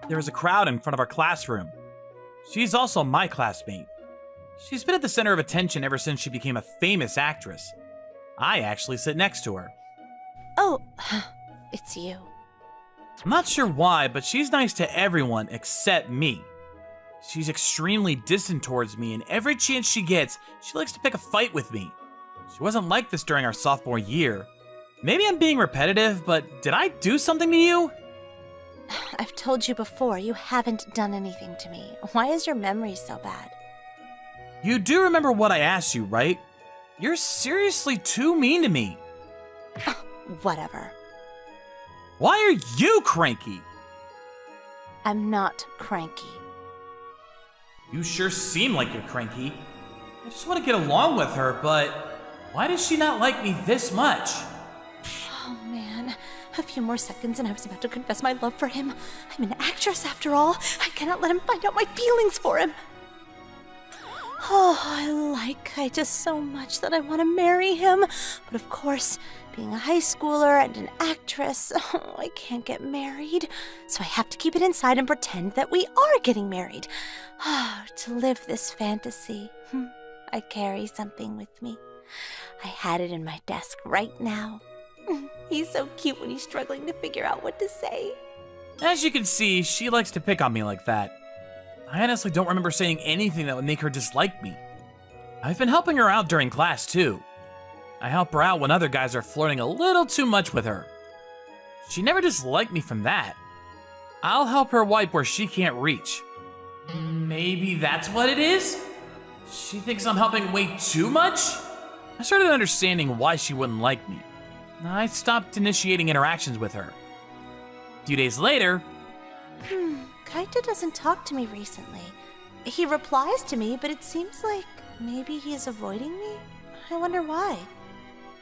There was a crowd in front of our classroom. She's also my classmate. She's been at the center of attention ever since she became a famous actress. I actually sit next to her. Oh, it's you. I'm not sure why, but she's nice to everyone except me. She's extremely distant towards me, and every chance she gets, she likes to pick a fight with me. She wasn't like this during our sophomore year. Maybe I'm being repetitive, but did I do something to you? I've told you before, you haven't done anything to me. Why is your memory so bad? You do remember what I asked you, right? You're seriously too mean to me. Whatever. Why are you cranky? I'm not cranky. You sure seem like you're cranky. I just want to get along with her, but why does she not like me this much? Oh man, a few more seconds and I was about to confess my love for him. I'm an actress after all. I cannot let him find out my feelings for him. Oh, I like Kaita so much that I want to marry him. But of course, being a high schooler and an actress, I can't get married. So I have to keep it inside and pretend that we are getting married. To live this fantasy, I carry something with me. I had it in my desk right now. He's so cute when he's struggling to figure out what to say. As you can see, she likes to pick on me like that. I honestly don't remember saying anything that would make her dislike me. I've been helping her out during class, too. I help her out when other guys are flirting a little too much with her. She never disliked me from that. I'll help her wipe where she can't reach. Maybe that's what it is? She thinks I'm helping way too much? I started understanding why she wouldn't like me. I stopped initiating interactions with her. A few days later, Kaita doesn't talk to me recently. He replies to me, but it seems like maybe he is avoiding me. I wonder why.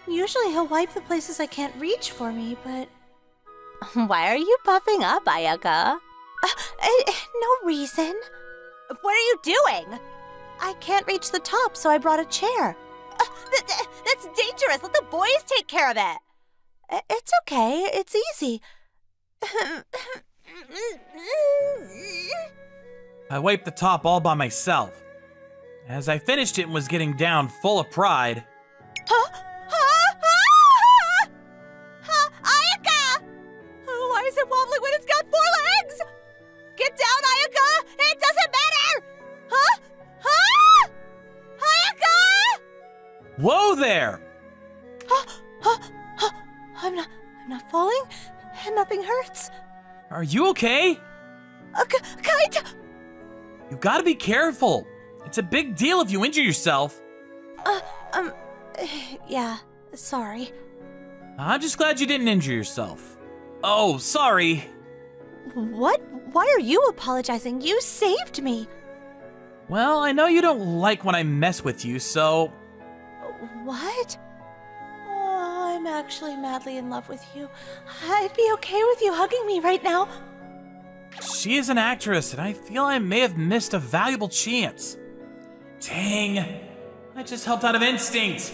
Usually he'll wipe the places I can't reach for me, but... Why are you puffing up, Ayaka? No reason. What are you doing? I can't reach the top, so I brought a chair. That's dangerous. Let the boys take care of it. It's okay. It's easy. I wiped the top all by myself. As I finished it and was getting down full of pride, Ayaka! Why is it wobbling when it's got 4 legs? Get down, Ayaka! It doesn't matter! Ayaka! whoa there! I'm not falling, and nothing hurts. Are you okay? Kaita! You gotta be careful. It's a big deal if you injure yourself. Yeah, sorry. I'm just glad you didn't injure yourself. Oh, sorry. What? Why are you apologizing? You saved me. Well, I know you don't like when I mess with you, so... What? Oh, I'm actually madly in love with you. I'd be okay with you hugging me right now. She is an actress, and I feel I may have missed a valuable chance. Dang. I just helped out of instinct.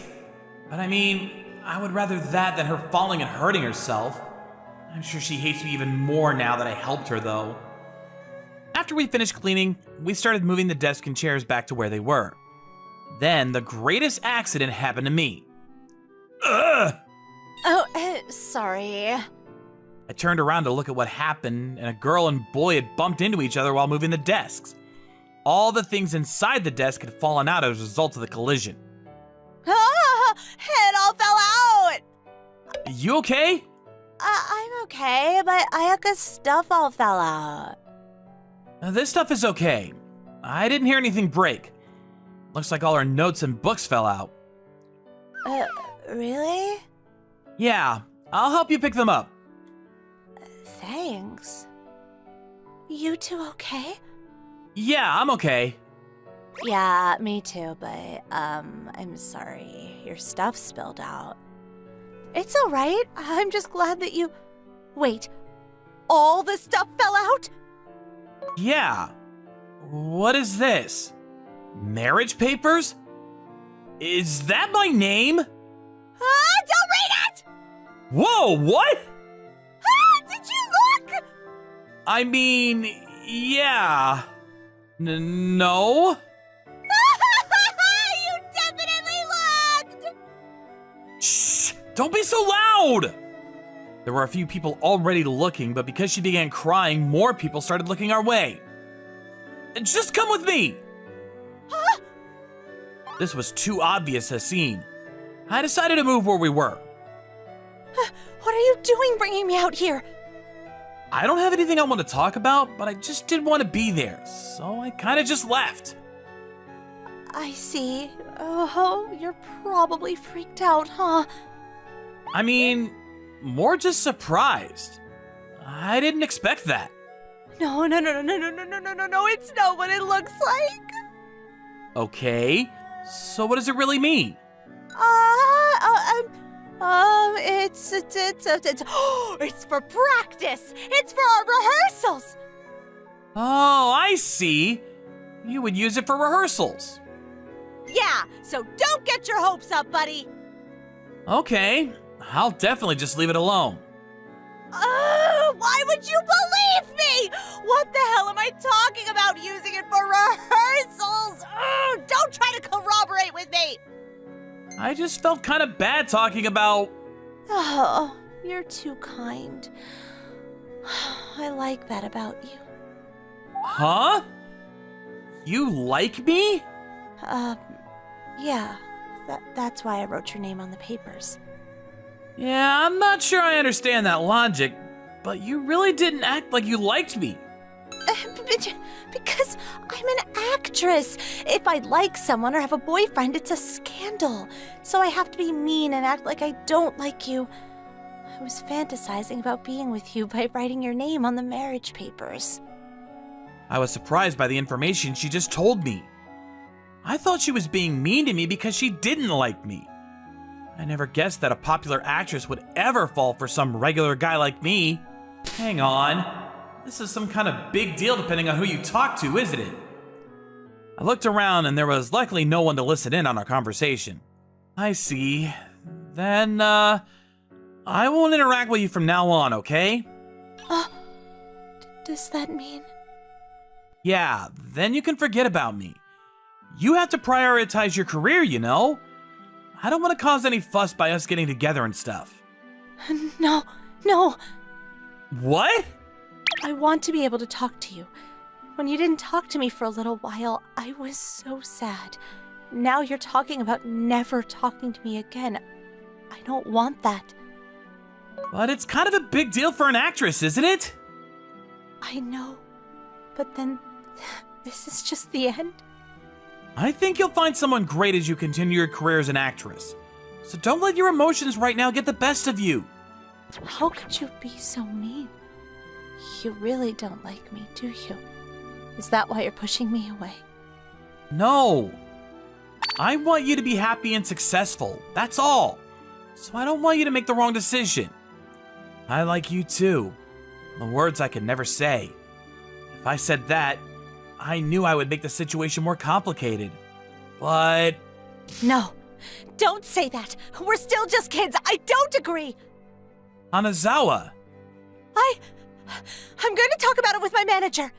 But I mean, I would rather that than her falling and hurting herself. I'm sure she hates me even more now that I helped her, though. After we finished cleaning, we started moving the desk and chairs back to where they were. Then the greatest accident happened to me. Ugh! Oh, sorry. I turned around to look at what happened, and a girl and boy had bumped into each other while moving the desks. All the things inside the desk had fallen out as a result of the collision. Ah, it all fell out! You okay? I'm okay, but Ayaka's stuff all fell out. This stuff is okay. I didn't hear anything break. Looks like all her notes and books fell out. Really? Yeah, I'll help you pick them up. Thanks. You two okay? Yeah, I'm okay. Yeah, me too, but, I'm sorry. Your stuff spilled out. It's alright. I'm just glad that you... Wait, all the stuff fell out? Yeah. What is this? Marriage papers? Is that my name? Ah, don't read it! Whoa, what? Ah, did you look? I mean, yeah. No? You definitely looked! Shh! Don't be so loud! There were a few people already looking, but because she began crying, more people started looking our way. Just come with me! Huh? This was too obvious a scene. I decided to move where we were. What are you doing bringing me out here? I don't have anything I want to talk about, but I just didn't want to be there, so I kind of just left. I see. Oh, you're probably freaked out, huh? I mean, more just surprised. I didn't expect that. No, it's not what it looks like. Okay, so what does it really mean? It's for practice. It's for our rehearsals. Oh, I see. You would use it for rehearsals. Yeah, so don't get your hopes up, buddy. Okay, I'll definitely just leave it alone. Why would you believe me? What the hell am I talking about using it for rehearsals? Don't try to corroborate with me. I just felt kind of bad talking about... Oh, you're too kind. I like that about you. Huh? You like me? Yeah. That's why I wrote your name on the papers. Yeah, I'm not sure I understand that logic, but you really didn't act like you liked me. Because I'm an actress. If I like someone or have a boyfriend, it's a scandal. So I have to be mean and act like I don't like you. I was fantasizing about being with you by writing your name on the marriage papers. I was surprised by the information she just told me. I thought she was being mean to me because she didn't like me. I never guessed that a popular actress would ever fall for some regular guy like me. Hang on. This is some kind of big deal depending on who you talk to, isn't it? I looked around and there was luckily no one to listen in on our conversation. I see. Then, I won't interact with you from now on, okay? Does that mean? Yeah, then you can forget about me. You have to prioritize your career, you know? I don't want to cause any fuss by us getting together and stuff. No. What? I want to be able to talk to you. When you didn't talk to me for a little while, I was so sad. Now you're talking about never talking to me again. I don't want that. But it's kind of a big deal for an actress, isn't it? I know. But then, this is just the end. I think you'll find someone great as you continue your career as an actress. So don't let your emotions right now get the best of you. How could you be so mean? You really don't like me, do you? Is that why you're pushing me away? No. I want you to be happy and successful, that's all. So I don't want you to make the wrong decision. I like you too. The words I could never say. If I said that, I knew I would make the situation more complicated. But No, don't say that. We're still just kids. I don't agree. Hanazawa. I'm going to talk about it with my manager.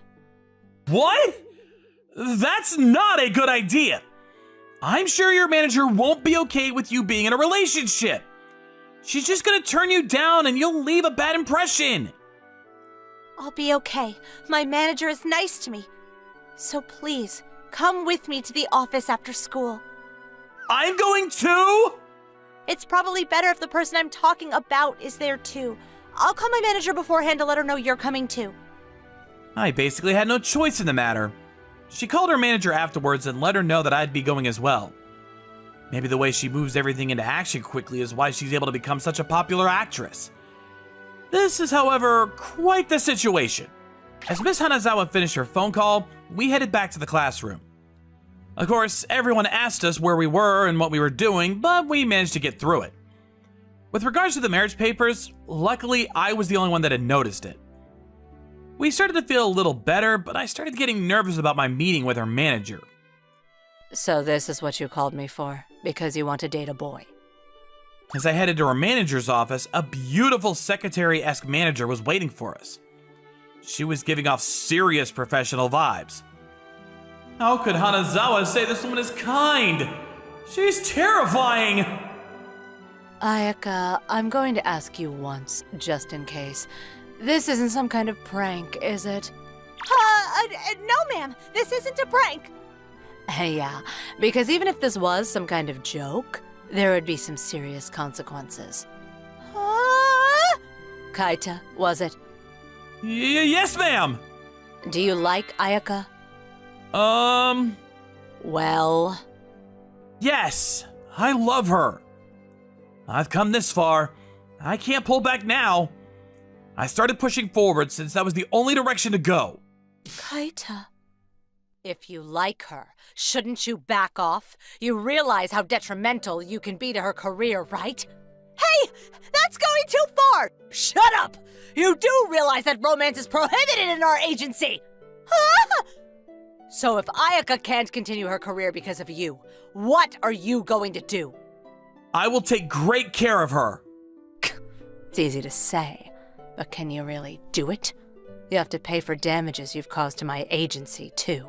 What? That's not a good idea. I'm sure your manager won't be okay with you being in a relationship. She's just gonna turn you down and you'll leave a bad impression. I'll be okay. My manager is nice to me. So please, come with me to the office after school. I'm going to? It's probably better if the person I'm talking about is there too. I'll call my manager beforehand to let her know you're coming too. I basically had no choice in the matter. She called her manager afterwards and let her know that I'd be going as well. Maybe the way she moves everything into action quickly is why she's able to become such a popular actress. This is, however, quite the situation. As Miss Hanazawa finished her phone call, we headed back to the classroom. Of course, everyone asked us where we were and what we were doing, but we managed to get through it. With regards to the marriage papers, luckily I was the only one that had noticed it. We started to feel a little better, but I started getting nervous about my meeting with her manager. So this is what you called me for, because you want to date a boy. As I headed to her manager's office, a beautiful secretary-esque manager was waiting for us. She was giving off serious professional vibes. How could Hanazawa say this woman is kind? She's terrifying! Ayaka, I'm going to ask you once, just in case. This isn't some kind of prank, is it? No, ma'am. This isn't a prank. Yeah, because even if this was some kind of joke, there would be some serious consequences. Kaita, was it? Yes, ma'am! Do you like Ayaka? Well... Yes, I love her. I've come this far. I can't pull back now. I started pushing forward since that was the only direction to go. Kaita. If you like her, shouldn't you back off? You realize how detrimental you can be to her career, right? Hey! That's going too far! Shut up! You do realize that romance is prohibited in our agency! So if Ayaka can't continue her career because of you, what are you going to do? I will take great care of her. It's easy to say, but can you really do it? You have to pay for damages you've caused to my agency, too.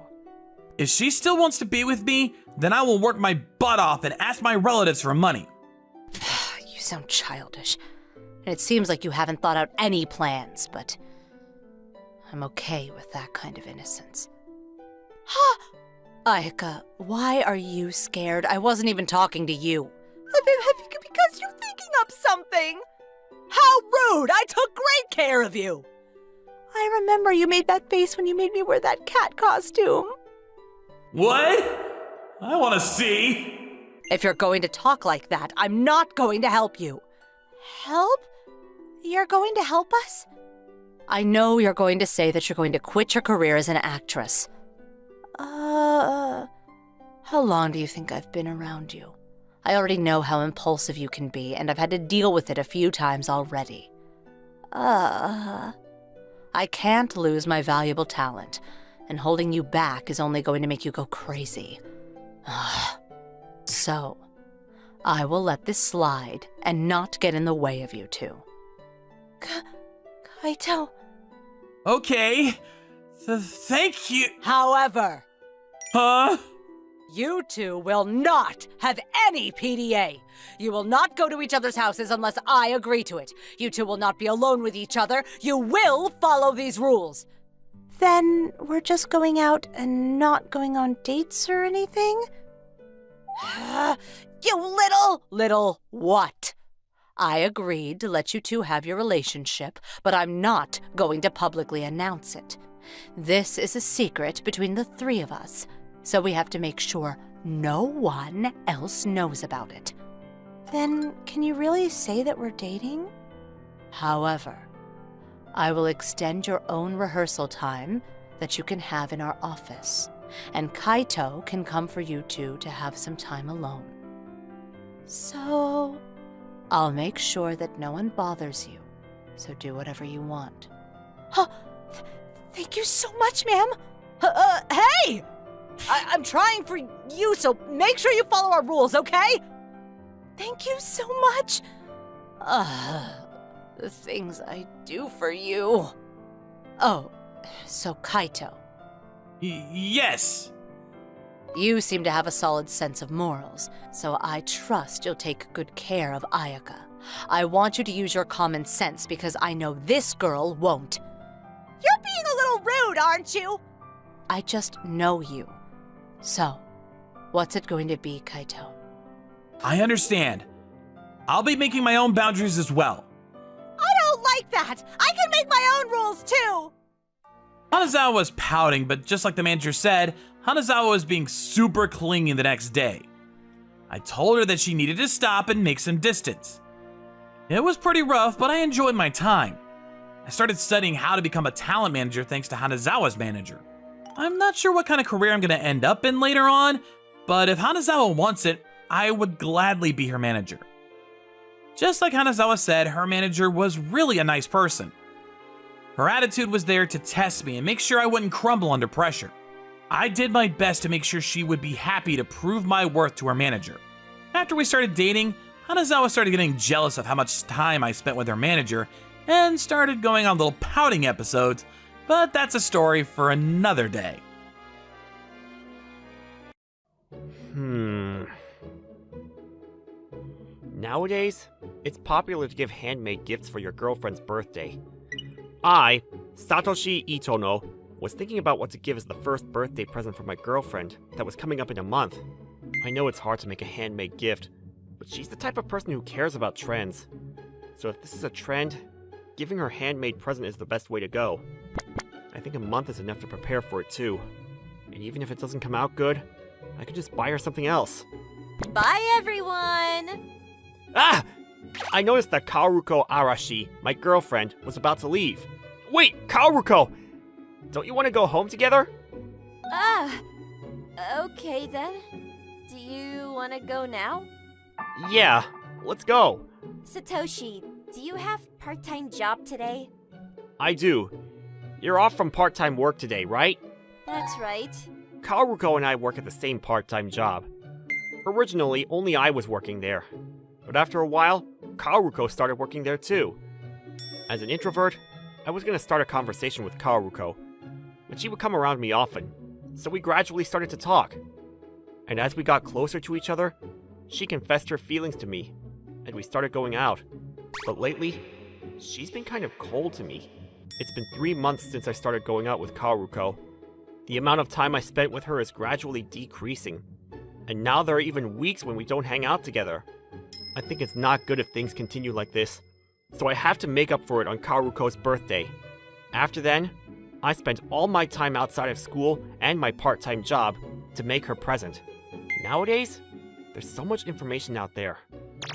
If she still wants to be with me, then I will work my butt off and ask my relatives for money. You sound childish. And it seems like you haven't thought out any plans, but I'm okay with that kind of innocence. Ayaka, why are you scared? I wasn't even talking to you. Because you're thinking up something. How rude! I took great care of you! I remember you made that face when you made me wear that cat costume. What? I want to see. If you're going to talk like that, I'm not going to help you. Help? You're going to help us? I know you're going to say that you're going to quit your career as an actress. How long do you think I've been around you? I already know how impulsive you can be, and I've had to deal with it a few times already. I can't lose my valuable talent, and holding you back is only going to make you go crazy. So, I will let this slide and not get in the way of you two. Kaito. Okay. Thank you. However, Huh? you two will not have any PDA. You will not go to each other's houses unless I agree to it. You two will not be alone with each other. You will follow these rules. Then we're just going out and not going on dates or anything? You little what? I agreed to let you two have your relationship, but I'm not going to publicly announce it. This is a secret between the three of us, so we have to make sure no one else knows about it. Then can you really say that we're dating? However, I will extend your own rehearsal time that you can have in our office, and Kaito can come for you two to have some time alone. So... I'll make sure that no one bothers you, so do whatever you want. Thank you so much, ma'am. Hey! I'm trying for you, so make sure you follow our rules, okay? Thank you so much. The things I do for you. Oh, so Kaito, Yes! you seem to have a solid sense of morals, so I trust you'll take good care of Ayaka. I want you to use your common sense because I know this girl won't. You're being a little rude, aren't you? I just know you. So, what's it going to be, Kaito? I understand. I'll be making my own boundaries as well. I don't like that. I can make my own rules too. Hanazawa was pouting, but just like the manager said, Hanazawa was being super clingy the next day. I told her that she needed to stop and make some distance. It was pretty rough, but I enjoyed my time. I started studying how to become a talent manager thanks to Hanazawa's manager. I'm not sure what kind of career I'm going to end up in later on, but if Hanazawa wants it, I would gladly be her manager. Just like Hanazawa said, her manager was really a nice person. Her attitude was there to test me and make sure I wouldn't crumble under pressure. I did my best to make sure she would be happy to prove my worth to her manager. After we started dating, Hanazawa started getting jealous of how much time I spent with her manager and started going on little pouting episodes, but that's a story for another day. Nowadays, it's popular to give handmade gifts for your girlfriend's birthday. I, Satoshi Itono, was thinking about what to give as the first birthday present for my girlfriend that was coming up in a month. I know it's hard to make a handmade gift, but she's the type of person who cares about trends. So if this is a trend, giving her a handmade present is the best way to go. I think a month is enough to prepare for it too. And even if it doesn't come out good, I could just buy her something else. Bye, everyone! Ah! I noticed that Kaoruko Arashi, my girlfriend, was about to leave. Wait, Kaoruko! Don't you want to go home together? Okay then. Do you want to go now? Yeah, let's go. Satoshi, do you have part-time job today? I do. You're off from part-time work today, right? That's right. Kaoruko and I work at the same part-time job. Originally, only I was working there. But after a while, Kaoruko started working there too. As an introvert, I was going to start a conversation with Kaoruko, but she would come around me often, so we gradually started to talk. And as we got closer to each other, she confessed her feelings to me, and we started going out. But lately, she's been kind of cold to me. It's been 3 months since I started going out with Kaoruko. The amount of time I spent with her is gradually decreasing, and now there are even weeks when we don't hang out together. I think it's not good if things continue like this, so I have to make up for it on Kaoruko's birthday. After then, I spent all my time outside of school and my part-time job to make her present. Nowadays, there's so much information out there.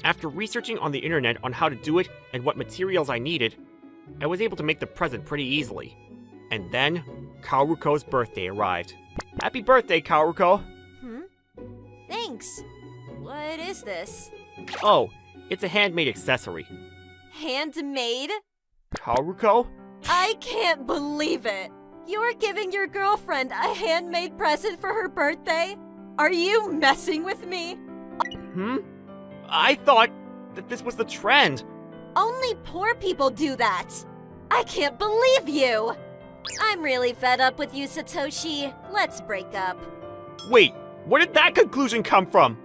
After researching on the internet on how to do it and what materials I needed, I was able to make the present pretty easily. And then, Kaoruko's birthday arrived. Happy birthday, Kaoruko! Thanks. What is this? Oh, it's a handmade accessory. Handmade? Kaoruko? I can't believe it! You're giving your girlfriend a handmade present for her birthday? Are you messing with me? I thought that this was the trend. Only poor people do that! I can't believe you! I'm really fed up with you, Satoshi. Let's break up. Wait, where did that conclusion come from?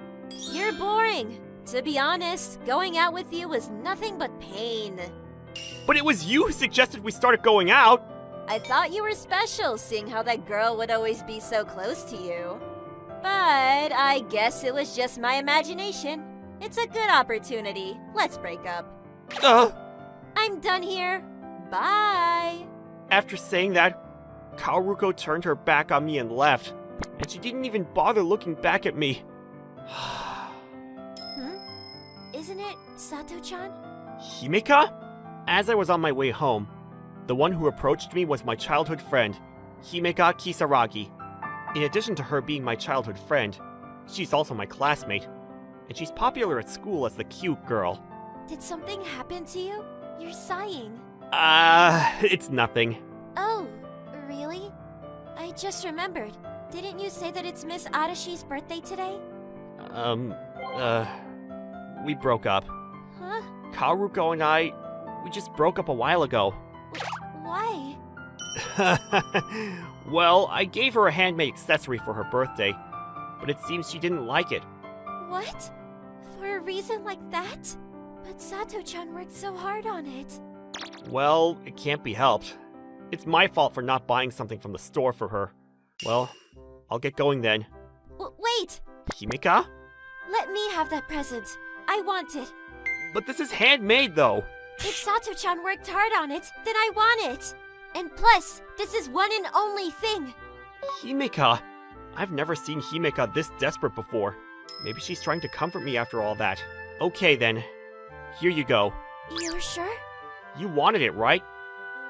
You're boring. To be honest, going out with you was nothing but pain. But it was you who suggested we started going out. I thought you were special, seeing how that girl would always be so close to you. But I guess it was just my imagination. It's a good opportunity. Let's break up. I'm done here. Bye. After saying that, Kaoruko turned her back on me and left. And she didn't even bother looking back at me. Isn't it Sato-chan? Himeka? As I was on my way home, the one who approached me was my childhood friend, Himeka Kisaragi. In addition to her being my childhood friend, she's also my classmate, and she's popular at school as the cute girl. Did something happen to you? You're sighing. It's nothing. Oh, really? I just remembered. Didn't you say that it's Miss Adashi's birthday today? We broke up. Huh? Karuko and I, we just broke up a while ago. Why? Well, I gave her a handmade accessory for her birthday, but it seems she didn't like it. What? For a reason like that? But Sato-chan worked so hard on it. Well, it can't be helped. It's my fault for not buying something from the store for her. Well, I'll get going then. Wait! Himeka? Let me have that present. I want it. But this is handmade, though. If Sato-chan worked hard on it, then I want it. And plus, this is one and only thing. Himeka? I've never seen Himeka this desperate before. Maybe she's trying to comfort me after all that. Okay then. Here you go. You're sure? You wanted it, right?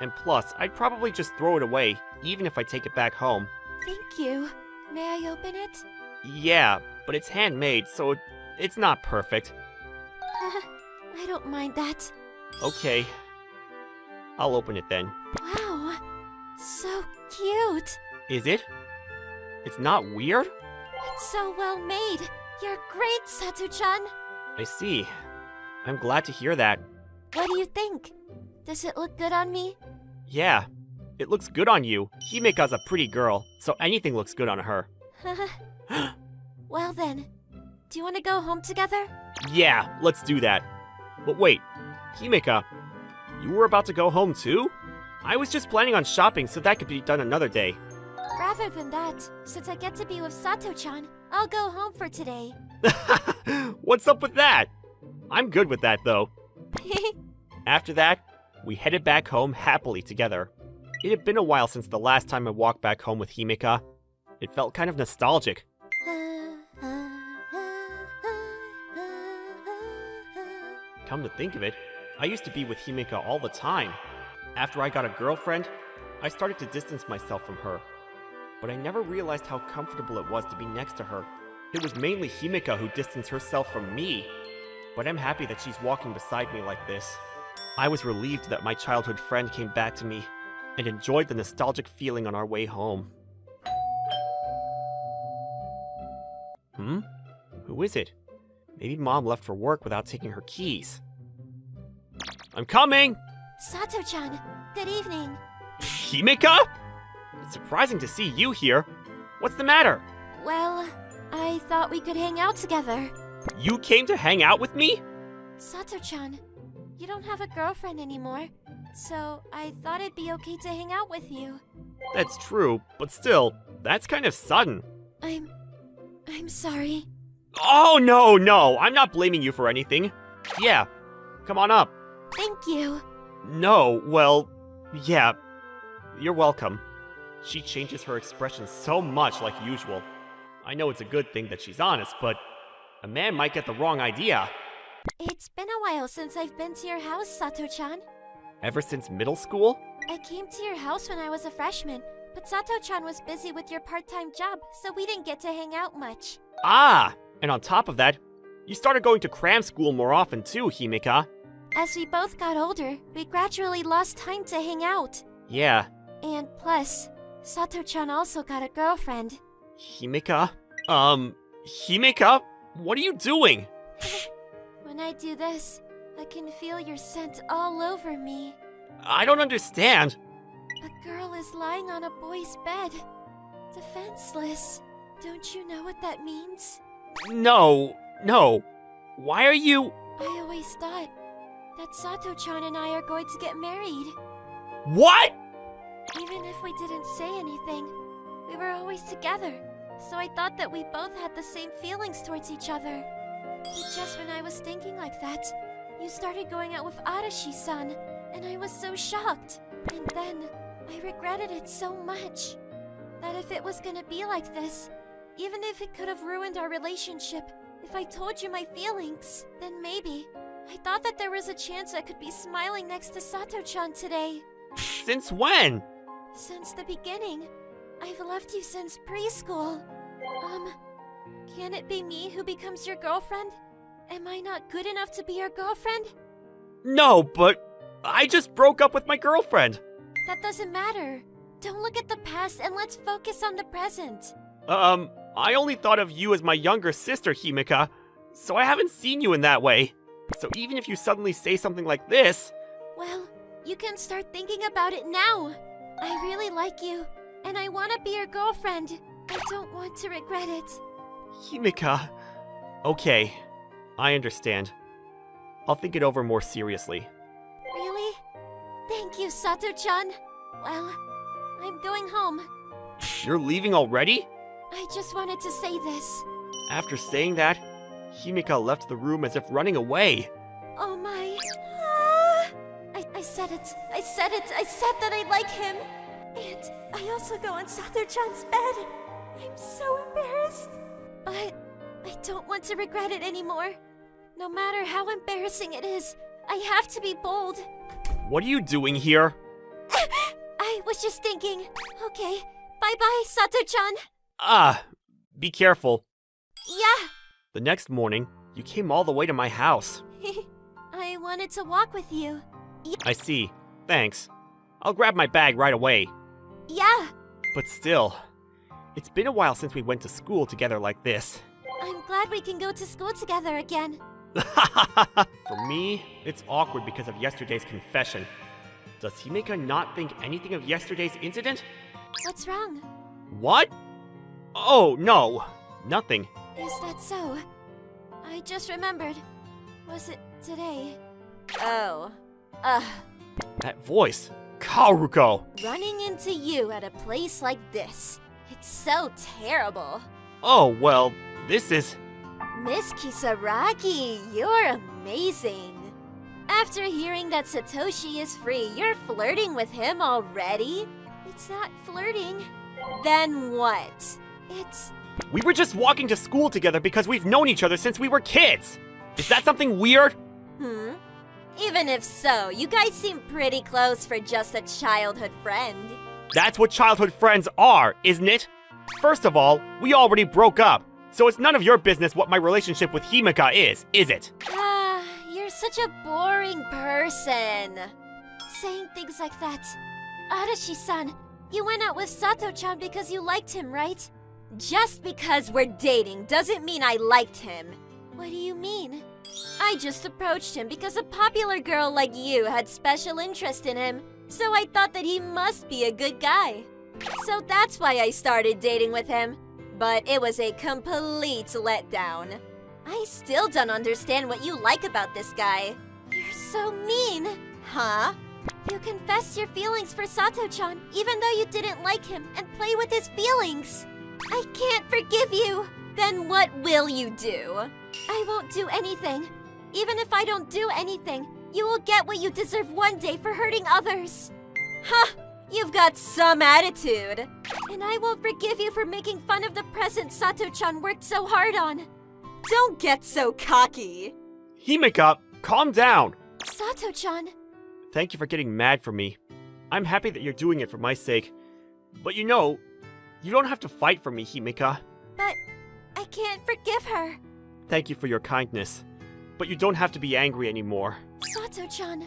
And plus, I'd probably just throw it away, even if I take it back home. Thank you. May I open it? Yeah, but it's handmade, so it's not perfect. I don't mind that. Okay. I'll open it then. Wow. So cute. Is it? It's not weird? It's so well made. You're great, Sato-chan. I see. I'm glad to hear that. What do you think? Does it look good on me? Yeah, it looks good on you. Himeka's a pretty girl, so anything looks good on her. Well then, do you want to go home together? Yeah, let's do that. But wait, Himeka, you were about to go home too? I was just planning on shopping, so that could be done another day. Rather than that, since I get to be with Sato-chan, I'll go home for today. What's up with that? I'm good with that, though. After that, we headed back home happily together. It had been a while since the last time I walked back home with Himeka. It felt kind of nostalgic. Come to think of it, I used to be with Himeka all the time. After I got a girlfriend, I started to distance myself from her. But I never realized how comfortable it was to be next to her. It was mainly Himeka who distanced herself from me. But I'm happy that she's walking beside me like this. I was relieved that my childhood friend came back to me, and enjoyed the nostalgic feeling on our way home. Who is it? Maybe Mom left for work without taking her keys. I'm coming! Sato-chan, good evening. Himeka? It's surprising to see you here. What's the matter? Well, I thought we could hang out together. You came to hang out with me? Sato-chan, you don't have a girlfriend anymore, so I thought it'd be okay to hang out with you. That's true, but still, that's kind of sudden. I'm sorry. Oh, no, I'm not blaming you for anything. Yeah, come on up. Thank you. No, well, yeah, you're welcome. She changes her expression so much like usual. I know it's a good thing that she's honest, but a man might get the wrong idea. It's been a while since I've been to your house, Sato-chan. Ever since middle school? I came to your house when I was a freshman, but Sato-chan was busy with your part-time job, so we didn't get to hang out much. Ah, and on top of that, you started going to cram school more often too, Himeka. As we both got older, we gradually lost time to hang out. Yeah. And plus, Sato-chan also got a girlfriend. Himeka? Himeka? What are you doing? When I do this, I can feel your scent all over me. I don't understand. A girl is lying on a boy's bed, defenseless. Don't you know what that means? No. Why are you... I always thought that Sato-chan and I are going to get married. What? Even if we didn't say anything, we were always together. So I thought that we both had the same feelings towards each other. But just when I was thinking like that, you started going out with Arashi-san, and I was so shocked. And then, I regretted it so much. That if it was gonna be like this, even if it could have ruined our relationship, if I told you my feelings, then maybe. I thought that there was a chance I could be smiling next to Sato-chan today. Since when? Since the beginning. I've loved you since preschool. Can it be me who becomes your girlfriend? Am I not good enough to be your girlfriend? No, but I just broke up with my girlfriend. That doesn't matter. Don't look at the past and let's focus on the present. I only thought of you as my younger sister, Himika, so I haven't seen you in that way. So even if you suddenly say something like this... Well, you can start thinking about it now. I really like you, and I want to be your girlfriend. I don't want to regret it. Himika... Okay, I understand. I'll think it over more seriously. Really? Thank you, Sato-chan. Well, I'm going home. You're leaving already? I just wanted to say this. After saying that, Himika left the room as if running away. Oh my... I said it. I said that I like him. And I also go on Sato-chan's bed. I'm so embarrassed. But I don't want to regret it anymore. No matter how embarrassing it is, I have to be bold. What are you doing here? I was just thinking. Okay, bye-bye, Sato-chan. Be careful. Yeah. The next morning, you came all the way to my house. I wanted to walk with you. I see. Thanks. I'll grab my bag right away. Yeah. But still, it's been a while since we went to school together like this. I'm glad we can go to school together again. For me, it's awkward because of yesterday's confession. Does Himika not think anything of yesterday's incident? What's wrong? What? Oh, no. Nothing. Is that so? I just remembered. Was it today? Oh. That voice. Kaoruko! Running into you at a place like this. It's so terrible. Oh, well, this is... Miss Kisaragi, you're amazing. After hearing that Satoshi is free, you're flirting with him already? It's not flirting. Then what? It's... We were just walking to school together because we've known each other since we were kids! Is that something weird? Even if so, you guys seem pretty close for just a childhood friend. That's what childhood friends are, isn't it? First of all, we already broke up, so it's none of your business what my relationship with Himika is it? You're such a boring person. Saying things like that. Arashi-san, you went out with Sato-chan because you liked him, right? Just because we're dating doesn't mean I liked him. What do you mean? I just approached him because a popular girl like you had special interest in him, so I thought that he must be a good guy. So that's why I started dating with him. But it was a complete letdown. I still don't understand what you like about this guy. You're so mean. Huh? You confessed your feelings for Sato-chan, even though you didn't like him, and play with his feelings. I can't forgive you. Then what will you do? I won't do anything. Even if I don't do anything, you will get what you deserve one day for hurting others. Huh, you've got some attitude. And I won't forgive you for making fun of the present Sato-chan worked so hard on. Don't get so cocky. Himika, calm down. Sato-chan. Thank you for getting mad for me. I'm happy that you're doing it for my sake. But you know, you don't have to fight for me, Himika. But I can't forgive her. Thank you for your kindness. But you don't have to be angry anymore. Sato-chan.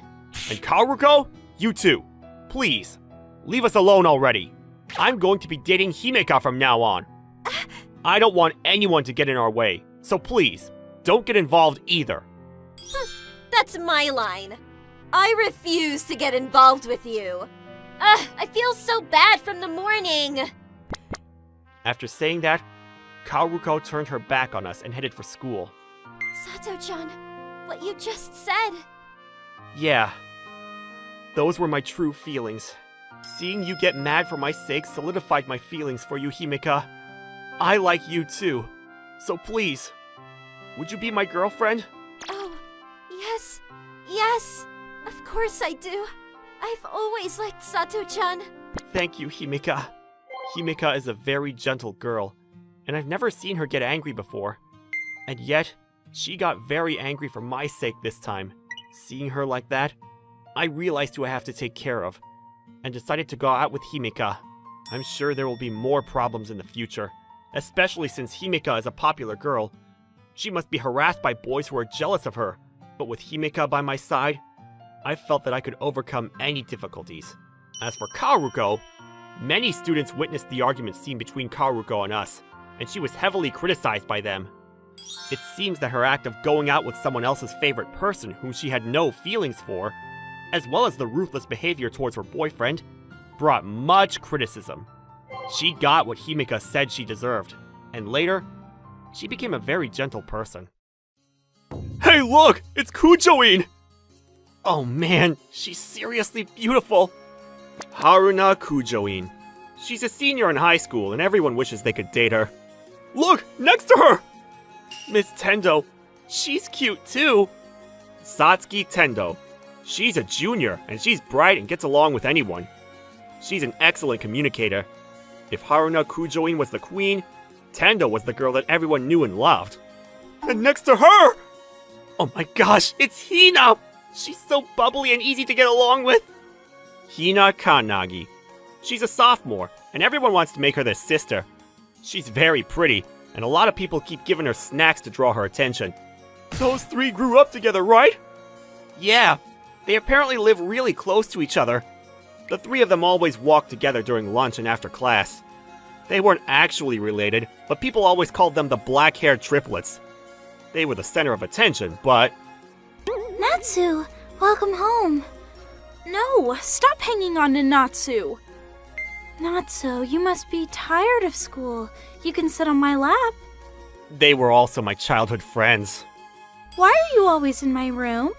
And Kaoruko, you too. Please, leave us alone already. I'm going to be dating Himika from now on. I don't want anyone to get in our way, so please, don't get involved either. That's my line. I refuse to get involved with you. I feel so bad from the morning. After saying that, Kaoruko turned her back on us and headed for school. Sato-chan, what you just said. Yeah, those were my true feelings. Seeing you get mad for my sake solidified my feelings for you, Himika. I like you too. So please, would you be my girlfriend? Oh, yes. Yes, of course I do. I've always liked Sato-chan. Thank you, Himika. Himika is a very gentle girl, and I've never seen her get angry before. And yet, she got very angry for my sake this time. Seeing her like that, I realized who I have to take care of, and decided to go out with Himika. I'm sure there will be more problems in the future, especially since Himika is a popular girl. She must be harassed by boys who are jealous of her, but with Himika by my side, I felt that I could overcome any difficulties. As for Kaoruko, many students witnessed the argument scene between Kaoruko and us, and she was heavily criticized by them. It seems that her act of going out with someone else's favorite person whom she had no feelings for, as well as the ruthless behavior towards her boyfriend, brought much criticism. She got what Himika said she deserved, and later, she became a very gentle person. Hey look! It's Kujoin! Oh man, she's seriously beautiful! Haruna Kujoin. She's a senior in high school and everyone wishes they could date her. Look! Next to her! Miss Tendo. She's cute too. Satsuki Tendo. She's a junior and she's bright and gets along with anyone. She's an excellent communicator. If Haruna Kujoin was the queen, Tendo was the girl that everyone knew and loved. And next to her! Oh my gosh, it's Hina! She's so bubbly and easy to get along with. Hina Kanagi. She's a sophomore, and everyone wants to make her their sister. She's very pretty, and a lot of people keep giving her snacks to draw her attention. Those three grew up together, right? Yeah, they apparently live really close to each other. The three of them always walk together during lunch and after class. They weren't actually related, but people always called them the black-haired triplets. They were the center of attention, but... Natsu, welcome home. No, stop hanging on to Natsu. Natsu, you must be tired of school. You can sit on my lap. They were also my childhood friends. Why are you always in my room?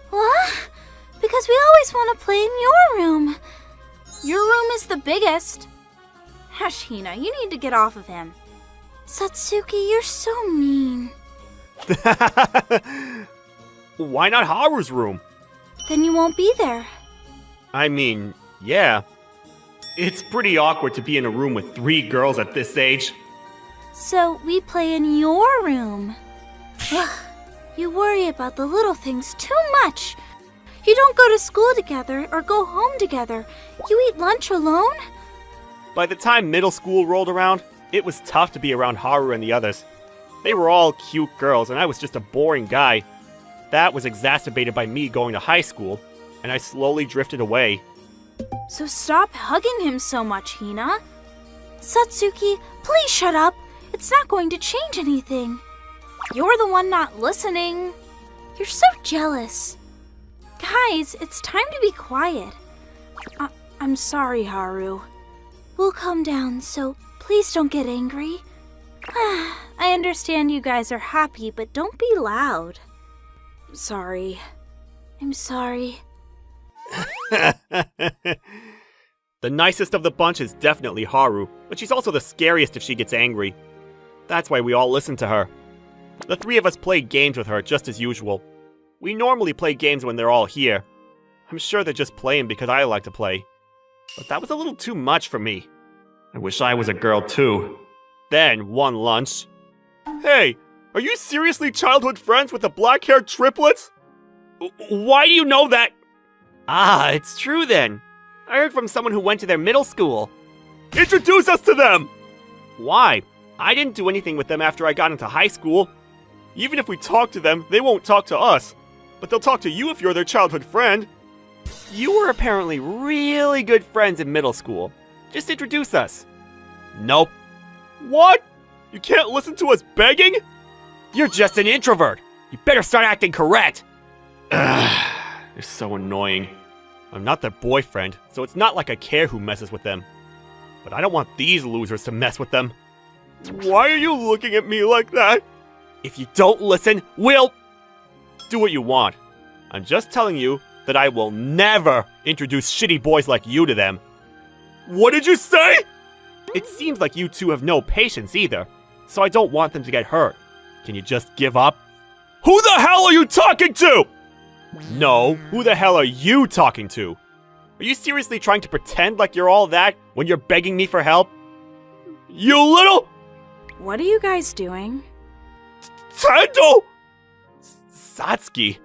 What? Because we always want to play in your room. Your room is the biggest. Hush, Hina, you need to get off of him. Satsuki, you're so mean. Why not Haru's room? Then you won't be there. I mean, yeah. It's pretty awkward to be in a room with three girls at this age. So we play in your room. Ugh, you worry about the little things too much. You don't go to school together or go home together. You eat lunch alone? By the time middle school rolled around, it was tough to be around Haru and the others. They were all cute girls, and I was just a boring guy. That was exacerbated by me going to high school, and I slowly drifted away. So stop hugging him so much, Hina. Satsuki, please shut up. It's not going to change anything. You're the one not listening. You're so jealous. Guys, it's time to be quiet. I'm sorry, Haru. We'll calm down, so please don't get angry. I understand you guys are happy, but don't be loud. Sorry. I'm sorry. The nicest of the bunch is definitely Haru, but she's also the scariest if she gets angry. That's why we all listen to her. The three of us play games with her just as usual. We normally play games when they're all here. I'm sure they're just playing because I like to play. But that was a little too much for me. I wish I was a girl too. Then, one lunch. Hey, are you seriously childhood friends with the black-haired triplets? Why do you know that? Ah, it's true then. I heard from someone who went to their middle school. Introduce us to them! Why? I didn't do anything with them after I got into high school. Even if we talk to them, they won't talk to us. But they'll talk to you if you're their childhood friend. You were apparently really good friends in middle school. Just introduce us. Nope. What? You can't listen to us begging? You're just an introvert. You better start acting correct. Ugh, they're so annoying. I'm not their boyfriend, so it's not like I care who messes with them. But I don't want these losers to mess with them. Why are you looking at me like that? If you don't listen, we'll... do what you want. I'm just telling you that I will never introduce shitty boys like you to them. What did you say? It seems like you two have no patience either, so I don't want them to get hurt. Can you just give up? Who the hell are you talking to? No, who the hell are you talking to? Are you seriously trying to pretend like you're all that when you're begging me for help? You little... What are you guys doing? Tendo! Satsuki.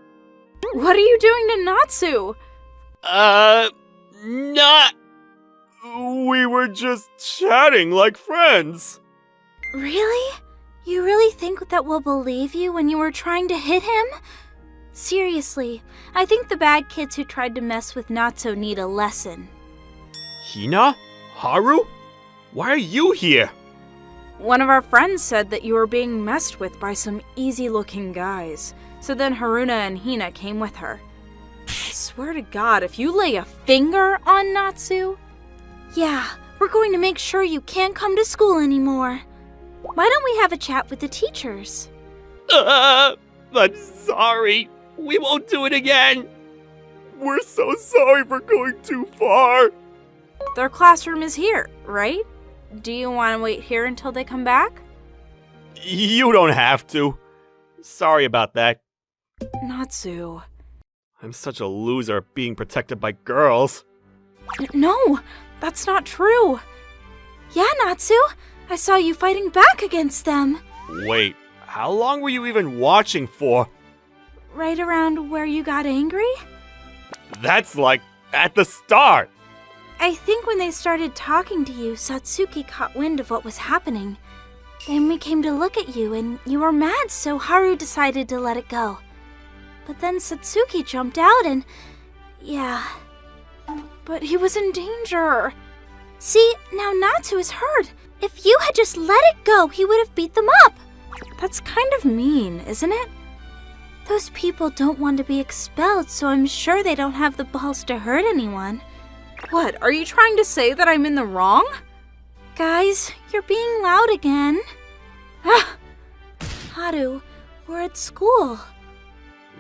What are you doing to Natsu? Not... We were just chatting like friends. Really? You really think that we'll believe you when you were trying to hit him? Seriously, I think the bad kids who tried to mess with Natsu need a lesson. Hina? Haru? Why are you here? One of our friends said that you were being messed with by some easy-looking guys. So then Haruna and Hina came with her. I swear to God, if you lay a finger on Natsu... Yeah, we're going to make sure you can't come to school anymore. Why don't we have a chat with the teachers? I'm sorry. We won't do it again. We're so sorry for going too far. Their classroom is here, right? Do you want to wait here until they come back? You don't have to. Sorry about that. Natsu... I'm such a loser being protected by girls. No, that's not true. Yeah, Natsu, I saw you fighting back against them. Wait, how long were you even watching for? Right around where you got angry? That's like at the start. I think when they started talking to you, Satsuki caught wind of what was happening. Then we came to look at you and you were mad, so Haru decided to let it go. But then Satsuki jumped out and... yeah. But he was in danger. See, now Natsu is hurt. If you had just let it go, he would have beat them up. That's kind of mean, isn't it? Those people don't want to be expelled, so I'm sure they don't have the balls to hurt anyone. What, are you trying to say that I'm in the wrong? Guys, you're being loud again. Ah! Haru, we're at school.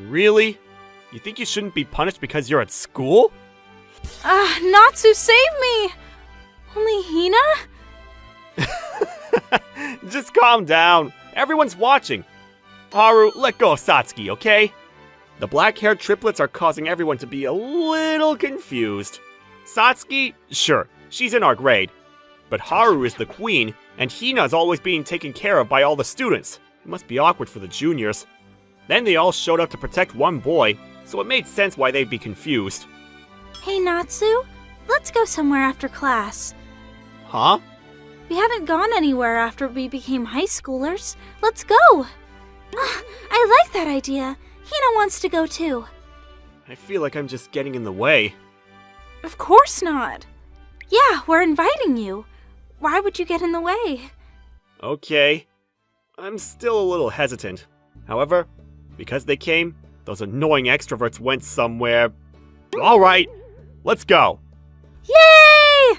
Really? You think you shouldn't be punished because you're at school? Natsu, save me! Only Hina? Just calm down. Everyone's watching. Haru, let go of Satsuki, okay? The black-haired triplets are causing everyone to be a little confused. Satsuki, sure, she's in our grade. But Haru is the queen, and Hina's always being taken care of by all the students. It must be awkward for the juniors. Then they all showed up to protect one boy, so it made sense why they'd be confused. Hey, Natsu, let's go somewhere after class. Huh? We haven't gone anywhere after we became high schoolers. Let's go! I like that idea. Hina wants to go too. I feel like I'm just getting in the way. Of course not. Yeah, we're inviting you. Why would you get in the way? Okay. I'm still a little hesitant. However, because they came, those annoying extroverts went somewhere. Alright, let's go. Yay!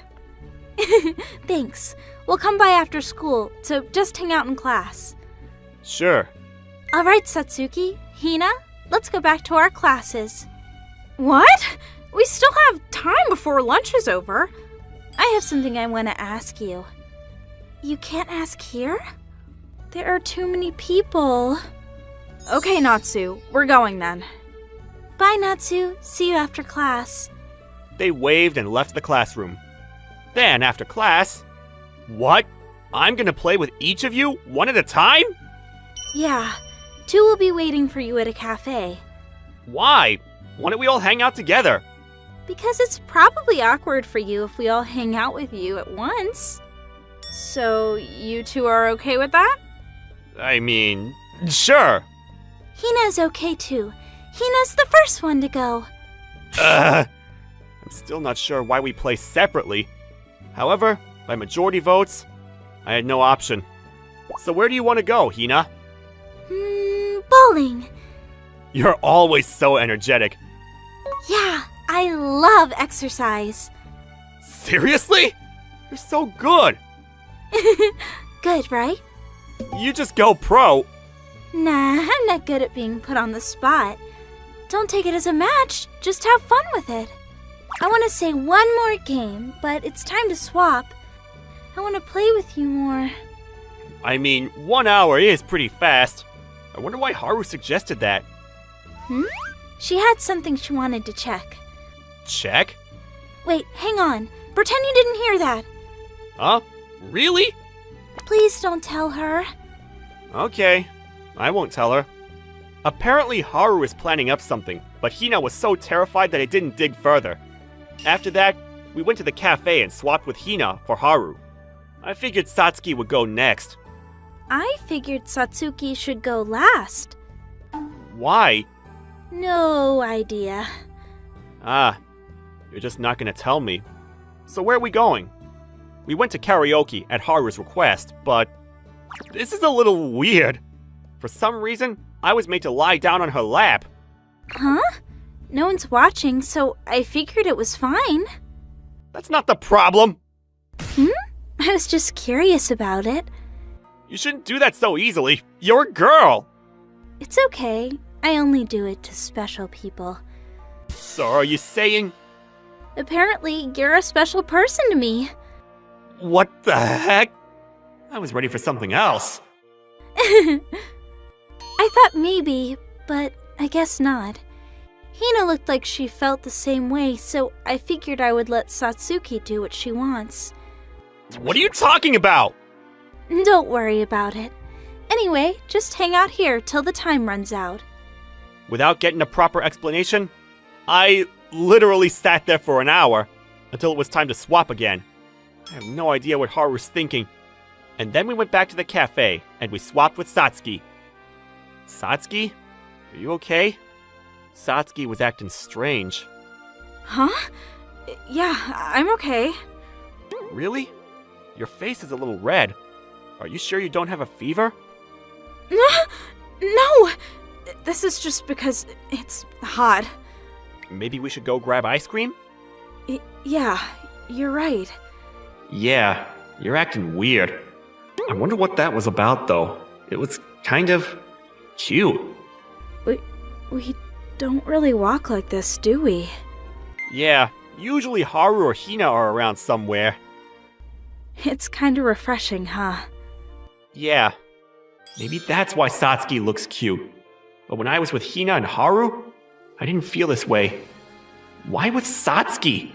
Thanks. We'll come by after school to just hang out in class. Sure. Alright, Satsuki, Hina, let's go back to our classes. What? We still have time before lunch is over. I have something I want to ask you. You can't ask here? There are too many people. Okay, Natsu, we're going then. Bye, Natsu. See you after class. They waved and left the classroom. Then, after class... What? I'm gonna play with each of you, one at a time? Yeah, 2 will be waiting for you at a cafe. Why? Why don't we all hang out together? Because it's probably awkward for you if we all hang out with you at once. So, you 2 are okay with that? I mean, sure. Hina's okay too. Hina's the first one to go. I'm still not sure why we play separately. However, by majority votes, I had no option. So where do you want to go, Hina? Bowling. You're always so energetic. Yeah, I love exercise. Seriously? You're so good. Good, right? You just go pro. Nah, I'm not good at being put on the spot. Don't take it as a match, just have fun with it. I want to say one more game, but it's time to swap. I want to play with you more. I mean, 1 hour is pretty fast. I wonder why Haru suggested that. She had something she wanted to check. Check? Wait, hang on. Pretend you didn't hear that. Huh? Really? Please don't tell her. Okay, I won't tell her. Apparently Haru is planning up something, but Hina was so terrified that it didn't dig further. After that, we went to the cafe and swapped with Hina for Haru. I figured Satsuki would go next. I figured Satsuki should go last. Why? No idea. Ah, you're just not gonna tell me. So where are we going? We went to karaoke at Haru's request, but This is a little weird. For some reason, I was made to lie down on her lap. Huh? No one's watching, so I figured it was fine. That's not the problem. I was just curious about it. You shouldn't do that so easily. You're a girl. It's okay. I only do it to special people. So are you saying... Apparently, you're a special person to me. What the heck? I was ready for something else. I thought maybe, but I guess not. Hina looked like she felt the same way, so I figured I would let Satsuki do what she wants. What are you talking about? Don't worry about it. Anyway, just hang out here till the time runs out. Without getting a proper explanation, I literally sat there for an hour until it was time to swap again. I have no idea what Haru's thinking. And then we went back to the cafe, and we swapped with Satsuki. Satsuki? Are you okay? Satsuki was acting strange. Huh? Yeah, I'm okay. Really? Your face is a little red. Are you sure you don't have a fever? No! This is just because it's hot. Maybe we should go grab ice cream? Yeah, you're right. Yeah, you're acting weird. I wonder what that was about, though. It was kind of cute. We don't really walk like this, do we? Yeah, usually Haru or Hina are around somewhere. It's kind of refreshing, huh? Yeah, maybe that's why Satsuki looks cute. But when I was with Hina and Haru, I didn't feel this way. Why with Satsuki?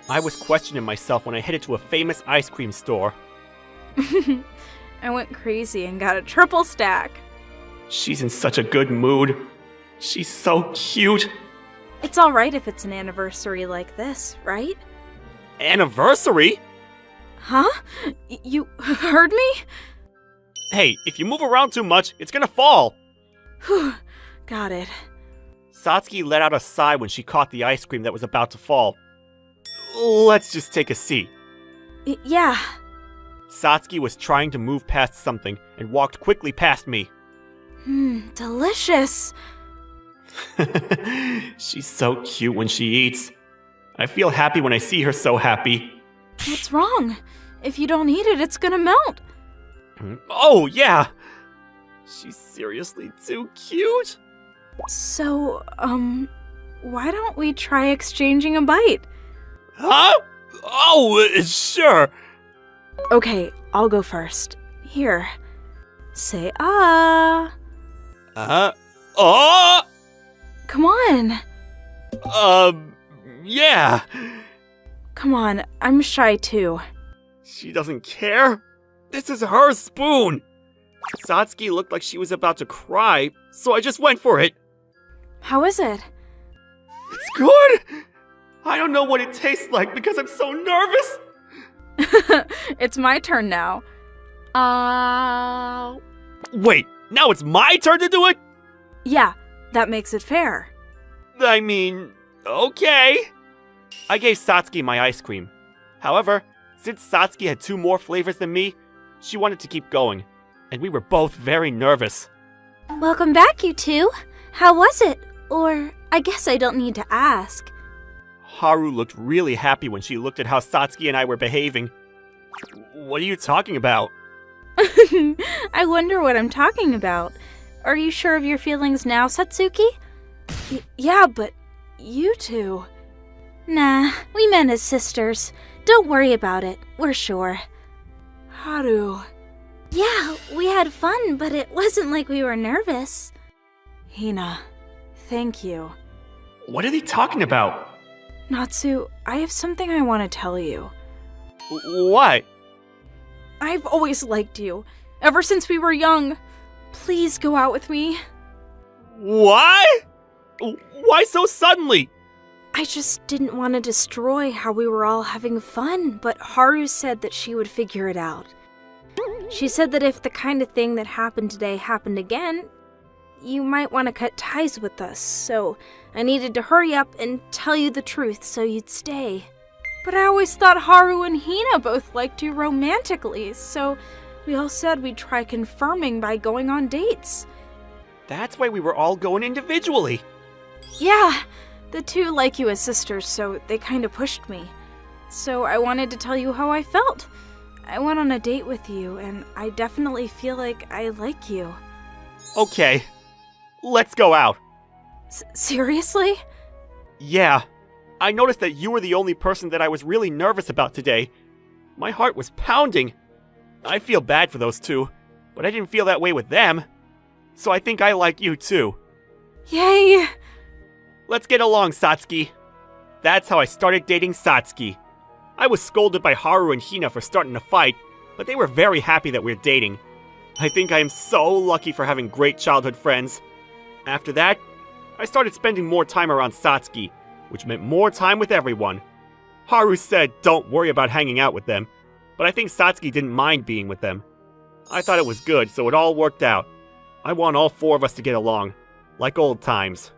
I was questioning myself when I headed to a famous ice cream store. I went crazy and got a triple stack. She's in such a good mood. She's so cute. It's alright if it's an anniversary like this, right? Anniversary? Huh? You heard me? Hey, if you move around too much, it's gonna fall. Whew, got it. Satsuki let out a sigh when she caught the ice cream that was about to fall. Let's just take a seat. Yeah. Satsuki was trying to move past something and walked quickly past me. Delicious. She's so cute when she eats. I feel happy when I see her so happy. What's wrong? If you don't eat it, it's gonna melt. Oh, yeah! She's seriously too cute. So, why don't we try exchanging a bite? Huh? Oh, sure. Okay, I'll go first. Here. Say ah. Oh! Come on. Yeah. Come on, I'm shy too. She doesn't care? This is her spoon! Satsuki looked like she was about to cry, so I just went for it. How is it? It's good! I don't know what it tastes like because I'm so nervous! It's my turn now. Wait, now it's my turn to do it? Yeah, that makes it fair. I mean, okay. I gave Satsuki my ice cream. However, since Satsuki had 2 more flavors than me, she wanted to keep going, and we were both very nervous. Welcome back, you two. How was it? Or, I guess I don't need to ask. Haru looked really happy when she looked at how Satsuki and I were behaving. What are you talking about? I wonder what I'm talking about. Are you sure of your feelings now, Satsuki? Yeah, but you two... Nah, we meant as sisters. Don't worry about it. We're sure. Haru... Yeah, we had fun, but it wasn't like we were nervous. Hina, thank you. What are they talking about? Natsu, I have something I want to tell you. What? I've always liked you, ever since we were young. Please go out with me. What? Why so suddenly? I just didn't want to destroy how we were all having fun, but Haru said that she would figure it out. She said that if the kind of thing that happened today happened again, you might want to cut ties with us, so I needed to hurry up and tell you the truth so you'd stay. But I always thought Haru and Hina both liked you romantically, so We all said we'd try confirming by going on dates. That's why we were all going individually. Yeah, the two like you as sisters, so they kind of pushed me. So I wanted to tell you how I felt. I went on a date with you, and I definitely feel like I like you. Okay, let's go out. Seriously? Yeah, I noticed that you were the only person that I was really nervous about today. My heart was pounding. I feel bad for those two, but I didn't feel that way with them. So I think I like you too. Yay! Let's get along, Satsuki. That's how I started dating Satsuki. I was scolded by Haru and Hina for starting a fight, but they were very happy that we're dating. I think I am so lucky for having great childhood friends. After that, I started spending more time around Satsuki, which meant more time with everyone. Haru said don't worry about hanging out with them, but I think Satsuki didn't mind being with them. I thought it was good, so it all worked out. I want all four of us to get along, like old times.